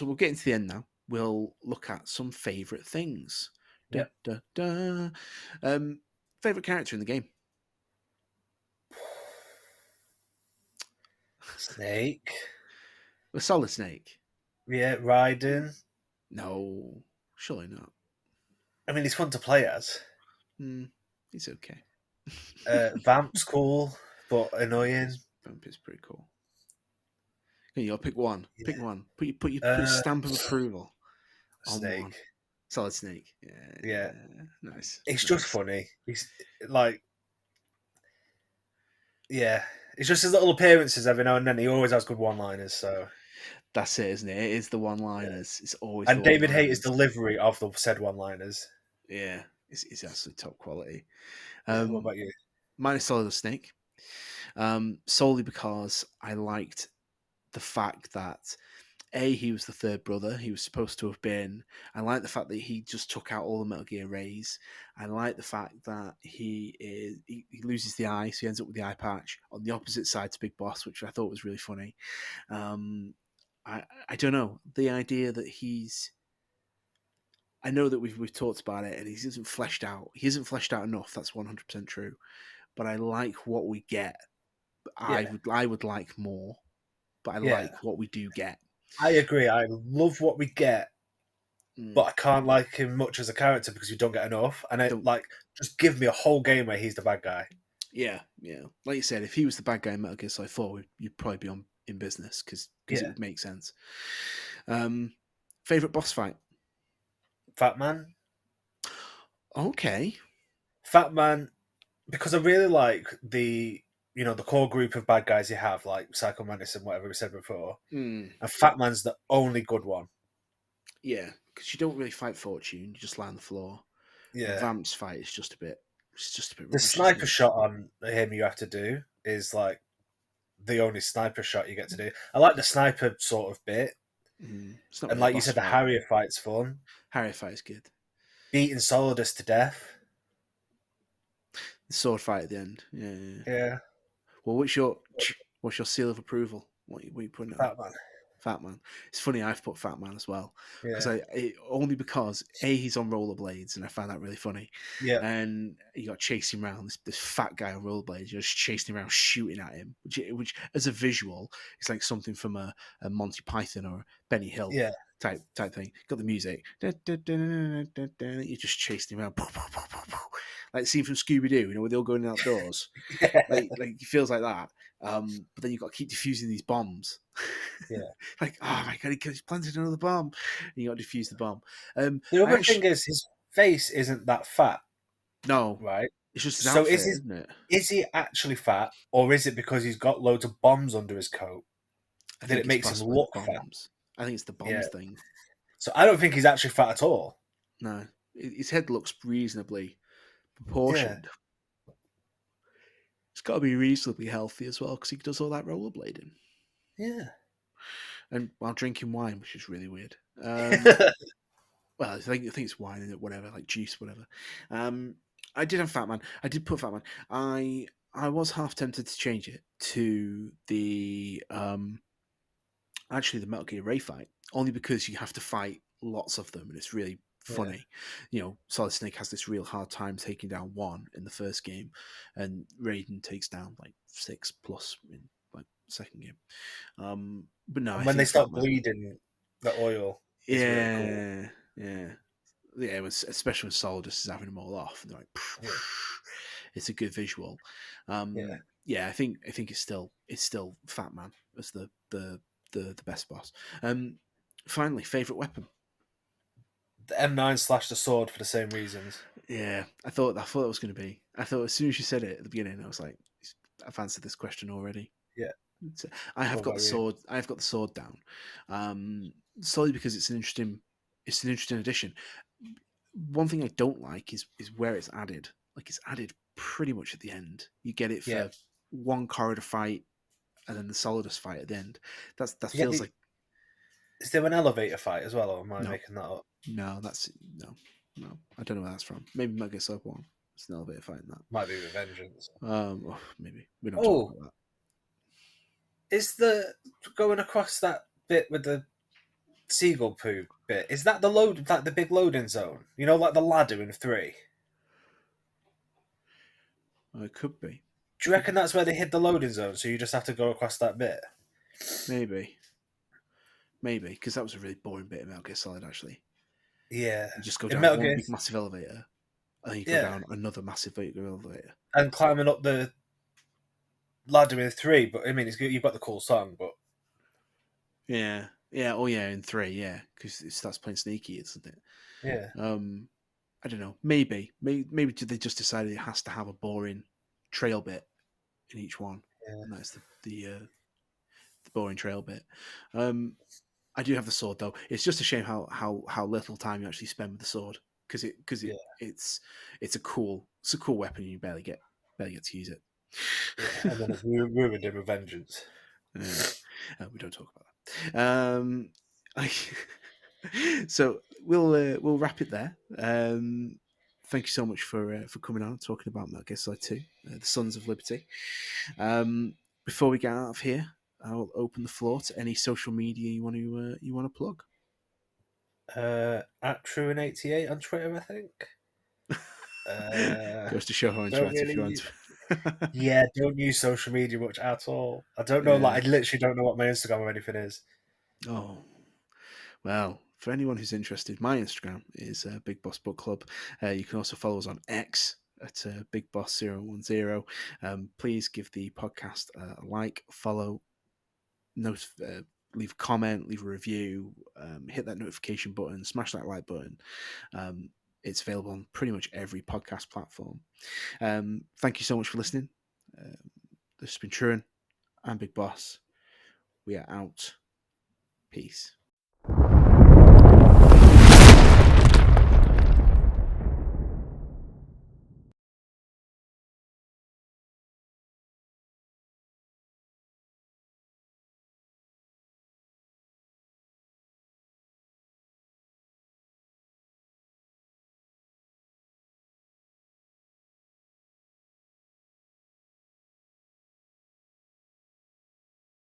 S1: we'll get into the end now. we'll look at some favourite things. Da,
S2: Yep.
S1: da, da. Um, favourite character in the game?
S2: Snake.
S1: A Solid Snake.
S2: Yeah, Raiden.
S1: No, surely not.
S2: I mean, he's fun to play as.
S1: Hmm, he's okay.
S2: Vamp's cool, but annoying.
S1: Vamp is pretty cool. You gotta pick one.
S2: Yeah.
S1: Pick one. Put your stamp of approval on one.
S2: Snake.
S1: Solid Snake. Yeah,
S2: Yeah.
S1: nice,
S2: It's just
S1: nice.
S2: funny. He's like, yeah. It's just his little appearances every now and then. He always has good one-liners. So
S1: That's it, isn't it? It is the
S2: yeah.
S1: one-liners. It's always the
S2: And David Hayter's
S1: one-liners.
S2: delivery of the said one-liners.
S1: Yeah, it's absolutely top quality.
S2: Yeah. What
S1: Um,
S2: about you?
S1: Mine is Solid Snake. Solely because I liked the fact that he was the third brother. He was supposed to have been. I like the fact that he just took out all the Metal Gear Rays. I like the fact that he loses the eye, so he ends up with the eye patch on the opposite side to Big Boss, which I thought was really funny. Um, I don't know, the idea that he's. I know that we've talked about it, and he isn't fleshed out. He isn't fleshed out enough. That's 100% true. But I like what we get.
S2: Yeah.
S1: I would like more, but I
S2: Yeah.
S1: like what we do get.
S2: I agree. I love what we get, but
S1: Mm.
S2: I can't like him much as a character because we don't get enough. And it
S1: Don't
S2: like just give me a whole game where he's the bad guy.
S1: Yeah, yeah. Like you said, if he was the bad guy in Metal Gear Solid 4, you'd probably be on in business because it
S2: Yeah.
S1: would make sense. Favorite boss fight?
S2: Fat Man.
S1: Okay.
S2: Fat Man, because I really like the core group of bad guys you have, like Psycho Mantis and whatever we said before.
S1: Mm,
S2: And Fat Man's the only good one.
S1: yeah, because you don't really fight Fortune; you just lie on the floor. And
S2: Yeah.
S1: Vamp's fight is just a bit. It's just a bit
S2: The
S1: rubbish, isn't
S2: sniper
S1: it?
S2: shot on him you have to do is like the only sniper shot you get to do. I like the sniper sort of bit.
S1: It's not
S2: And
S1: really a
S2: like you
S1: boss
S2: said, the
S1: fight.
S2: Harrier fight's fun.
S1: Harrier fight is good.
S2: Beating Solidus to death.
S1: The sword fight at the end. Yeah, yeah, yeah.
S2: Yeah.
S1: Well, what's your seal of approval? What are you putting it on?
S2: Fat Man.
S1: Fat Man. It's funny I've put Fat Man as well because
S2: Yeah.
S1: only because he's on rollerblades and I found that really funny,
S2: Yeah.
S1: and you got chasing around this fat guy on rollerblades, you're just chasing around shooting at him, which as a visual is like something from a Monty Python or Benny Hill
S2: Yeah.
S1: type thing. Got the music, you're just chasing him around, like the scene from Scooby Doo, where they're all going outdoors,
S2: Yeah.
S1: like it feels like that. But then you've got to keep defusing these bombs.
S2: Yeah.
S1: Like, oh my god, he's planted another bomb. And you got to defuse the bomb.
S2: The
S1: I
S2: other
S1: actually
S2: thing is his face isn't that fat,
S1: no,
S2: right?
S1: it's just his
S2: So
S1: outfit, isn't it?
S2: is he actually fat, or is it because he's got loads of bombs under his coat
S1: I
S2: that
S1: think
S2: it
S1: it's
S2: makes him
S1: possibly the
S2: look fat?
S1: bombs. I think it's the
S2: Yeah.
S1: bombs thing.
S2: So I don't think he's actually fat at all.
S1: No, his head looks reasonably
S2: Yeah.
S1: proportioned. It's got to be reasonably healthy as well because he does all that rollerblading
S2: Yeah.
S1: and while drinking wine, which is really weird. Well, I think it's wine in it, whatever, like juice, whatever. I did have Fat Man. I did put Fat Man. I was half tempted to change it to the actually the Metal Gear Ray fight, only because you have to fight lots of them and it's really
S2: Yeah.
S1: funny. Solid Snake has this real hard time taking down one in the first game, and Raiden takes down like 6+ in like the second game. But no,
S2: And
S1: I
S2: when they
S1: think Fat
S2: start
S1: Man.
S2: bleeding, the oil is really cool.
S1: Yeah, yeah. Yeah, especially when Solidus is having them all off, and they're like,
S2: Yeah.
S1: it's a good visual.
S2: Yeah.
S1: Yeah, I think it's still Fat Man as the best boss. Finally, favorite weapon.
S2: The M9 / the sword for the same reasons.
S1: Yeah, I thought it was going to be. I thought as soon as you said it at the beginning, I was like, I've answered this question already.
S2: Yeah.
S1: I have
S2: What
S1: got the
S2: about you?
S1: sword. I have got the sword down, solely because it's an interesting addition. One thing I don't like is where it's added. Like it's added pretty much at the end. You get it
S2: Yeah.
S1: for one corridor fight and then the Solidus fight at the end. That
S2: You get
S1: feels
S2: the.
S1: like
S2: Is there an elevator fight as well, or am I
S1: no,
S2: making that up?
S1: no. That's no, no. I don't know where that's from. Maybe Metal Gear Solid 1. It's an elevator fight in that.
S2: Might be with Vengeance.
S1: Maybe we don't talk
S2: Oh,
S1: about
S2: is the going across that bit with the seagull poo bit, is that the load, like the big loading zone? You know, like the ladder in 3.
S1: Oh, it could be.
S2: Do you
S1: Could
S2: reckon
S1: be.
S2: that's where they hid the loading zone? So you just have to go across that bit?
S1: Maybe. Maybe. Because that was a really boring bit of Metal Gear Solid, actually.
S2: Yeah.
S1: You just go
S2: In
S1: down
S2: Metal
S1: one
S2: Gear,
S1: big massive elevator, and then you go
S2: yeah,
S1: down another massive elevator.
S2: and climbing up the ladder in 3. But I mean, it's good. You've got the cool song, but
S1: Yeah. Yeah. Oh, yeah. In 3, yeah. Because it starts playing sneaky, isn't it?
S2: yeah,
S1: Um, I don't know. Maybe they just decided it has to have a boring trail bit in each one,
S2: yeah,
S1: and that's the boring trail bit. Um, I do have the sword though. It's just a shame how little time you actually spend with the sword because
S2: yeah,
S1: it's a cool weapon and you barely get to use it.
S2: yeah. And then it's ruined in Revengeance.
S1: Yeah. We don't talk about that. I, so we'll wrap it there. Thank you so much for coming on and talking about Metal Gear Solid 2, the Sons of Liberty. Um, Before we get out of here, I'll open the floor to any social media you want to plug.
S2: At Truan88 on Twitter, I think.
S1: Goes to show how
S2: Don't
S1: interactive you're on.
S2: really. Yeah, don't use social media much at all. I don't know.
S1: Yeah.
S2: Like, I literally don't know what my Instagram or anything is.
S1: Oh, well, for anyone who's interested, my Instagram is Big Boss Book Club. You can also follow us on X at Big Boss 010. Please give the podcast a like, follow, leave a comment, leave a review, hit that notification button, smash that like button. It's available on pretty much every podcast platform. Thank you so much for listening. This has been Truan. I'm Big Boss. We are out. Peace.